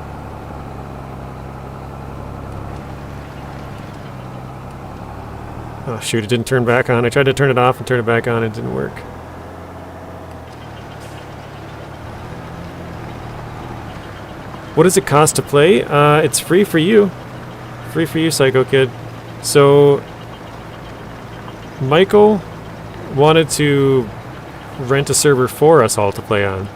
Speaker 1: Oh shoot, it didn't turn back on. I tried to turn it off and turn it back on, it didn't work. What does it cost to play? It's free for you. Free for you, Psycho Kid. So, Michael wanted to rent a server for us all to play on.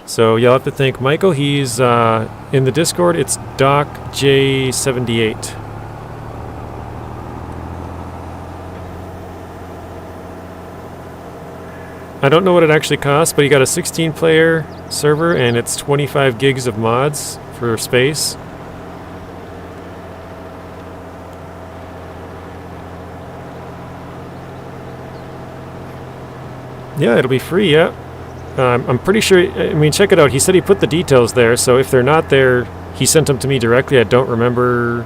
Speaker 1: So you'll have to thank Michael. He's in the Discord. It's DocJ78. I don't know what it actually costs, but you got a 16-player server, and it's 25 gigs of mods for space. Yeah, it'll be free, yeah. I'm pretty sure, I mean, check it out. He said he put the details there, so if they're not there, he sent them to me directly. I don't remember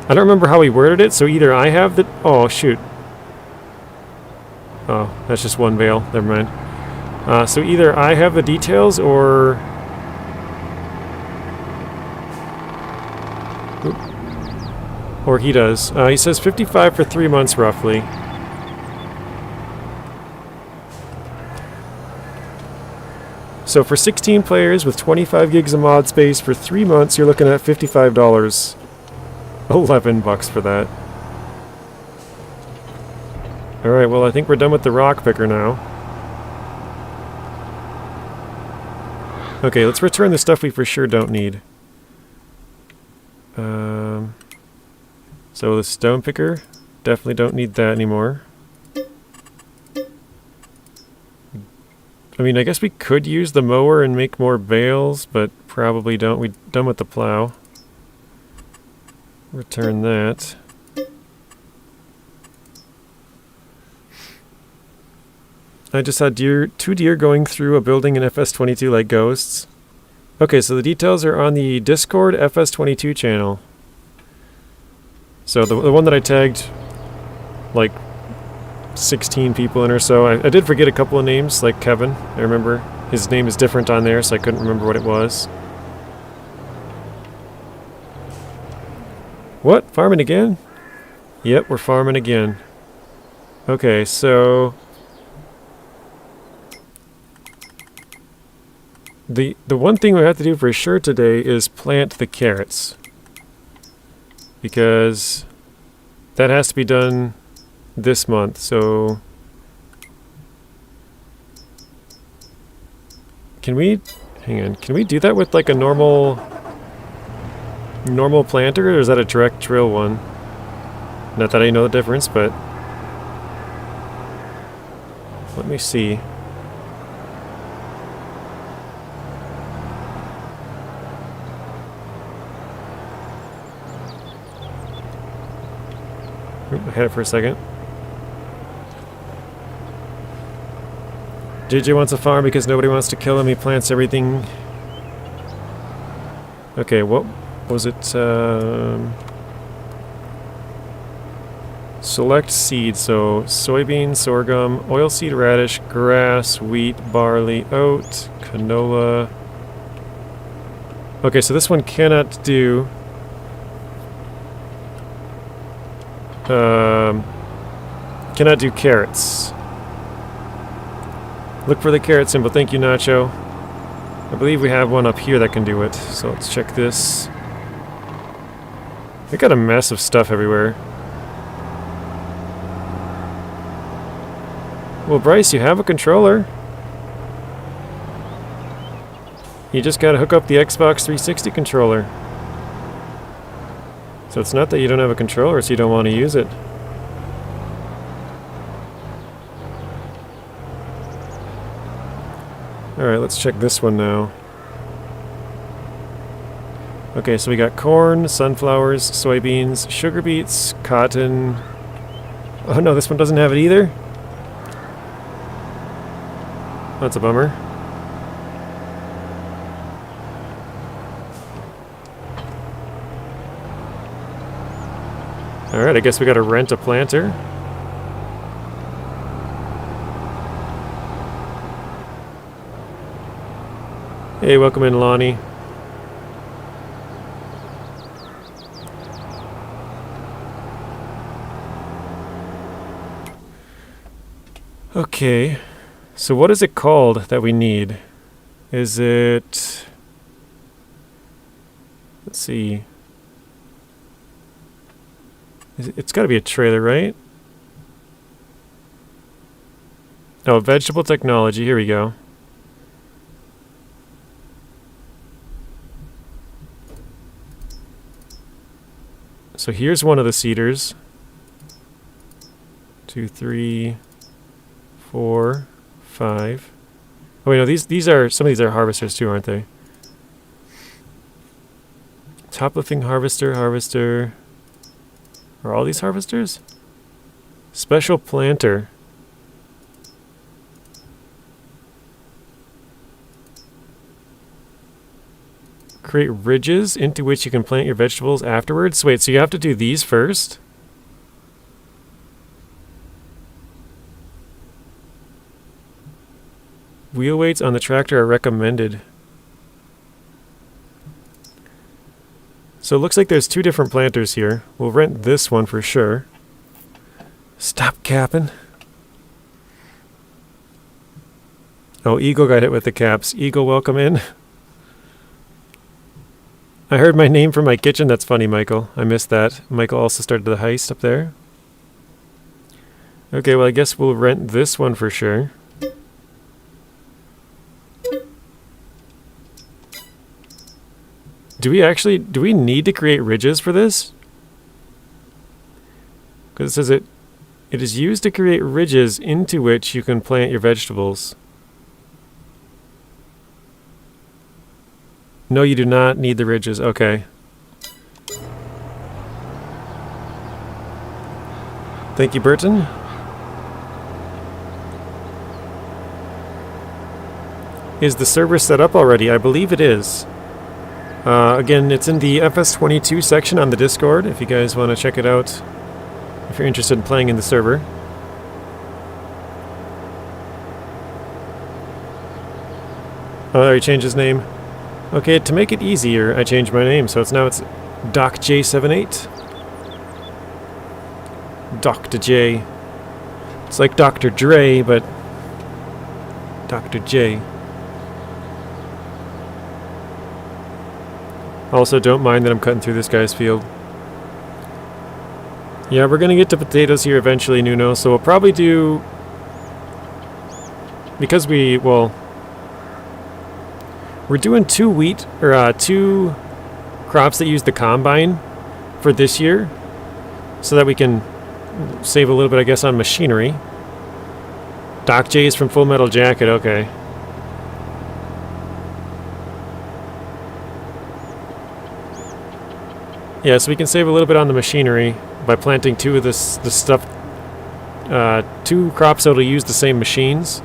Speaker 1: how he worded it, so either I have the... Oh, shoot. Oh, that's just one bale. Never mind. So either I have the details or... Or he does. He says 55 for 3 months, roughly. So for 16 players with 25 gigs of mod space for 3 months, you're looking at $55. $11 for that. Alright, well I think we're done with the rock picker now. Okay, let's return the stuff we for sure don't need. So the stone picker, definitely don't need that anymore. I mean, I guess we could use the mower and make more bales, but probably don't. We're done with the plow. Return that. I just saw two deer going through a building in FS22 like ghosts. Okay, so the details are on the Discord FS22 channel. So the one that I tagged like 16 people in or so. I did forget a couple of names, like Kevin. I remember his name is different on there, so I couldn't remember what it was. What? Farming again? Yep, we're farming again. Okay, so the one thing we have to do for sure today is plant the carrots, because that has to be done this month. So can we do that with like a normal planter, or is that a direct drill one? Not that I know the difference, but let me see. Oop, I had it for a second. JJ wants a farm because nobody wants to kill him. He plants everything. Okay, what was it? Select seed. So soybean, sorghum, oilseed radish, grass, wheat, barley, oat, canola. Okay, so this one cannot do. Cannot do carrots. Look for the carrot symbol. Thank you, Nacho. I believe we have one up here that can do it. So let's check this. We got a mess of stuff everywhere. Well, Bryce, you have a controller. You just gotta hook up the Xbox 360 controller. So it's not that you don't have a controller, it's you don't want to use it. Alright, let's check this one now. Okay, so we got corn, sunflowers, soybeans, sugar beets, cotton. Oh no, this one doesn't have it either? That's a bummer. Alright, I guess we gotta rent a planter. Hey, welcome in, Lonnie. Okay, so what is it called that we need? Is it... Let's see. It's got to be a trailer, right? Oh, vegetable technology. Here we go. So here's one of the seeders. 2, 3, 4, 5. Oh wait, no, these are, some of these are harvesters too, aren't they? Top lifting harvester. Are all these harvesters? Special planter. Create ridges into which you can plant your vegetables afterwards. Wait, so you have to do these first? Wheel weights on the tractor are recommended. So it looks like there's two different planters here. We'll rent this one for sure. Stop capping. Oh, Eagle got hit with the caps. Eagle, welcome in. I heard my name from my kitchen. That's funny, Michael. I missed that. Michael also started the heist up there. Okay, well, I guess we'll rent this one for sure. Do we need to create ridges for this? Because it says it is used to create ridges into which you can plant your vegetables. No, you do not need the ridges. Okay. Thank you, Burton. Is the server set up already? I believe it is. Again, it's in the FS22 section on the Discord, if you guys want to check it out, if you're interested in playing in the server. Oh, there he changed his name. Okay, to make it easier, I changed my name, so it's DocJ78. Dr. J. It's like Dr. Dre, but Dr. J. Also, don't mind that I'm cutting through this guy's field. Yeah, we're gonna get to potatoes here eventually, Nuno, so we'll probably do... Because we're doing two crops that use the combine for this year, so that we can save a little bit, I guess, on machinery. Doc J is from Full Metal Jacket, okay. Yeah, so we can save a little bit on the machinery by planting two of this stuff, two crops that'll use the same machines,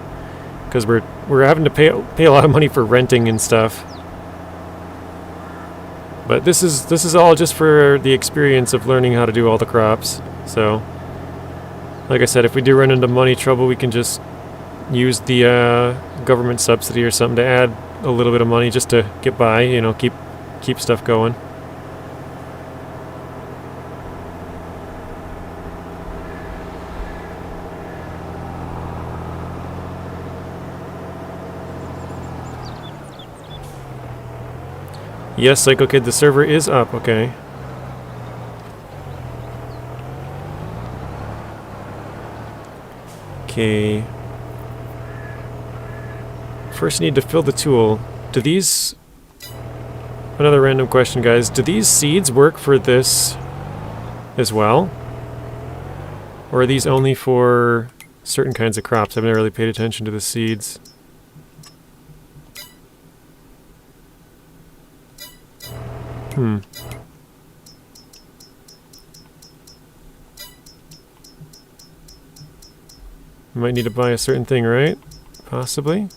Speaker 1: because we're having to pay a lot of money for renting and stuff. But this is all just for the experience of learning how to do all the crops. So, like I said, if we do run into money trouble, we can just use the government subsidy or something to add a little bit of money just to get by, you know, keep stuff going. Yes, Psycho Kid, the server is up, okay. Okay. First you need to fill the tool. Do these... Another random question, guys. Do these seeds work for this as well? Or are these only for certain kinds of crops? I've never really paid attention to the seeds. Might need to buy a certain thing, right? Possibly.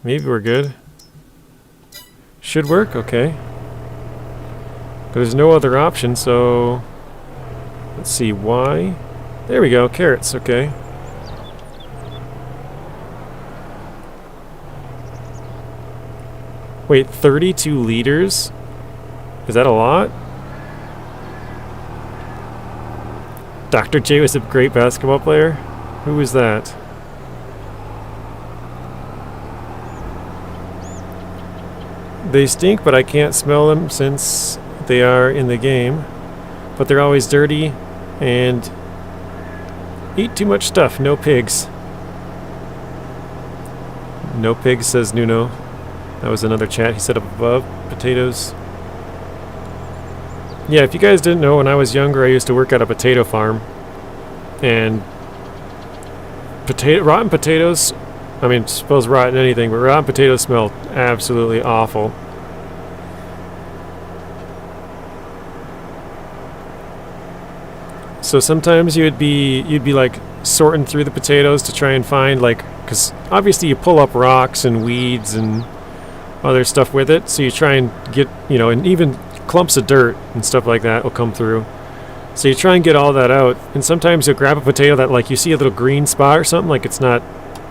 Speaker 1: Maybe we're good. Should work, okay. But there's no other option, so... Let's see, why? There we go, carrots, okay. Wait, 32 liters? Is that a lot? Dr. J was a great basketball player? Who was that? They stink, but I can't smell them since they are in the game. But they're always dirty and eat too much stuff. No pigs. No pigs, says Nuno. That was another chat he set up above. Potatoes. Yeah, if you guys didn't know, when I was younger, I used to work at a potato farm. And rotten potatoes, I mean, suppose rotten anything, but rotten potatoes smell absolutely awful. So sometimes you'd be like sorting through the potatoes to try and find, like, because obviously you pull up rocks and weeds and other stuff with it, so you try and get, you know, and even clumps of dirt and stuff like that will come through. So you try and get all that out, and sometimes you'll grab a potato that, like, you see a little green spot or something, like it's not,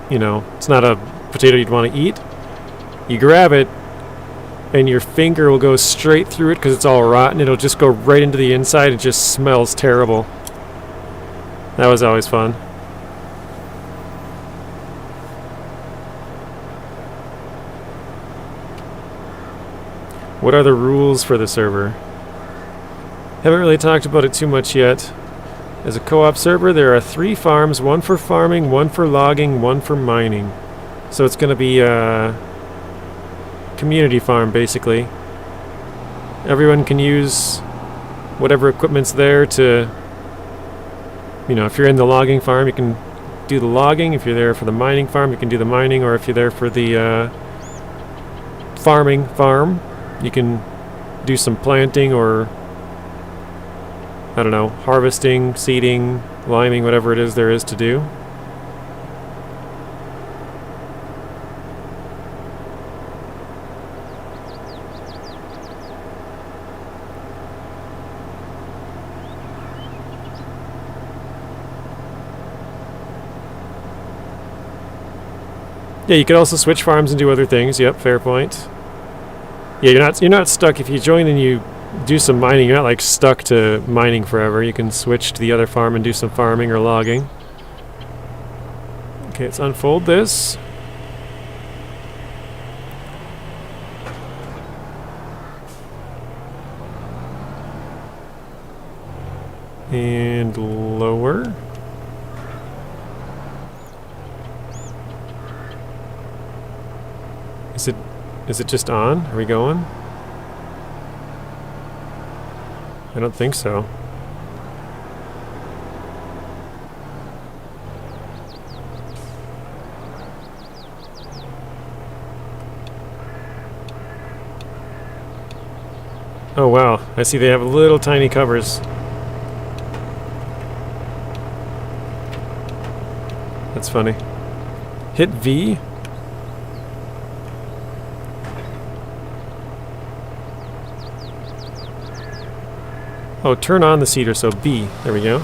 Speaker 1: you know, it's not a potato you'd want to eat. You grab it, and your finger will go straight through it because it's all rotten. It'll just go right into the inside. It just smells terrible. That was always fun. What are the rules for the server? Haven't really talked about it too much yet. As a co-op server, there are 3 farms, 1 for farming, 1 for logging, 1 for mining. So it's going to be a community farm, basically. Everyone can use whatever equipment's there to, you know, if you're in the logging farm, you can
Speaker 2: do the logging. If you're there for the mining farm, you can do the mining, or if you're there for the farming farm, you can do some planting or, I don't know, harvesting, seeding, liming, whatever it is there is to do. Yeah, you could also switch farms and do other things. Yep, fair point. Yeah, you're not stuck if you join and you do some mining. You're not like stuck to mining forever. You can switch to the other farm and do some farming or logging. Okay, let's unfold this. And lower. Is it just on? Are we going? I don't think so. Oh wow, I see they have little tiny covers. That's funny. Hit V. Oh, turn on the seeder, so B. There we go.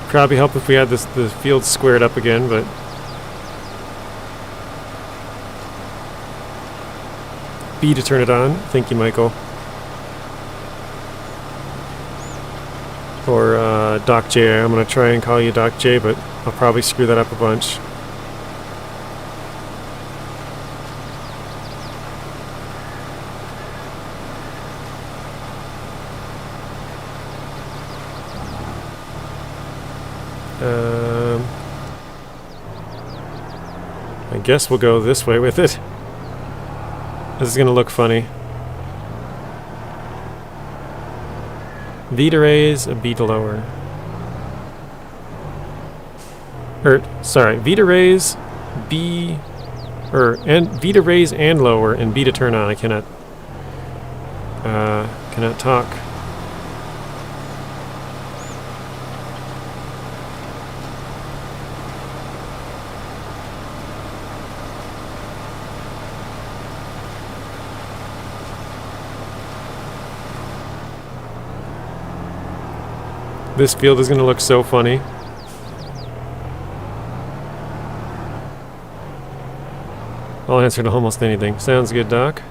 Speaker 2: Probably help if we had the field squared up again, but B to turn it on. Thank you, Michael. Or Doc J. I'm going to try and call you Doc J, but I'll probably screw that up a bunch. I guess we'll go this way with it. This is going to look funny. V to raise, a B to lower. Sorry, V to raise, B, and V to raise and lower, and B to turn on. I cannot talk. This field is going to look so funny. I'll answer to almost anything. Sounds good, Doc.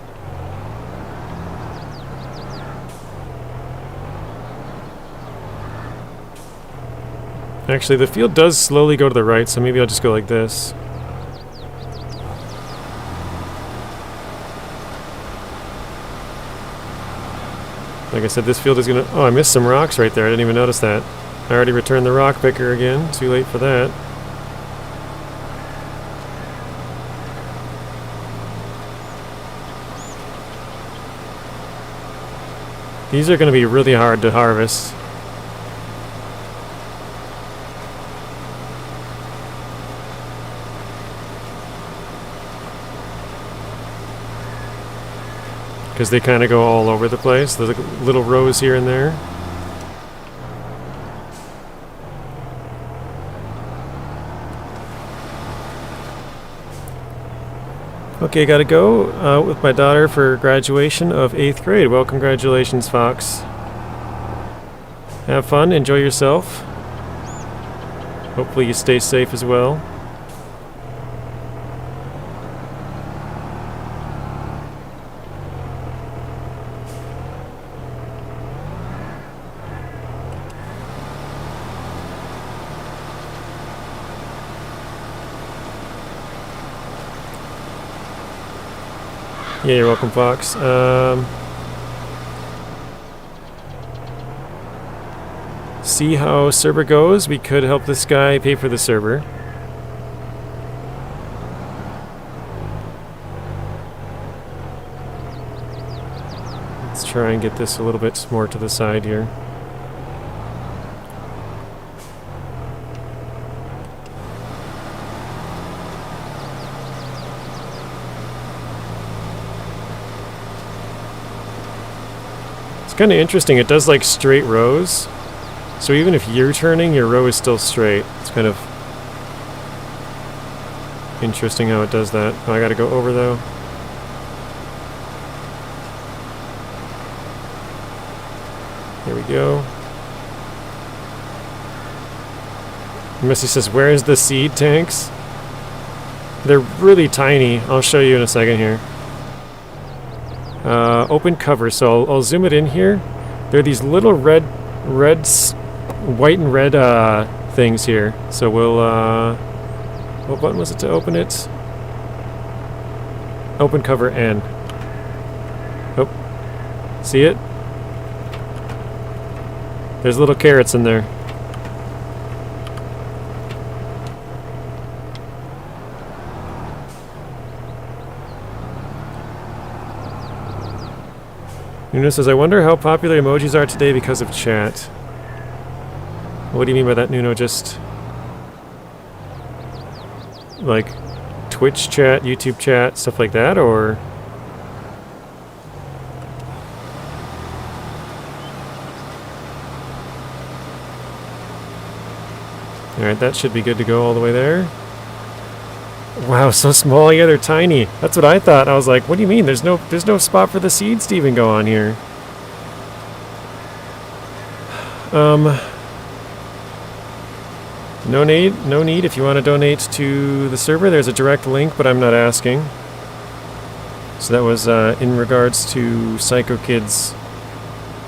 Speaker 2: Actually, the field does slowly go to the right, so maybe I'll just go like this. Like I said, this field is going to... Oh, I missed some rocks right there. I didn't even notice that. I already returned the rock picker again. Too late for that. These are going to be really hard to harvest. Because they kind of go all over the place. There's like little rows here and there. Okay, gotta go with my daughter for graduation of 8th grade. Well, congratulations, Fox. Have fun, enjoy yourself. Hopefully you stay safe as well. Yeah, you're welcome, Fox. See how server goes. We could help this guy pay for the server. try and get this a little bit more to the side here. It's kind of interesting. It does like straight rows. So even if you're turning, your row is still straight. It's kind of interesting how it does that. Oh, I gotta go over though. Here we go. Missy says, where's the seed tanks? They're really tiny. I'll show you in a second here. Open cover. So I'll zoom it in here. There are these little white and red things here. So we'll, what button was it to open it? Open cover N. Oh, see it? There's little carrots in there. Nuno says, I wonder how popular emojis are today because of chat. What do you mean by that, Nuno? Just like Twitch chat, YouTube chat, stuff like that, or? Alright, that should be good to go all the way there. Wow, so small. Yeah, they're tiny. That's what I thought. I was like, what do you mean? There's no spot for the seeds to even go on here. No need. If you want to donate to the server, there's a direct link, but I'm not asking. So that was in regards to Psycho Kids.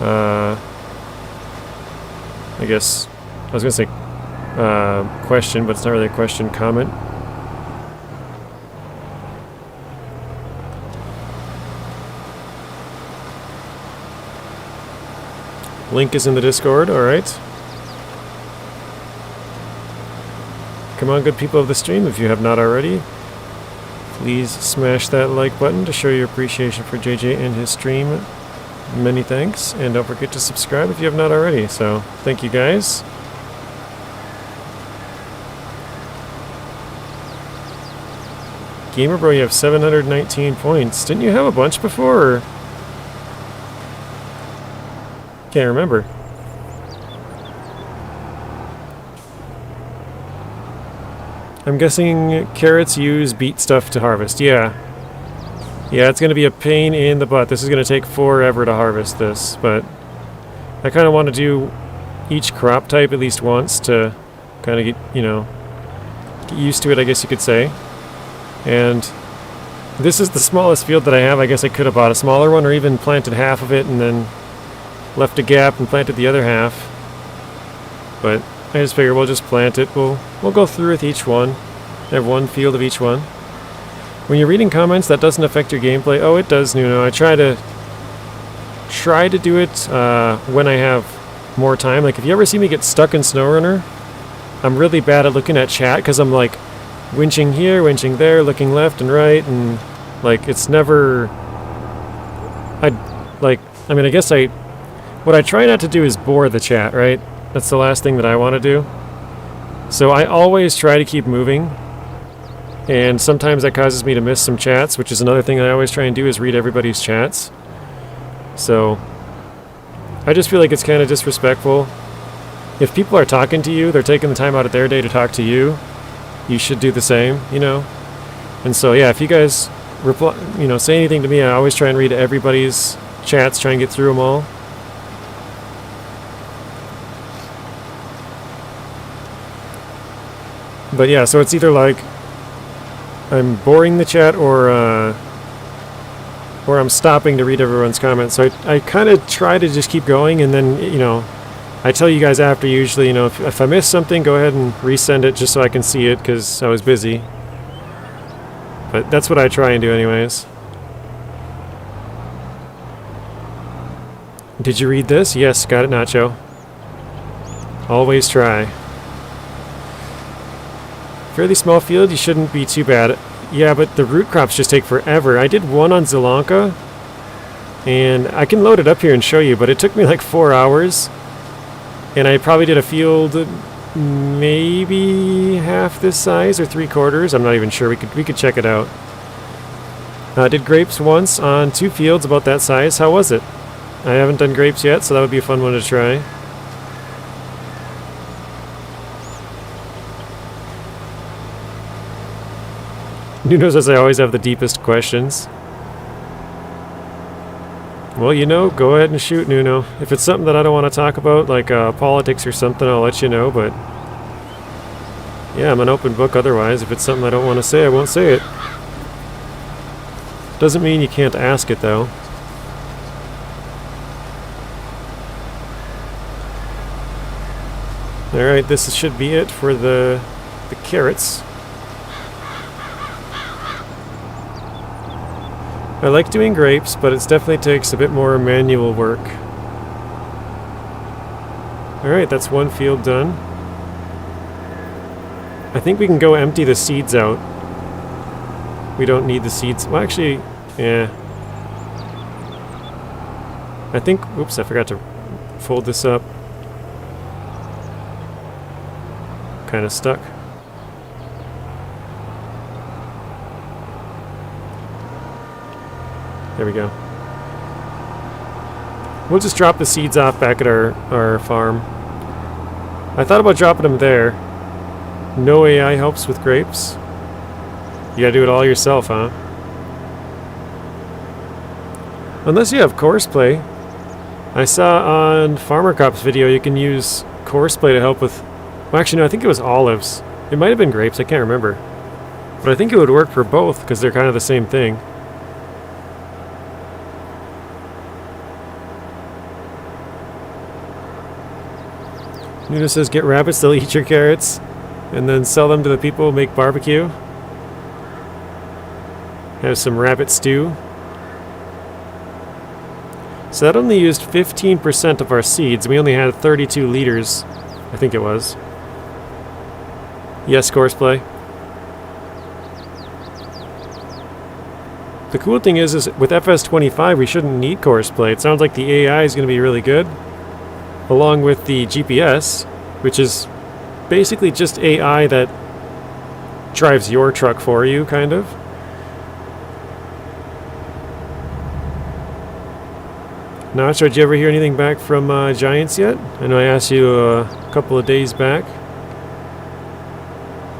Speaker 2: I guess I was gonna say question, but it's not really a question. Comment. Link is in the Discord, alright. Come on, good people of the stream, if you have not already, please smash that like button to show your appreciation for JJ and his stream. Many thanks, and don't forget to subscribe if you have not already. So, thank you guys. Gamer Bro, you have 719 points. Didn't you have a bunch before, or? Can't remember. I'm guessing carrots use beet stuff to harvest. Yeah. Yeah, it's going to be a pain in the butt. This is going to take forever to harvest this, but I kind of want to do each crop type at least once to kind of get, you know, get used to it, I guess you could say. And this is the smallest field that I have. I guess I could have bought a smaller one or even planted half of it and then left a gap and planted the other half, but I just figure we'll just plant it. We'll go through with each one. I have one field of each one. When you're reading comments, that doesn't affect your gameplay. Oh, it does, Nuno. I try to do it when I have more time. Like if you ever see me get stuck in SnowRunner, I'm really bad at looking at chat because I'm like winching here, winching there, looking left and right, and like it's never. I guess what I try not to do is bore the chat, right? That's the last thing that I want to do. So I always try to keep moving. And sometimes that causes me to miss some chats, which is another thing that I always try and do is read everybody's chats. So I just feel like it's kind of disrespectful. If people are talking to you, they're taking the time out of their day to talk to you. You should do the same, you know? And so yeah, if you guys reply, you know, say anything to me, I always try and read everybody's chats, try and get through them all. But yeah, so it's either like I'm boring the chat or I'm stopping to read everyone's comments. So I kind of try to just keep going, and then, you know, I tell you guys after usually, you know, if I miss something, go ahead and resend it just so I can see it because I was busy. But that's what I try and do anyways. Did you read this? Yes, got it, Nacho. Always try. Fairly small field, you shouldn't be too bad. Yeah, but the root crops just take forever. I did one on Zilanka, And I can load it up here and show you, but it took me like 4 hours. And I probably did a field maybe half this size or 3/4. I'm not even sure. We could check it out. Did grapes once on 2 fields about that size. How was it? I haven't done grapes yet, so that would be a fun one to try. Nuno says I always have the deepest questions. Well, you know, go ahead and shoot, Nuno. If it's something that I don't want to talk about, like politics or something, I'll let you know, but yeah, I'm an open book otherwise. If it's something I don't want to say, I won't say it. Doesn't mean you can't ask it, though. Alright, this should be it for the carrots. I like doing grapes, but it definitely takes a bit more manual work. Alright, that's one field done. I think we can go empty the seeds out. We don't need the seeds. Well, actually, yeah. I think, oops, I forgot to fold this up. Kind of stuck. There we go. We'll just drop the seeds off back at our farm. I thought about dropping them there. No AI helps with grapes. You gotta do it all yourself, huh? Unless you have courseplay. I saw on Farmer Cop's video you can use courseplay to help with... Well, actually, no, I think it was olives. It might have been grapes, I can't remember. But I think it would work for both, because they're kind of the same thing. Nuno says, get rabbits, they'll eat your carrots, and then sell them to the people, make barbecue. Have some rabbit stew. So that only used 15% of our seeds. We only had 32 liters, I think it was. Yes, courseplay. The cool thing is with FS25 we shouldn't need courseplay. It sounds like the AI is going to be really good, along with the GPS, which is basically just AI that drives your truck for you, kind of. Not sure, did you ever hear anything back from Giants yet? I know I asked you a couple of days back.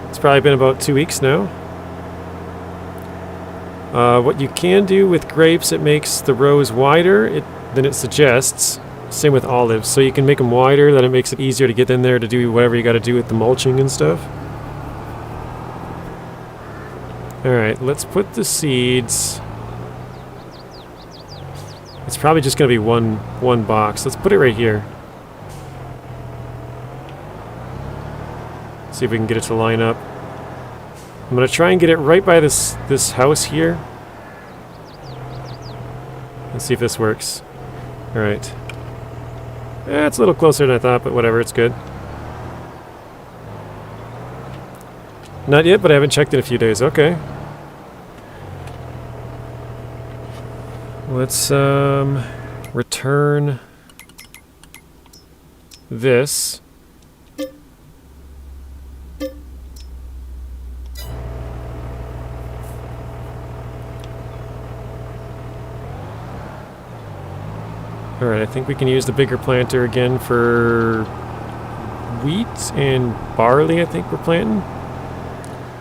Speaker 2: It's probably been about 2 weeks now. What you can do with grapes, it makes the rows wider than it suggests. Same with olives. So you can make them wider, then it makes it easier to get in there to do whatever you got to do with the mulching and stuff. Alright, let's put the seeds... It's probably just going to be one box. Let's put it right here. See if we can get it to line up. I'm going to try and get it right by this house here. Let's see if this works. Alright. It's a little closer than I thought, but whatever, it's good. Not yet, but I haven't checked in a few days. Okay. Let's return this. Alright, I think we can use the bigger planter again for wheat and barley, I think we're planting.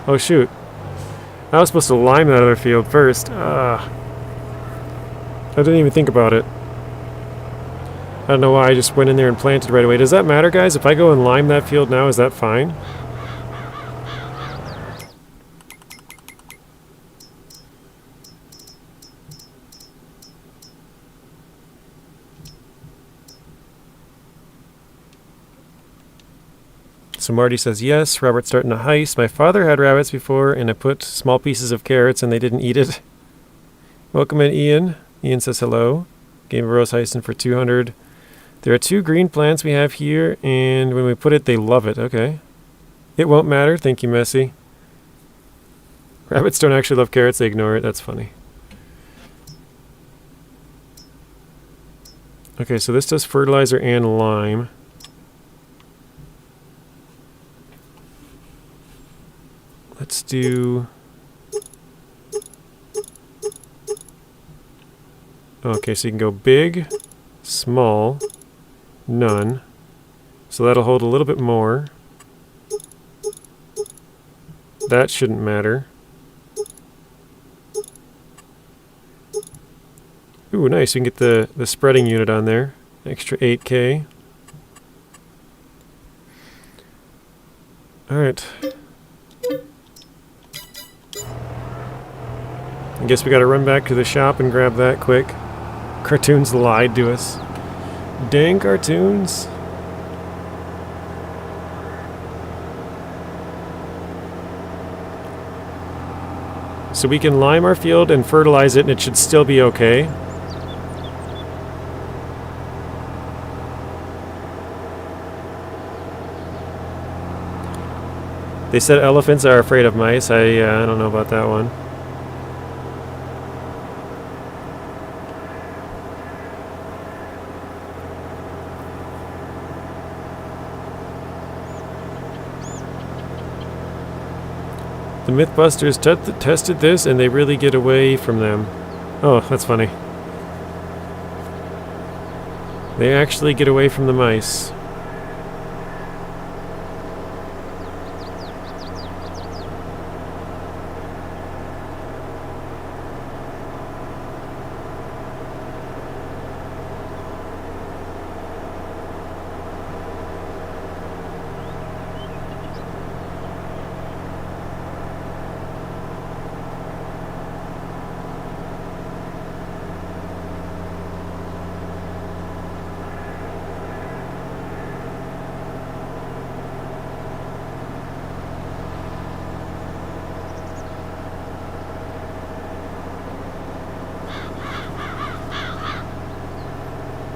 Speaker 2: Oh shoot. I was supposed to lime that other field first. I didn't even think about it. I don't know why I just went in there and planted right away. Does that matter, guys? If I go and lime that field now, is that fine? So Marty says, yes, Robert's starting a heist. My father had rabbits before, and I put small pieces of carrots, and they didn't eat it. Welcome in, Ian. Ian says hello. Game of Rose Heisen for 200. There are 2 green plants we have here, and when we put it, they love it. Okay. It won't matter. Thank you, Messi. Rabbits don't actually love carrots. They ignore it. That's funny. Okay, so this does fertilizer and lime. Let's do... Okay, so you can go big, small, none. So that'll hold a little bit more. That shouldn't matter. Ooh, nice. You can get the spreading unit on there. Extra 8K. Alright. I guess we gotta run back to the shop and grab that quick. Cartoons lied to us. Dang cartoons. So we can lime our field and fertilize it and it should still be okay. They said elephants are afraid of mice. I don't know about that one. The Mythbusters tested this and they really get away from them. Oh, that's funny. They actually get away from the mice.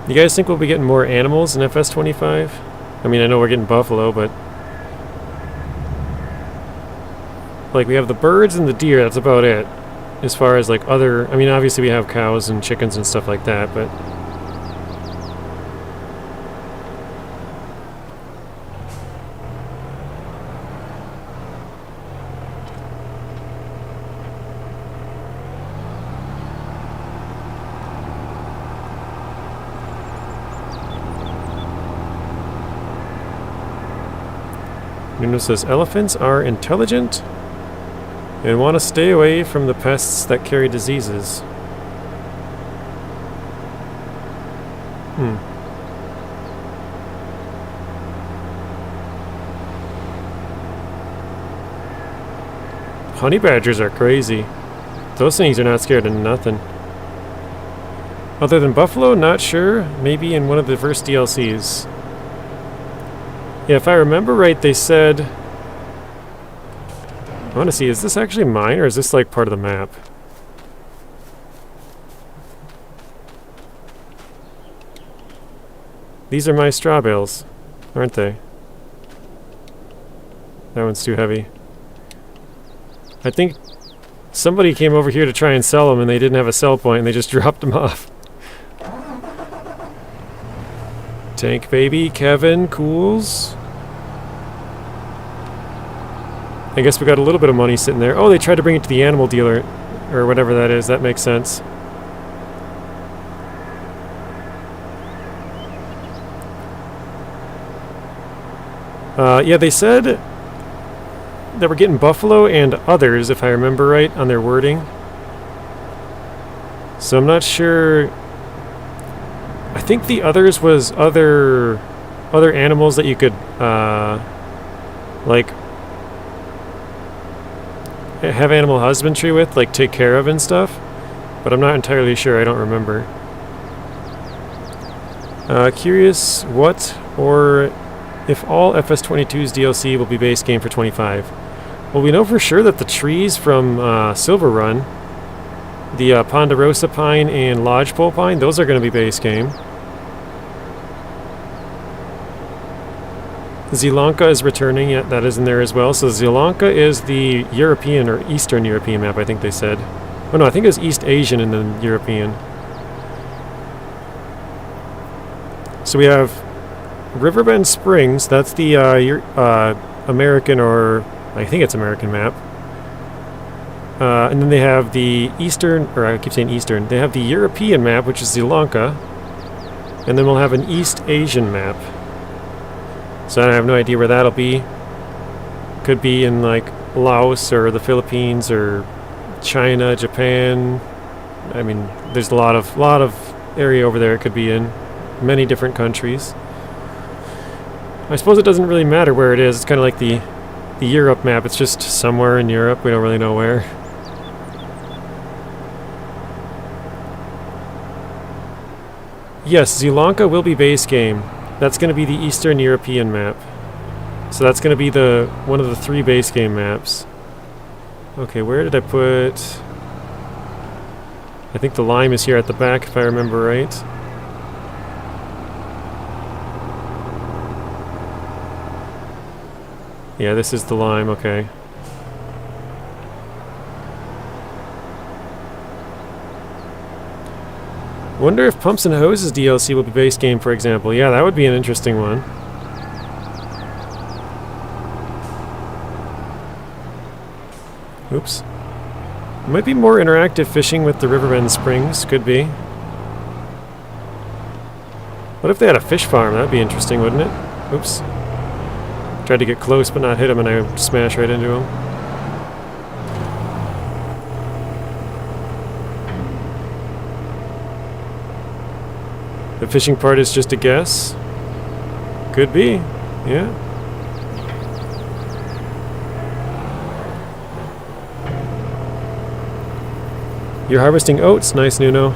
Speaker 2: You guys think we'll be getting more animals in FS25? I mean, I know we're getting buffalo, but... like, we have the birds and the deer, that's about it. As far as, like, other... I mean, obviously we have cows and chickens and stuff like that, but... Nuno says, elephants are intelligent and want to stay away from the pests that carry diseases. Honey badgers are crazy. Those things are not scared of nothing. Other than buffalo, not sure. Maybe in one of the first DLCs. Yeah, if I remember right, they said... I want to see, is this actually mine, or is this like part of the map? These are my straw bales, aren't they? That one's too heavy. I think somebody came over here to try and sell them, and they didn't have a sell point, and they just dropped them off. Tank baby, Kevin, Cools. I guess we got a little bit of money sitting there. Oh, they tried to bring it to the animal dealer, or whatever that is. That makes sense. Yeah, they said that we're getting buffalo and others, if I remember right, on their wording. So I'm not sure... I think the others was other animals that you could, like, have animal husbandry with, like take care of and stuff. But I'm not entirely sure, I don't remember. Curious what or if all FS22's DLC will be base game for 25. Well, we know for sure that the trees from Silver Run, the Ponderosa Pine and Lodgepole Pine, those are going to be base game. Zilanka is returning, yeah, that is in there as well. So Zilanka is the European or Eastern European map, I think they said. Oh no, I think it was East Asian and then European. So we have Riverbend Springs. That's the American, or I think it's American map. And then they have the Eastern, or I keep saying Eastern. They have the European map, which is Sri Lanka. And then we'll have an East Asian map. So I have no idea where that'll be. Could be in like Laos or the Philippines or China, Japan. I mean, there's a lot of area over there it could be in. Many different countries. I suppose it doesn't really matter where it is. It's kind of like the Europe map. It's just somewhere in Europe. We don't really know where. Yes, Sri Lanka will be base game. That's going to be the Eastern European map. So that's going to be one of the 3 base game maps. Okay, where did I put... I think the lime is here at the back, if I remember right. Yeah, this is the lime, okay. Wonder if Pumps and Hoses DLC will be base game, for example. Yeah, that would be an interesting one. Oops. Might be more interactive fishing with the Riverbend Springs. Could be. What if they had a fish farm? That'd be interesting, wouldn't it? Oops. Tried to get close but not hit him, and I smashed right into him. The fishing part is just a guess. Could be, yeah. You're harvesting oats, nice Nuno.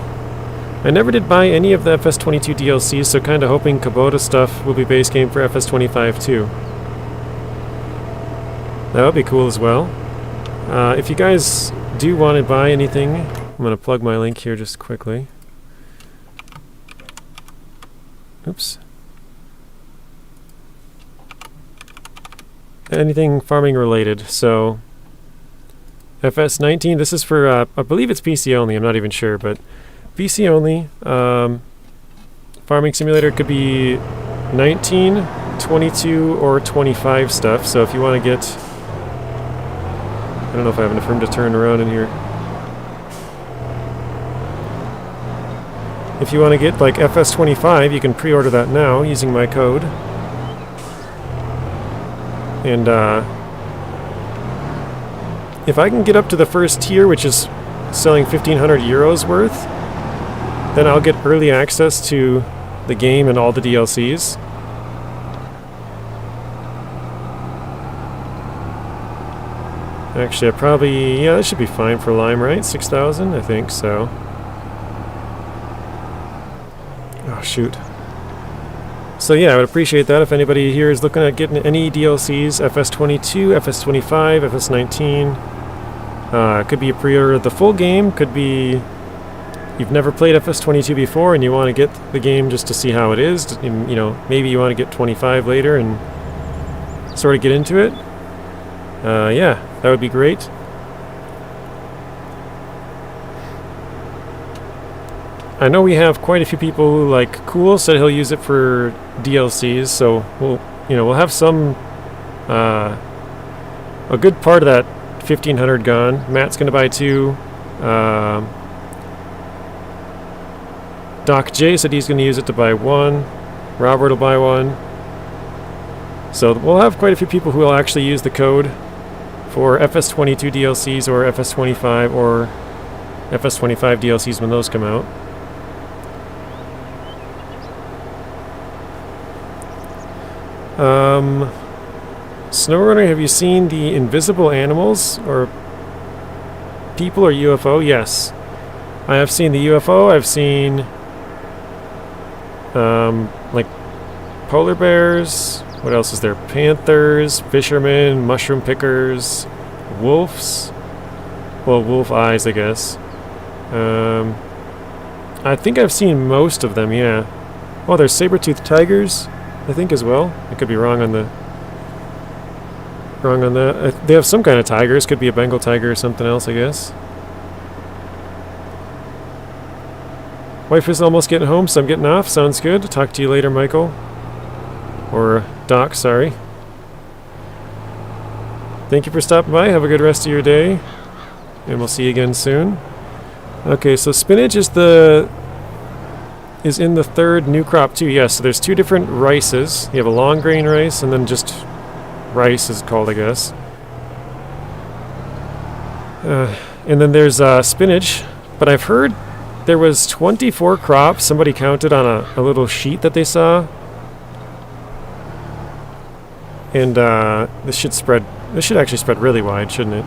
Speaker 2: I never did buy any of the FS22 DLCs, so kinda hoping Kubota stuff will be base game for FS25 too. That would be cool as well. If you guys do want to buy anything, I'm gonna plug my link here just quickly. Oops. Anything farming related. So FS19, this is for, I believe it's PC only, I'm not even sure, but PC only. Farming simulator could be 19, 22, or 25 stuff. So if you want to get, I don't know if I have enough room to turn around in here. If you want to get like FS25, you can pre-order that now using my code. And if I can get up to the first tier, which is selling 1,500 euros worth, then I'll get early access to the game and all the DLCs. Actually, yeah, that should be fine for Lime, right? 6,000, I think so. Oh, shoot. So yeah, I would appreciate that if anybody here is looking at getting any DLCs, FS22, FS25, FS19. Could be a pre-order of the full game, could be you've never played FS22 before and you want to get the game just to see how it is. You know, maybe you want to get 25 later and sort of get into it. Yeah, that would be great. I know we have quite a few people who, like Cool said he'll use it for DLCs, so we'll have some a good part of that 1,500 gone. Matt's gonna buy 2. Doc J said he's gonna use it to buy 1. Robert will buy 1. So we'll have quite a few people who will actually use the code for FS22 DLCs or FS25 or FS25 DLCs when those come out. SnowRunner, have you seen the invisible animals or people or UFO? Yes. I have seen the UFO. I've seen like polar bears. What else is there? Panthers, fishermen, mushroom pickers, wolves. Well, wolf eyes, I guess. I think I've seen most of them, yeah. Oh, there's saber-toothed tigers, I think, as well. I could be wrong on that. They have some kind of tigers. Could be a Bengal tiger or something else, I guess. Wife is almost getting home, so I'm getting off. Sounds good. Talk to you later, Michael. Or Doc, sorry. Thank you for stopping by. Have a good rest of your day. And we'll see you again soon. Okay, so spinach is in the third new crop too. Yes, so there's two different rices. You have a long grain rice and then just rice is called, I guess. And then there's spinach. But I've heard there was 24 crops. Somebody counted on a little sheet that they saw. And this should actually spread really wide, shouldn't it?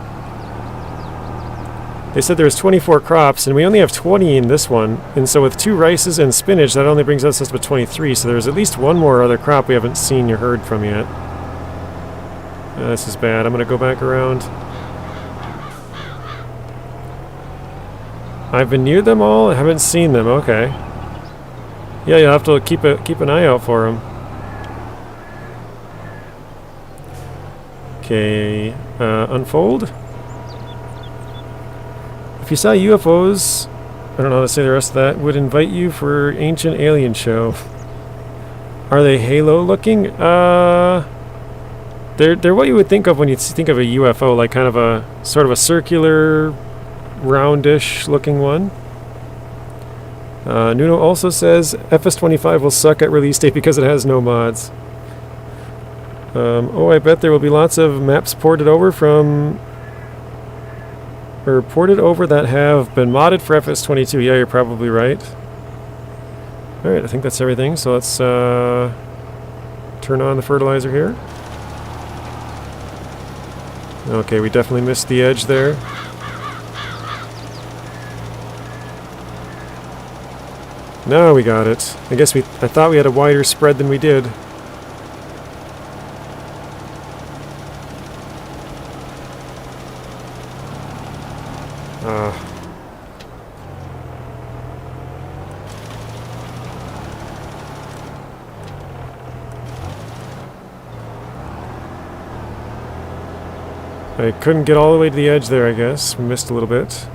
Speaker 2: They said there was 24 crops, and we only have 20 in this one. And so with 2 rices and spinach, that only brings us up to 23. So there's at least one more other crop we haven't seen or heard from yet. This is bad. I'm going to go back around. I've been near them all. I haven't seen them. Okay. Yeah, you'll have to keep an eye out for them. Okay. Unfold. If you saw UFOs, I don't know how to say the rest of that, would invite you for Ancient Alien Show. Are they halo looking? They're what you would think of when you think of a UFO, like kind of a sort of a circular, roundish looking one. Nuno also says FS25 will suck at release date because it has no mods. I bet there will be lots of maps ported over that have been modded for FS22. Yeah, you're probably right. Alright, I think that's everything. So let's turn on the fertilizer here. Okay, we definitely missed the edge there. Now we got it. I guess I thought we had a wider spread than we did. I couldn't get all the way to the edge there, I guess. We missed a little bit.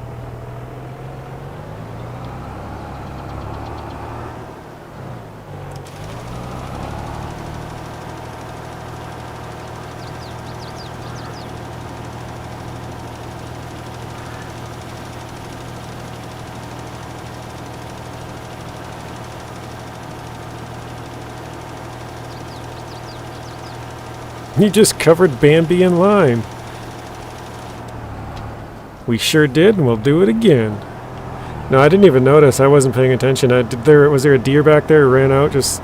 Speaker 2: You just covered Bambi in lime. We sure did, and we'll do it again. No, I didn't even notice. I wasn't paying attention. Was there a deer back there who ran out? Just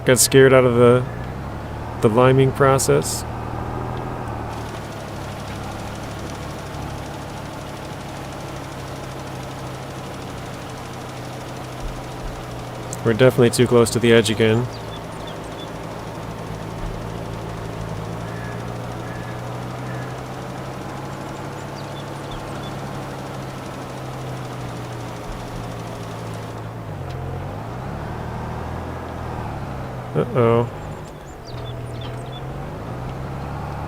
Speaker 2: got scared out of the liming process. We're definitely too close to the edge again. Uh-oh.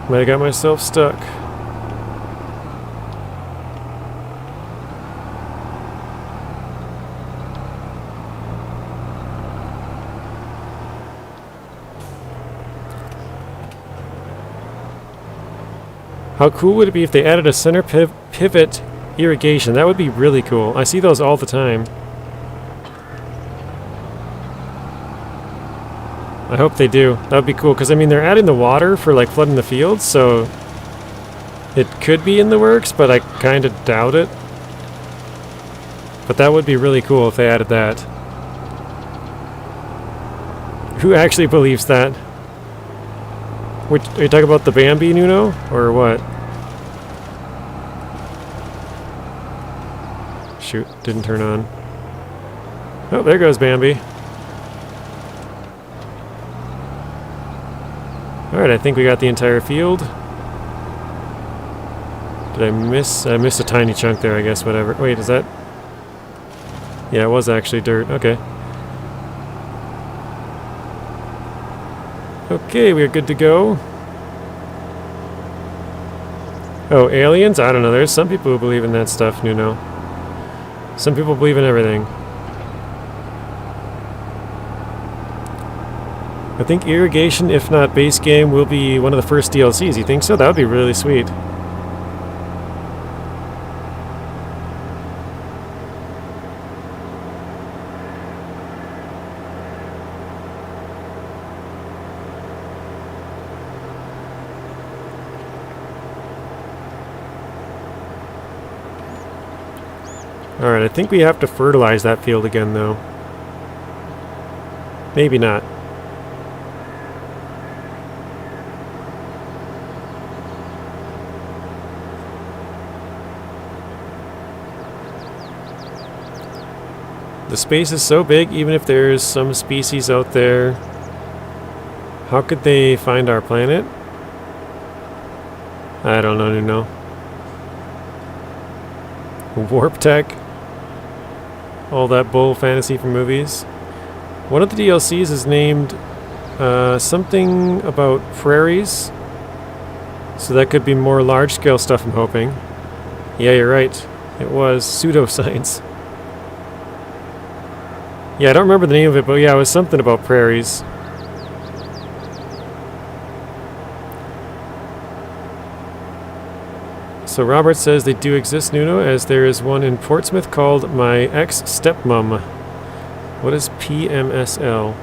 Speaker 2: Might have got myself stuck. How cool would it be if they added a center pivot irrigation? That would be really cool. I see those all the time. I hope they do. That would be cool, because I mean they're adding the water for like flooding the fields, so it could be in the works, but I kind of doubt it. But that would be really cool if they added that. Who actually believes that? Are you talking about the Bambi, Nuno? Or what? Shoot, didn't turn on. Oh, there goes Bambi. Alright, I think we got the entire field. Did I miss? I missed a tiny chunk there, I guess, whatever. Wait, is that? Yeah, it was actually dirt. Okay. Okay, we're good to go. Oh, aliens? I don't know. There's some people who believe in that stuff, Nuno. Some people believe in everything. I think irrigation, if not base game, will be one of the first DLCs. You think so? That would be really sweet. Alright, I think we have to fertilize that field again, though. Maybe not. The space is so big, even if there's some species out there. How could they find our planet? I don't know, Nuno. Warp tech. All that bull fantasy from movies. One of the DLCs is named something about prairies. So that could be more large-scale stuff, I'm hoping. Yeah, you're right. It was pseudoscience. Yeah, I don't remember the name of it, but yeah, it was something about prairies. So Robert says they do exist, Nuno, as there is one in Portsmouth called My Ex-Stepmom. What is PMSL?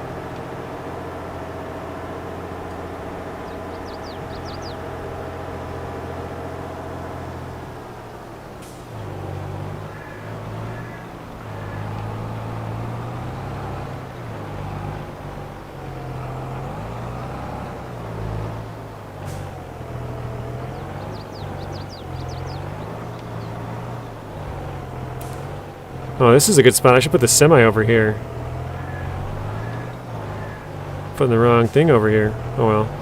Speaker 2: Oh, this is a good spot. I should put the semi over here. Putting the wrong thing over here. Oh well.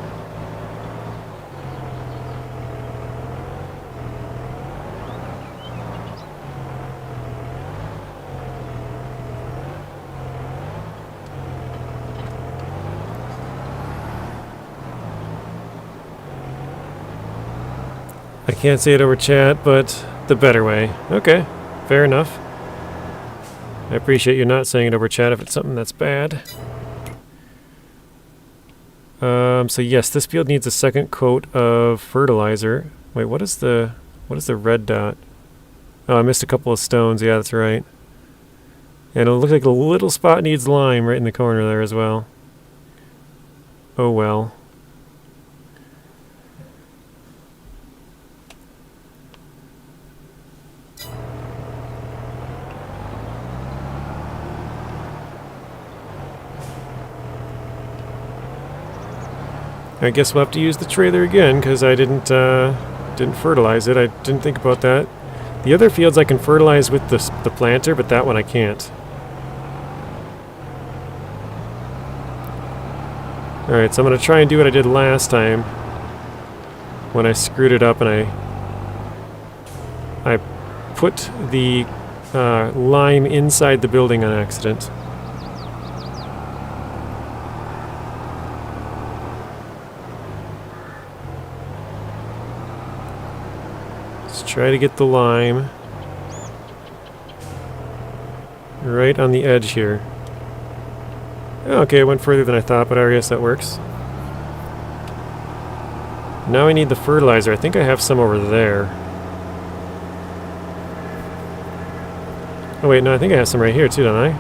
Speaker 2: I can't say it over chat, but the better way. Okay, fair enough. I appreciate you not saying it over chat if it's something that's bad. So yes, this field needs a second coat of fertilizer. Wait, what is the red dot? Oh, I missed a couple of stones. Yeah, that's right. And it looks like a little spot needs lime right in the corner there as well. Oh well. I guess we'll have to use the trailer again because I didn't fertilize it. I didn't think about that. The other fields I can fertilize with the planter, but that one I can't. Alright, so I'm going to try and do what I did last time when I screwed it up and I put the lime inside the building on accident. Try to get the lime right on the edge here. Okay, it went further than I thought, but I guess that works. Now I need the fertilizer. I think I have some over there. Oh wait, no, I think I have some right here too, don't I?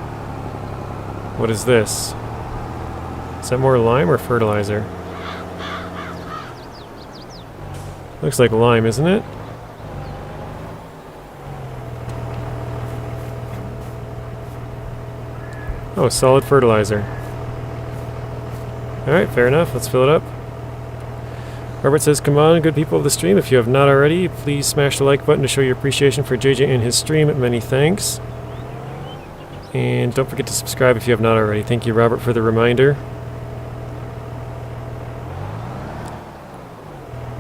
Speaker 2: What is this? Is that more lime or fertilizer? Looks like lime, isn't it? Oh, solid fertilizer. Alright, fair enough. Let's fill it up. Robert says, come on, good people of the stream. If you have not already, please smash the like button to show your appreciation for JJ and his stream. Many thanks. And don't forget to subscribe if you have not already. Thank you, Robert, for the reminder.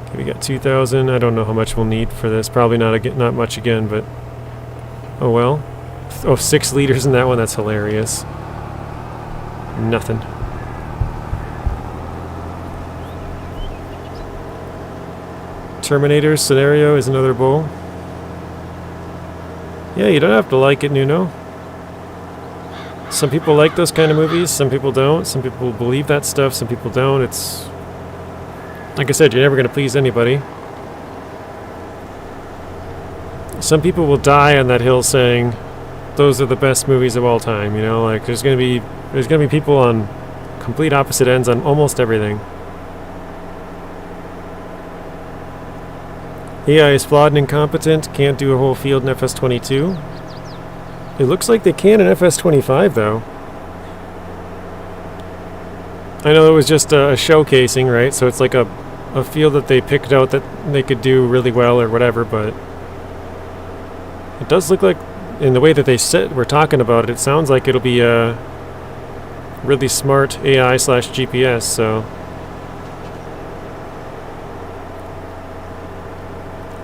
Speaker 2: Okay, we got 2,000. I don't know how much we'll need for this. Probably not much again, but... oh well. Oh, 6 liters in that one. That's hilarious. Nothing. Terminator scenario is another bowl. Yeah, you don't have to like it, Nuno. Some people like those kind of movies, some people don't. Some people believe that stuff, some people don't. It's, like I said, you're never going to please anybody. Some people will die on that hill saying those are the best movies of all time, you know, like there's going to be people on complete opposite ends on almost everything. AI is flawed and incompetent, can't do a whole field in FS22. It looks like they can in FS25 though. I know it was just a showcasing, right? So it's like a field that they picked out that they could do really well or whatever, but it does look like, in the way that we're talking about it, it sounds like it'll be a really smart AI/GPS, so.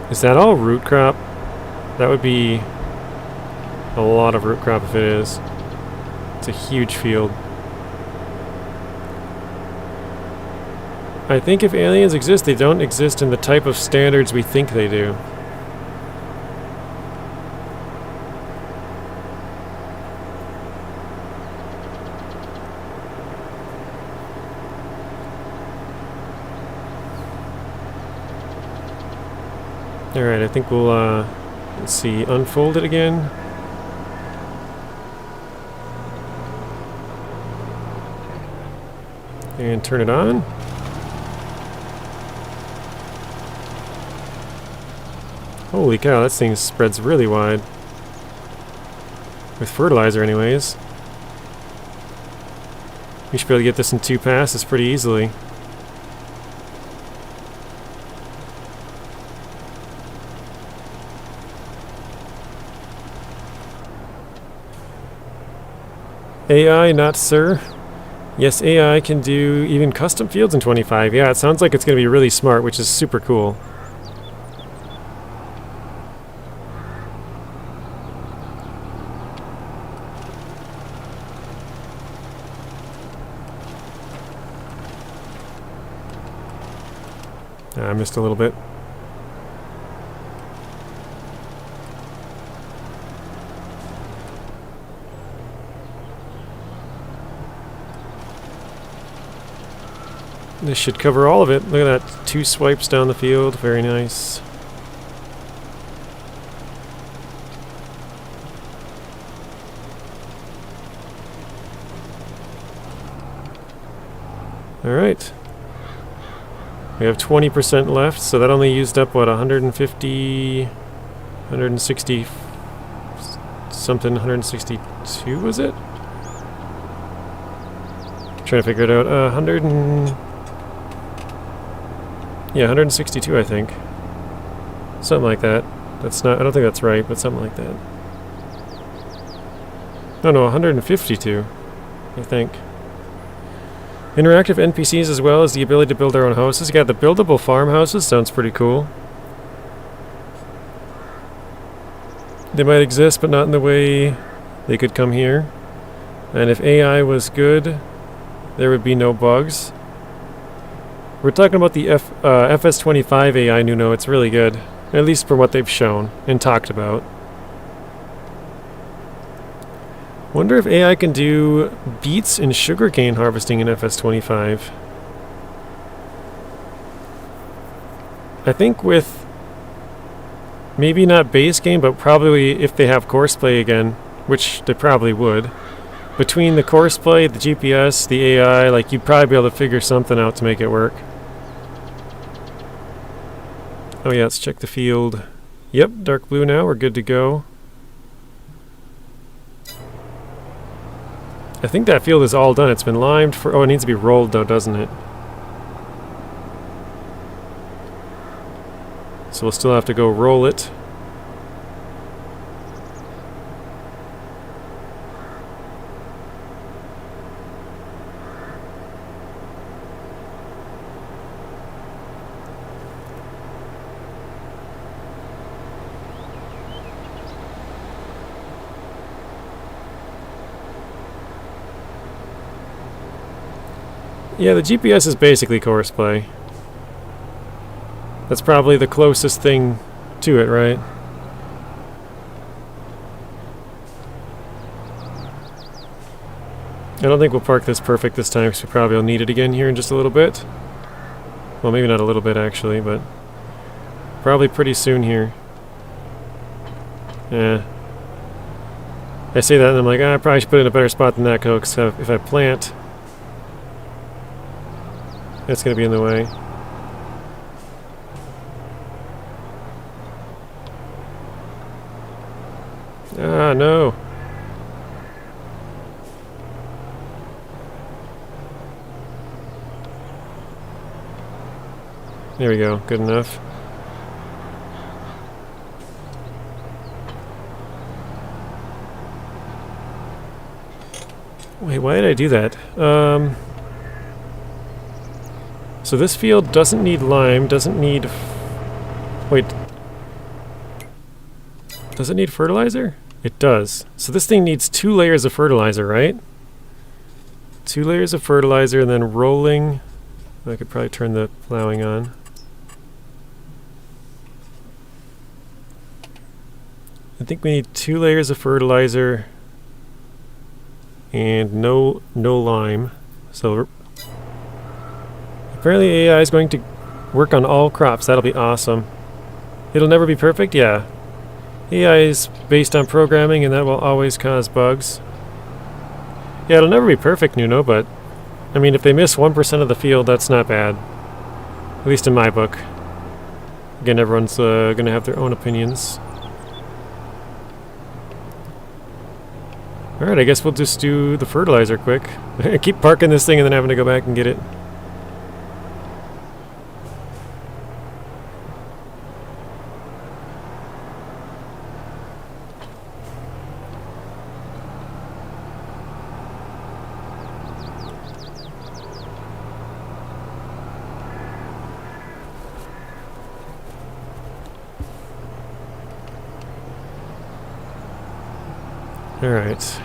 Speaker 2: Is that all root crop? That would be a lot of root crop if it is. It's a huge field. I think if aliens exist, they don't exist in the type of standards we think they do. Alright, I think we'll, let's see, unfold it again. And turn it on. Holy cow, that thing spreads really wide. With fertilizer anyways. We should be able to get this in 2 passes pretty easily. AI, not sir. Yes, AI can do even custom fields in 25. Yeah, it sounds like it's going to be really smart, which is super cool. I missed a little bit. This should cover all of it. Look at that, 2 swipes down the field. Very nice. Alright. We have 20% left, so that only used up, what, 150... 160... something, 162 was it? I'm trying to figure it out. 162, I think. Something like that. That's not, I don't think that's right, but something like that. Oh no, 152, I think. Interactive NPCs as well as the ability to build their own houses. You got the buildable farmhouses, sounds pretty cool. They might exist, but not in the way they could come here. And if AI was good, there would be no bugs. We're talking about the FS25 AI Nuno. It's really good, at least from what they've shown and talked about. Wonder if AI can do beets and sugarcane harvesting in FS25. I think with maybe not base game, but probably if they have course play again, which they probably would. Between the course play, the GPS, the AI, like you'd probably be able to figure something out to make it work. Oh yeah, let's check the field. Yep, dark blue now, we're good to go. I think that field is all done. It's been limed for... Oh, it needs to be rolled though, doesn't it? So we'll still have to go roll it. Yeah, the GPS is basically course play. That's probably the closest thing to it, right? don't think we'll park this perfect this time because we probably will need it again here in just a little bit. Well, maybe not a little bit actually, but probably pretty soon here. Yeah. I say that and I'm like, I probably should put it in a better spot than that, because if I plant, that's going to be in the way. Ah, no. There we go. Good enough. Wait, why did I do that? So this field doesn't need lime, doesn't need... Wait. Does it need fertilizer? It does. So this thing needs 2 layers of fertilizer, right? 2 layers of fertilizer and then rolling... I could probably turn the plowing on. I think we need 2 layers of fertilizer and no lime. So apparently AI is going to work on all crops. That'll be awesome. It'll never be perfect, yeah. AI is based on programming and that will always cause bugs. Yeah, it'll never be perfect, Nuno, but I mean, if they miss 1% of the field, that's not bad. At least in my book. Again, everyone's going to have their own opinions. Alright, I guess we'll just do the fertilizer quick. Keep parking this thing and then having to go back and get it. Alright.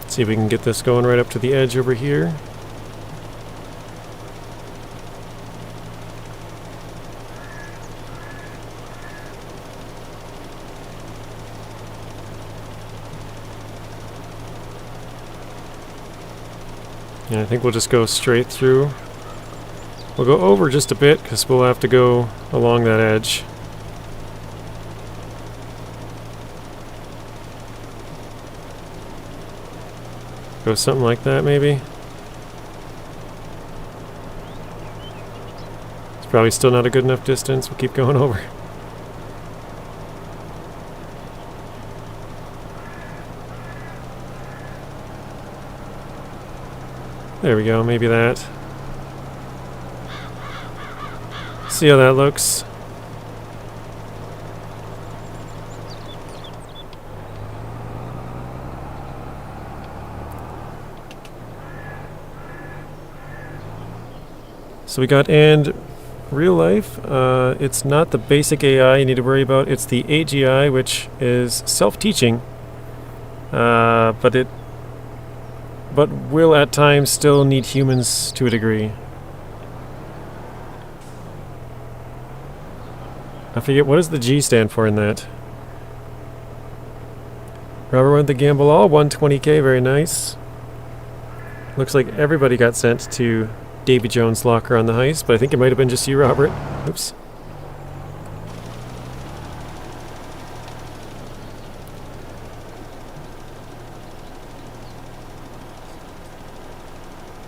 Speaker 2: See if we can get this going right up to the edge over here. And I think we'll just go straight through. We'll go over just a bit because we'll have to go along that edge. Go something like that, maybe. It's probably still not a good enough distance. We'll keep going over. There we go, maybe that. See how that looks. So we got, and real life, it's not the basic AI you need to worry about, it's the AGI, which is self-teaching, but will at times still need humans to a degree. I forget, what does the G stand for in that? Robert went the gamble all, 120k, very nice. Looks like everybody got sent to Davy Jones' locker on the heist, but I think it might have been just you, Robert. Oops.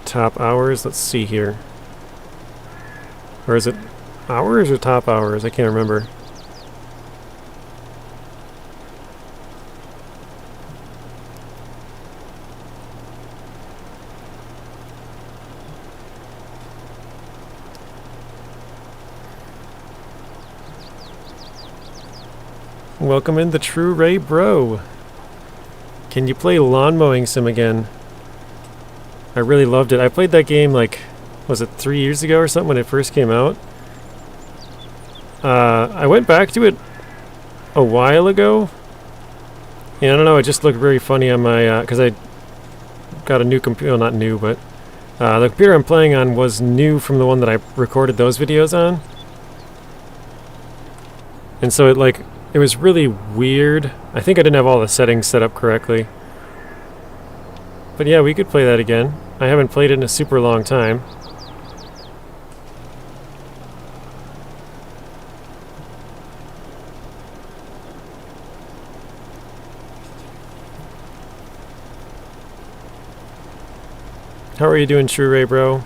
Speaker 2: Top hours, let's see here. Or is it hours or top hours? I can't remember. Welcome in the True Ray Bro. Can you play Lawn Mowing Sim again? I really loved it. I played that game like, was it 3 years ago or something when it first came out? I went back to it a while ago. And I don't know, it just looked very funny on my, because I got a new computer, well, not new, but the computer I'm playing on was new from the one that I recorded those videos on. And so it was really weird. I think I didn't have all the settings set up correctly. But yeah, we could play that again. I haven't played it in a super long time. How are you doing, True Ray Bro?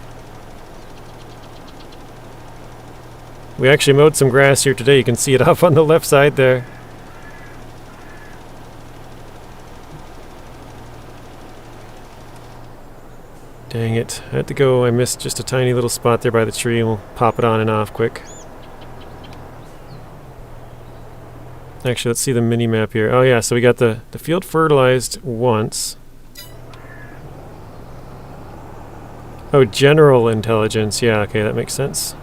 Speaker 2: We actually mowed some grass here today. You can see it off on the left side there. Dang it. I had to go. I missed just a tiny little spot there by the tree, and we'll pop it on and off quick. Actually, let's see the mini-map here. Oh yeah, so we got the field fertilized once. Oh, general intelligence. Yeah, okay, that makes sense.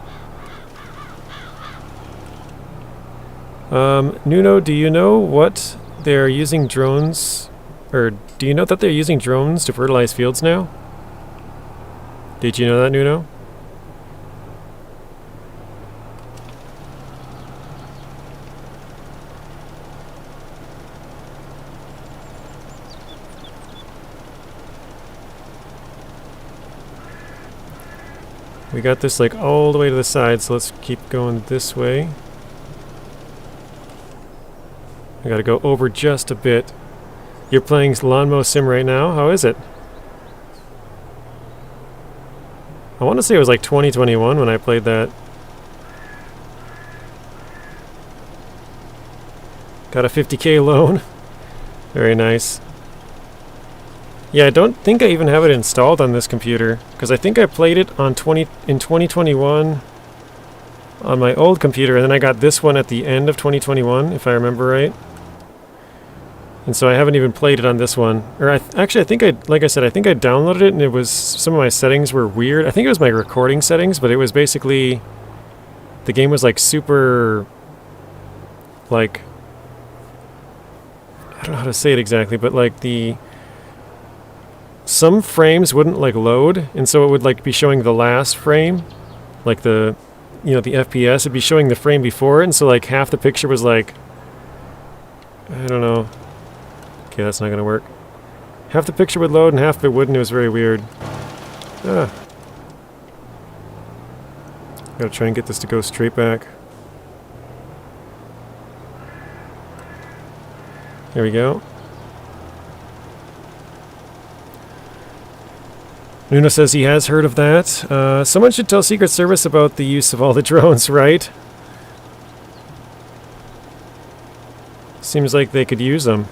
Speaker 2: Nuno, do you know what they're using drones, or do you know that they're using drones to fertilize fields now? Did you know that, Nuno? We got this like all the way to the side, so let's keep going this way. I gotta go over just a bit. You're playing Lawnmower Sim right now? How is it? I want to say it was like 2021 when I played that. Got a 50k loan. Very nice. Yeah, I don't think I even have it installed on this computer, because I think I played it on in 2021 on my old computer, and then I got this one at the end of 2021, if I remember right. And so I haven't even played it on this one. Or actually, I think like I said, I think I downloaded it, and it was, some of my settings were weird. I think it was my recording settings, but it was basically, the game was like super, like, I don't know how to say it exactly, but like some frames wouldn't like load, and so it would like be showing the last frame, like the, you know, the FPS would be showing the frame before it, and so like half the picture was like, I don't know. Okay, that's not gonna work. Half the picture would load and half of it wouldn't. It was very weird. Ah. Gotta try and get this to go straight back. There we go. Nuno says he has heard of that. Someone should tell Secret Service about the use of all the drones, right? Seems like they could use them.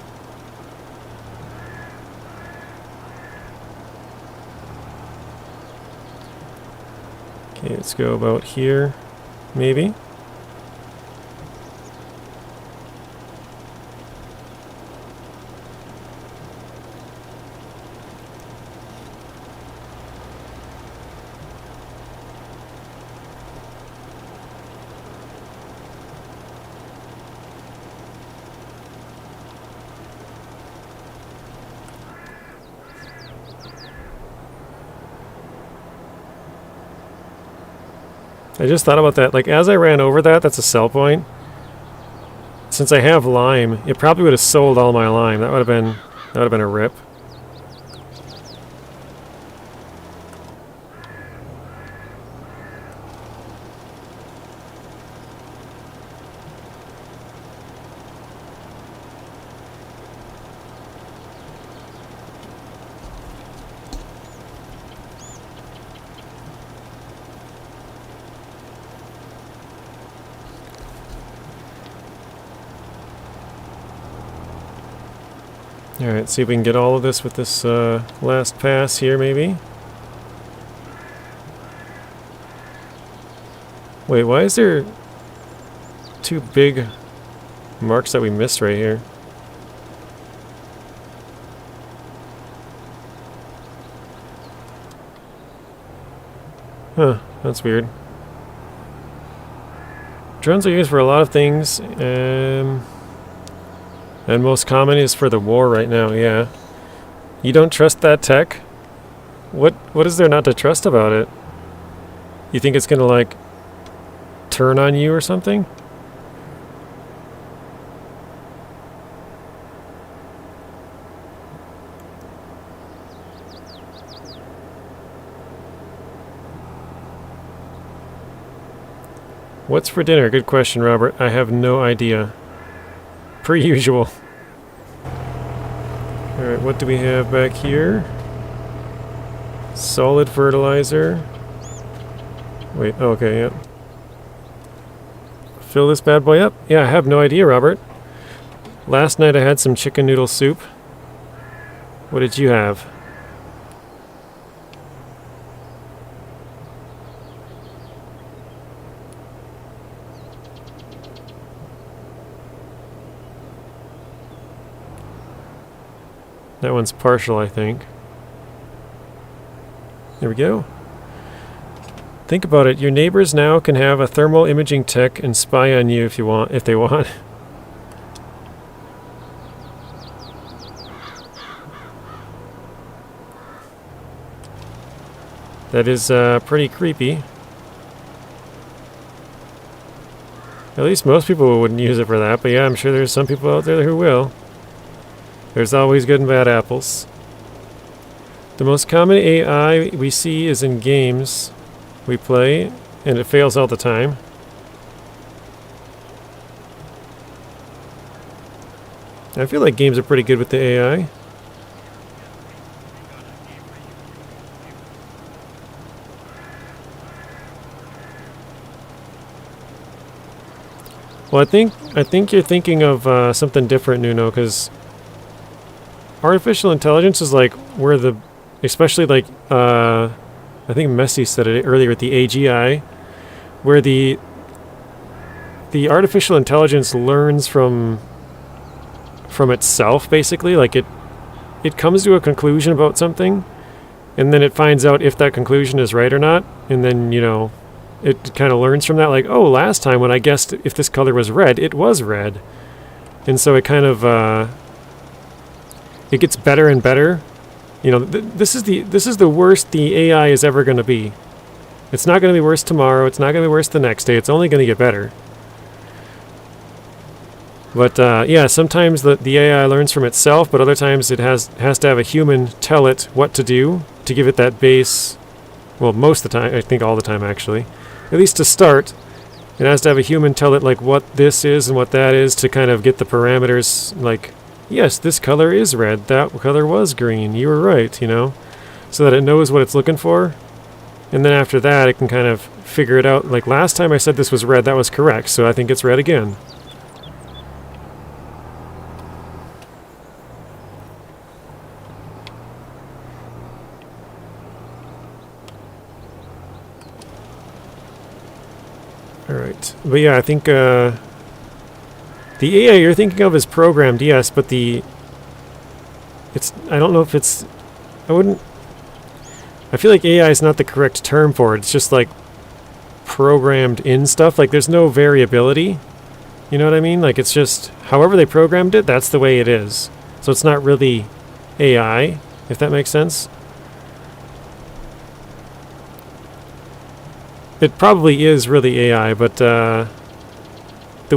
Speaker 2: Okay, let's go about here, maybe. I just thought about that. Like, as I ran over that, that's a sell point. Since I have lime, it probably would have sold all my lime. That would have been a rip. Alright, see if we can get all of this with this last pass here, maybe. Wait, why is there two big marks that we missed right here. Huh, that's weird. Drones are used for a lot of things, and most common is for the war right now, yeah. You don't trust that tech? What is there not to trust about it? You think it's gonna, like, turn on you or something? What's for dinner? Good question, Robert. I have no idea. Per usual. Alright, what do we have back here? Solid fertilizer. Wait, okay, yep. Fill this bad boy up? Yeah, I have no idea, Robert. Last night I had some chicken noodle soup. What did you have? That one's partial, I think. There we go. Think about it. Your neighbors now can have a thermal imaging tech and spy on you if you want, if they want. That is pretty creepy. At least most people wouldn't use it for that, but yeah, I'm sure there's some people out there who will. There's always good and bad apples. The most common AI we see is in games we play, and it fails all the time. I feel like games are pretty good with the AI. Well, I think you're thinking of something different, Nuno, because artificial intelligence is like where the, especially like, I think Messi said it earlier at the AGI, where the artificial intelligence learns from itself, basically. Like it comes to a conclusion about something, and then it finds out if that conclusion is right or not, and then, you know, it kind of learns from that, like, oh, last time when I guessed if this color was red, it was red. And so it kind of, it gets better and better. You know, this is the worst the AI is ever going to be. It's not going to be worse tomorrow. It's not going to be worse the next day. It's only going to get better. But yeah, sometimes the AI learns from itself, but other times it has to have a human tell it what to do to give it that base. Well, most of the time, I think all the time actually. At least to start, it has to have a human tell it like what this is and what that is to kind of get the parameters, like, yes, this color is red, that color was green, you were right, you know, so that it knows what it's looking for. And then after that, it can kind of figure it out. Like, last time I said this was red, that was correct, so I think it's red again. Alright, but yeah, I think the AI you're thinking of is programmed, yes, but I don't know if it's, I feel like AI is not the correct term for it. It's just like programmed in stuff. Like, there's no variability. You know what I mean? Like, it's just however they programmed it, that's the way it is. So it's not really AI, if that makes sense. It probably is really AI, but the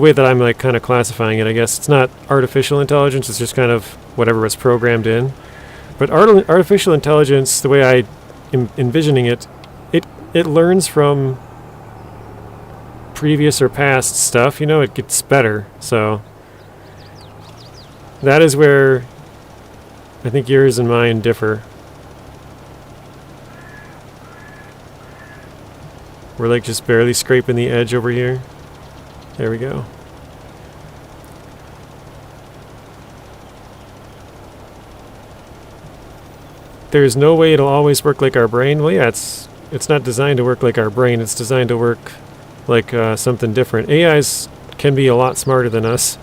Speaker 2: way that I'm like kind of classifying it, I guess it's not artificial intelligence. It's just kind of whatever was programmed in. But artificial intelligence, the way I am envisioning it, it learns from previous or past stuff. You know, it gets better. So that is where I think yours and mine differ. We're like just barely scraping the edge over here. There we go. There's no way it'll always work like our brain. Well, yeah, it's not designed to work like our brain. It's designed to work like something different. AIs can be a lot smarter than us.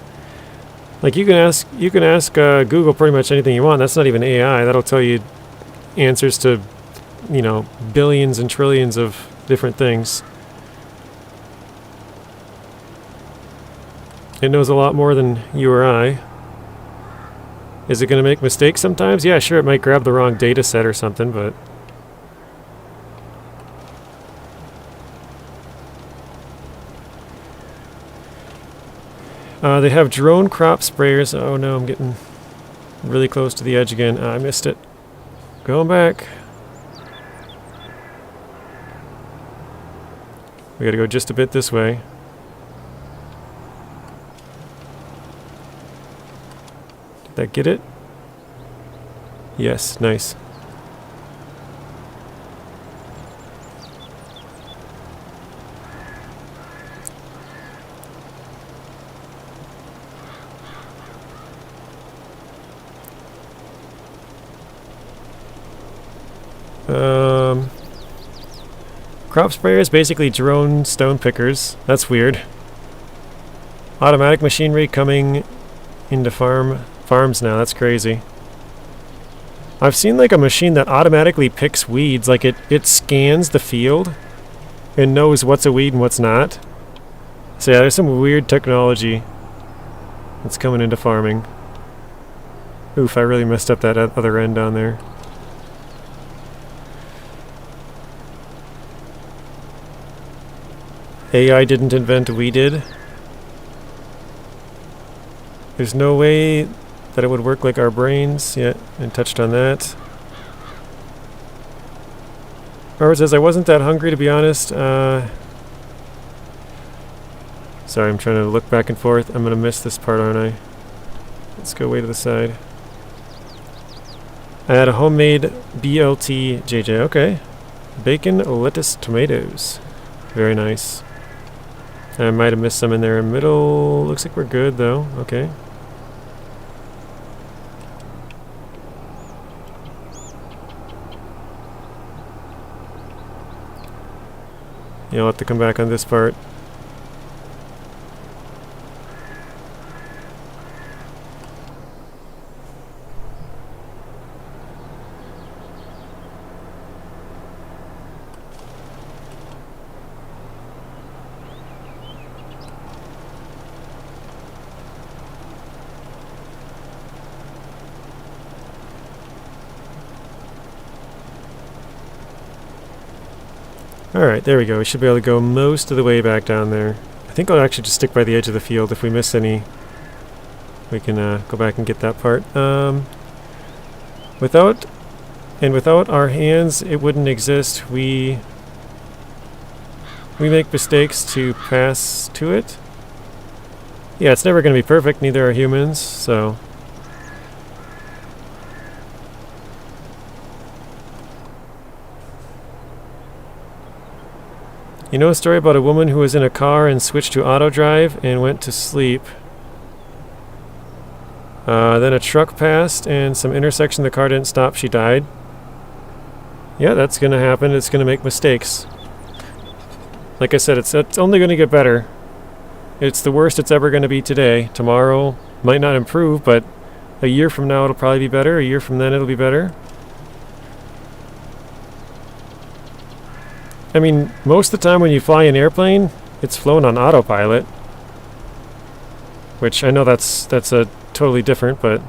Speaker 2: Like you can ask Google pretty much anything you want. That's not even AI. That'll tell you answers to, you know, billions and trillions of different things. It knows a lot more than you or I. Is it going to make mistakes sometimes? Yeah, sure, it might grab the wrong data set or something, but... they have drone crop sprayers. Oh no, I'm getting really close to the edge again. I missed it. Going back. We gotta go just a bit this way. Did that get it? Yes, nice. Crop sprayers, basically drone stone pickers. That's weird. Automatic machinery coming into farms now. That's crazy. I've seen like a machine that automatically picks weeds. Like it scans the field and knows what's a weed and what's not. So yeah, there's some weird technology that's coming into farming. Oof, I really messed up that other end down there. AI didn't invent, we did. There's no way that it would work like our brains. Yeah, and touched on that. Robert says, I wasn't that hungry, to be honest. Sorry, I'm trying to look back and forth. I'm going to miss this part, aren't I? Let's go way to the side. I had a homemade BLT, JJ. Okay. Bacon, lettuce, tomatoes. Very nice. I might have missed some in there in the middle. Looks like we're good, though. Okay. Yeah, I'll have to come back on this part. Alright, there we go. We should be able to go most of the way back down there. I think I'll actually just stick by the edge of the field. If we miss any, we can go back and get that part. Without our hands, it wouldn't exist. We make mistakes to pass to it. Yeah, it's never going to be perfect. Neither are humans, so... You know a story about a woman who was in a car and switched to auto drive and went to sleep. Then a truck passed and some intersection the car didn't stop. She died. Yeah, that's going to happen. It's going to make mistakes. Like I said, it's only going to get better. It's the worst it's ever going to be today. Tomorrow might not improve, but a year from now it'll probably be better. A year from then it'll be better. I mean, most of the time when you fly an airplane, it's flown on autopilot. Which I know that's a totally different, but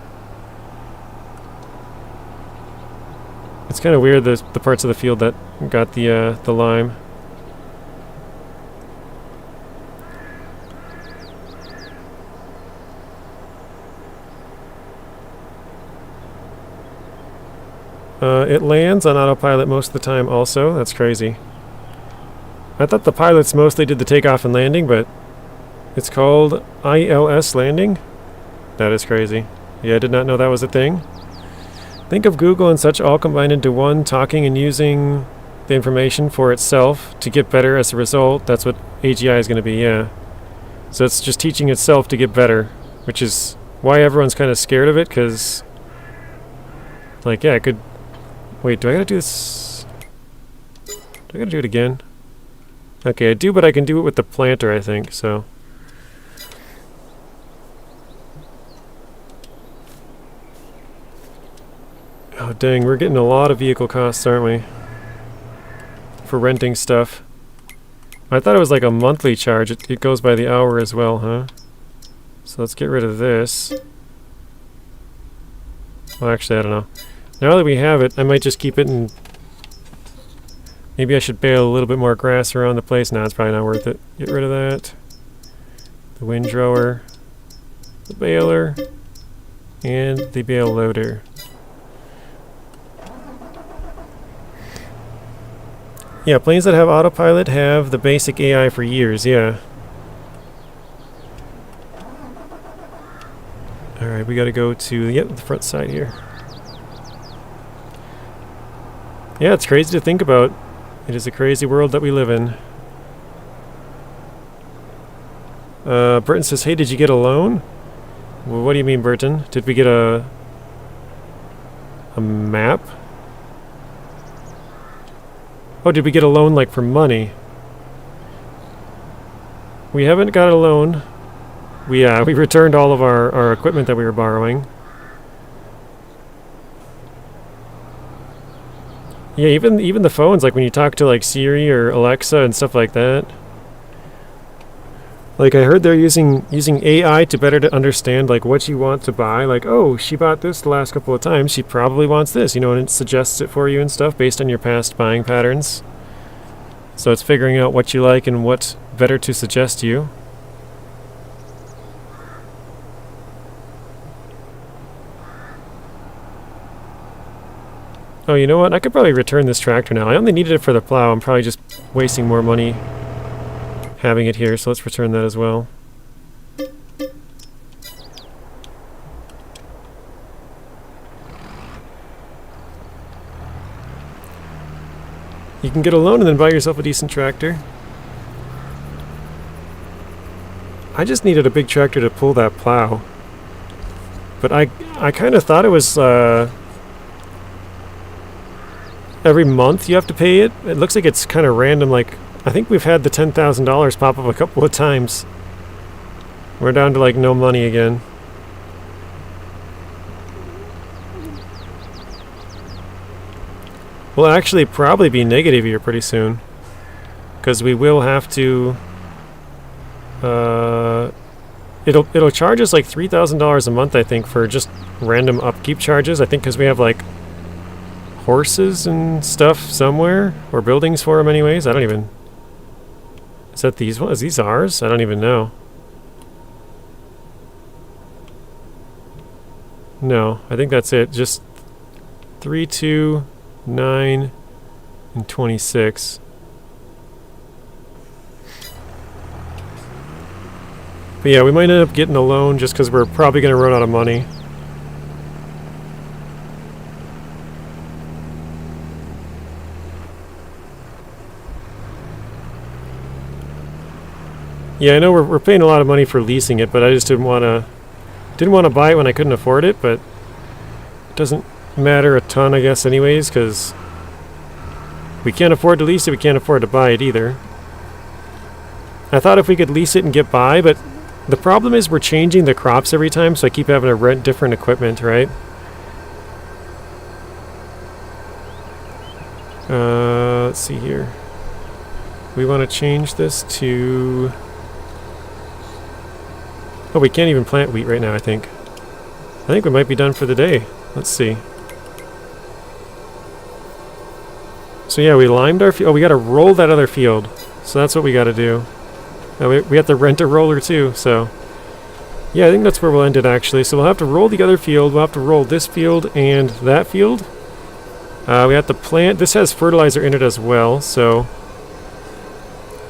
Speaker 2: it's kind of weird the parts of the field that got the lime. It lands on autopilot most of the time also. That's crazy. I thought the pilots mostly did the takeoff and landing, but it's called ILS landing? That is crazy. Yeah, I did not know that was a thing. Think of Google and such all combined into one, talking and using the information for itself to get better as a result. That's what AGI is going to be, yeah. So it's just teaching itself to get better, which is why everyone's kind of scared of it, because... Like, yeah, I could... Wait, do I gotta do this? Do I gotta do it again? Okay, I do, but I can do it with the planter, I think, so... Oh dang, we're getting a lot of vehicle costs, aren't we? For renting stuff. I thought it was like a monthly charge. It goes by the hour as well, huh? So let's get rid of this. Well, actually, I don't know. Now that we have it, I might just keep it and... Maybe I should bale a little bit more grass around the place. No, it's probably not worth it. Get rid of that. The windrower. The baler. And the bale loader. Yeah, planes that have autopilot have the basic AI for years, yeah. Alright, we gotta go to the front side here. Yeah, it's crazy to think about. It is a crazy world that we live in. Burton says, hey, did you get a loan? Well, what do you mean, Burton? Did we get a map? Oh, did we get a loan, like, for money? We haven't got a loan. We returned all of our equipment that we were borrowing. Yeah, even the phones, like, when you talk to, like, Siri or Alexa and stuff like that. Like, I heard they're using AI to better to understand, like, what you want to buy. Like, oh, she bought this the last couple of times. She probably wants this, you know, and it suggests it for you and stuff based on your past buying patterns. So it's figuring out what you like and what better to suggest to you. Oh, you know what? I could probably return this tractor now. I only needed it for the plow. I'm probably just wasting more money having it here, so let's return that as well. You can get a loan and then buy yourself a decent tractor. I just needed a big tractor to pull that plow. But I kind of thought it was every month you have to pay it. It looks like it's kind of random. Like, I think we've had the $10,000 pop up a couple of times. We're down to like no money again. We'll actually probably be negative here pretty soon, because we will have to it'll charge us like $3,000 a month, I think, for just random upkeep charges. I think because we have like horses and stuff somewhere, or buildings for them anyways. I don't even... Is that these ones? Is these ours? I don't even know. No, I think that's it. Just 3, 2, 9, and 26. But yeah, we might end up getting a loan just because we're probably going to run out of money. Yeah, I know we're paying a lot of money for leasing it, but I just didn't want to buy it when I couldn't afford it. But it doesn't matter a ton, I guess, anyways, because we can't afford to lease it, we can't afford to buy it either. I thought if we could lease it and get by, but the problem is we're changing the crops every time, so I keep having to rent different equipment, right? Let's see here. We want to change this to... Oh, we can't even plant wheat right now, I think. I think we might be done for the day. Let's see. So yeah, we limed our field. Oh, we got to roll that other field. So that's what we got to do. We have to rent a roller too, so... Yeah, I think that's where we'll end it, actually. So we'll have to roll the other field, we'll have to roll this field and that field. We have to plant... This has fertilizer in it as well, so...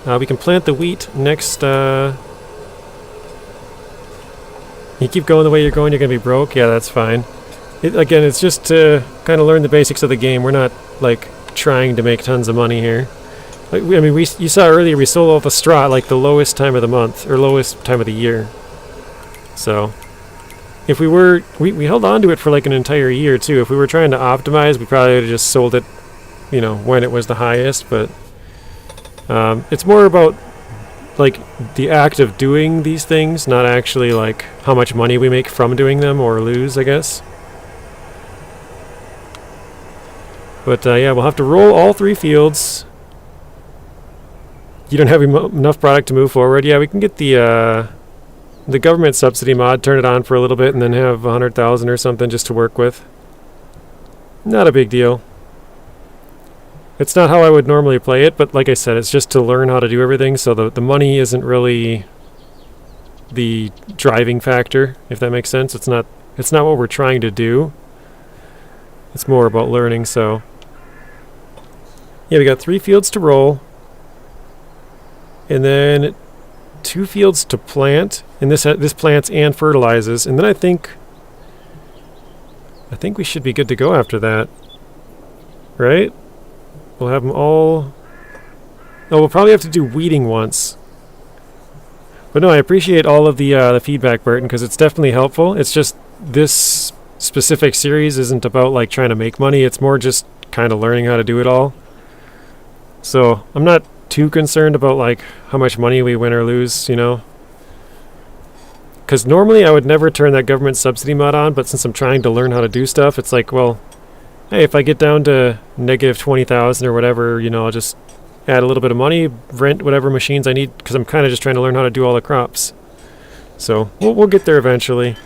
Speaker 2: we can plant the wheat next... You keep going the way you're going, you're going to be broke? Yeah, that's fine. Again, it's just to kind of learn the basics of the game. We're not, like, trying to make tons of money here. Like, I mean, you saw earlier we sold all the straw at, like, the lowest time of the month, or lowest time of the year. So, if we were... We held on to it for, like, an entire year, too. If we were trying to optimize, we probably would have just sold it, you know, when it was the highest, but... it's more about... like the act of doing these things, not actually like how much money we make from doing them or lose, I guess. But yeah, we'll have to roll all 3 fields. You don't have enough product to move forward. Yeah, we can get the government subsidy mod, turn it on for a little bit, and then have 100,000 or something just to work with. Not a big deal. It's not how I would normally play it, but like I said, it's just to learn how to do everything, so the money isn't really the driving factor, if that makes sense. It's not what we're trying to do. It's more about learning, so... Yeah, we got 3 fields to roll. And then 2 fields to plant. And this plants and fertilizes. And then I think we should be good to go after that. Right? We'll have them all... Oh, we'll probably have to do weeding once. But no, I appreciate all of the feedback, Burton, because it's definitely helpful. It's just this specific series isn't about like trying to make money. It's more just kind of learning how to do it all. So I'm not too concerned about like how much money we win or lose, you know. Because normally I would never turn that government subsidy mod on, but since I'm trying to learn how to do stuff, it's like, well, hey, if I get down to negative 20,000 or whatever, you know, I'll just add a little bit of money, rent whatever machines I need, because I'm kind of just trying to learn how to do all the crops. So we'll get there eventually.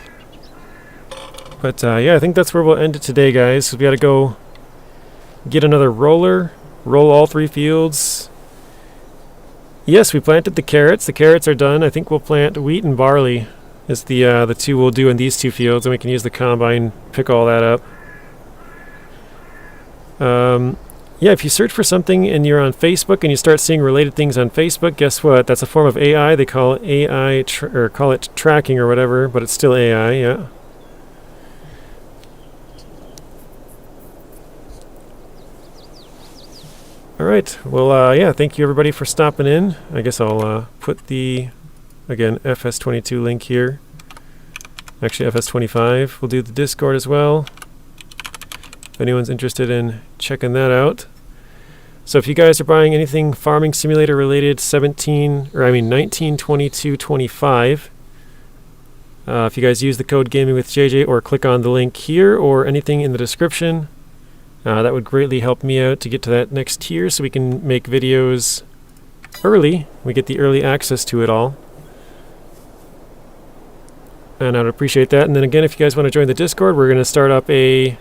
Speaker 2: But yeah, I think that's where we'll end it today, guys. So we got to go get another roller, roll all 3 fields. Yes, we planted the carrots. The carrots are done. I think we'll plant wheat and barley is the 2 we'll do in these 2 fields, and we can use the combine, pick all that up. Yeah, if you search for something and you're on Facebook and you start seeing related things on Facebook, guess what? That's a form of AI. They call it AI or call it tracking or whatever, but it's still AI, yeah. All right. Well, yeah, thank you everybody for stopping in. I guess I'll put the, again, FS22 link here. Actually, FS25. We'll do the Discord as well, if anyone's interested in checking that out. So if you guys are buying anything Farming Simulator related 192225, if you guys use the code Gaming with JJ or click on the link here or anything in the description, that would greatly help me out to get to that next tier so we can make videos early. We get the early access to it all. And I'd appreciate that. And then again, if you guys want to join the Discord, we're going to start up a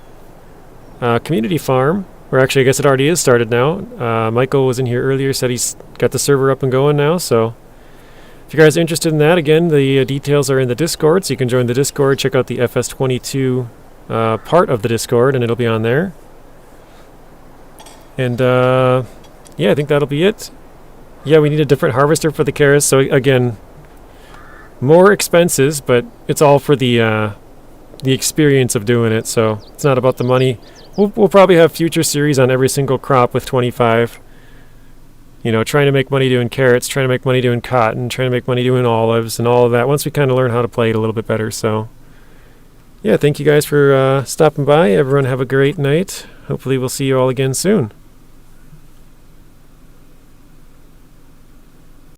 Speaker 2: community farm. Or actually, I guess it already is started now. Michael was in here earlier, said he's got the server up and going now. So if you guys are interested in that, again, the details are in the Discord. So you can join the Discord, check out the FS22 part of the Discord, and it'll be on there. And yeah, I think that'll be it. Yeah, we need a different harvester for the carrots. So again, more expenses, but it's all for the experience of doing it. So it's not about the money. We'll probably have future series on every single crop with 25. You know, trying to make money doing carrots, trying to make money doing cotton, trying to make money doing olives and all of that once we kind of learn how to play it a little bit better. So yeah, thank you guys for stopping by. Everyone have a great night. Hopefully we'll see you all again soon.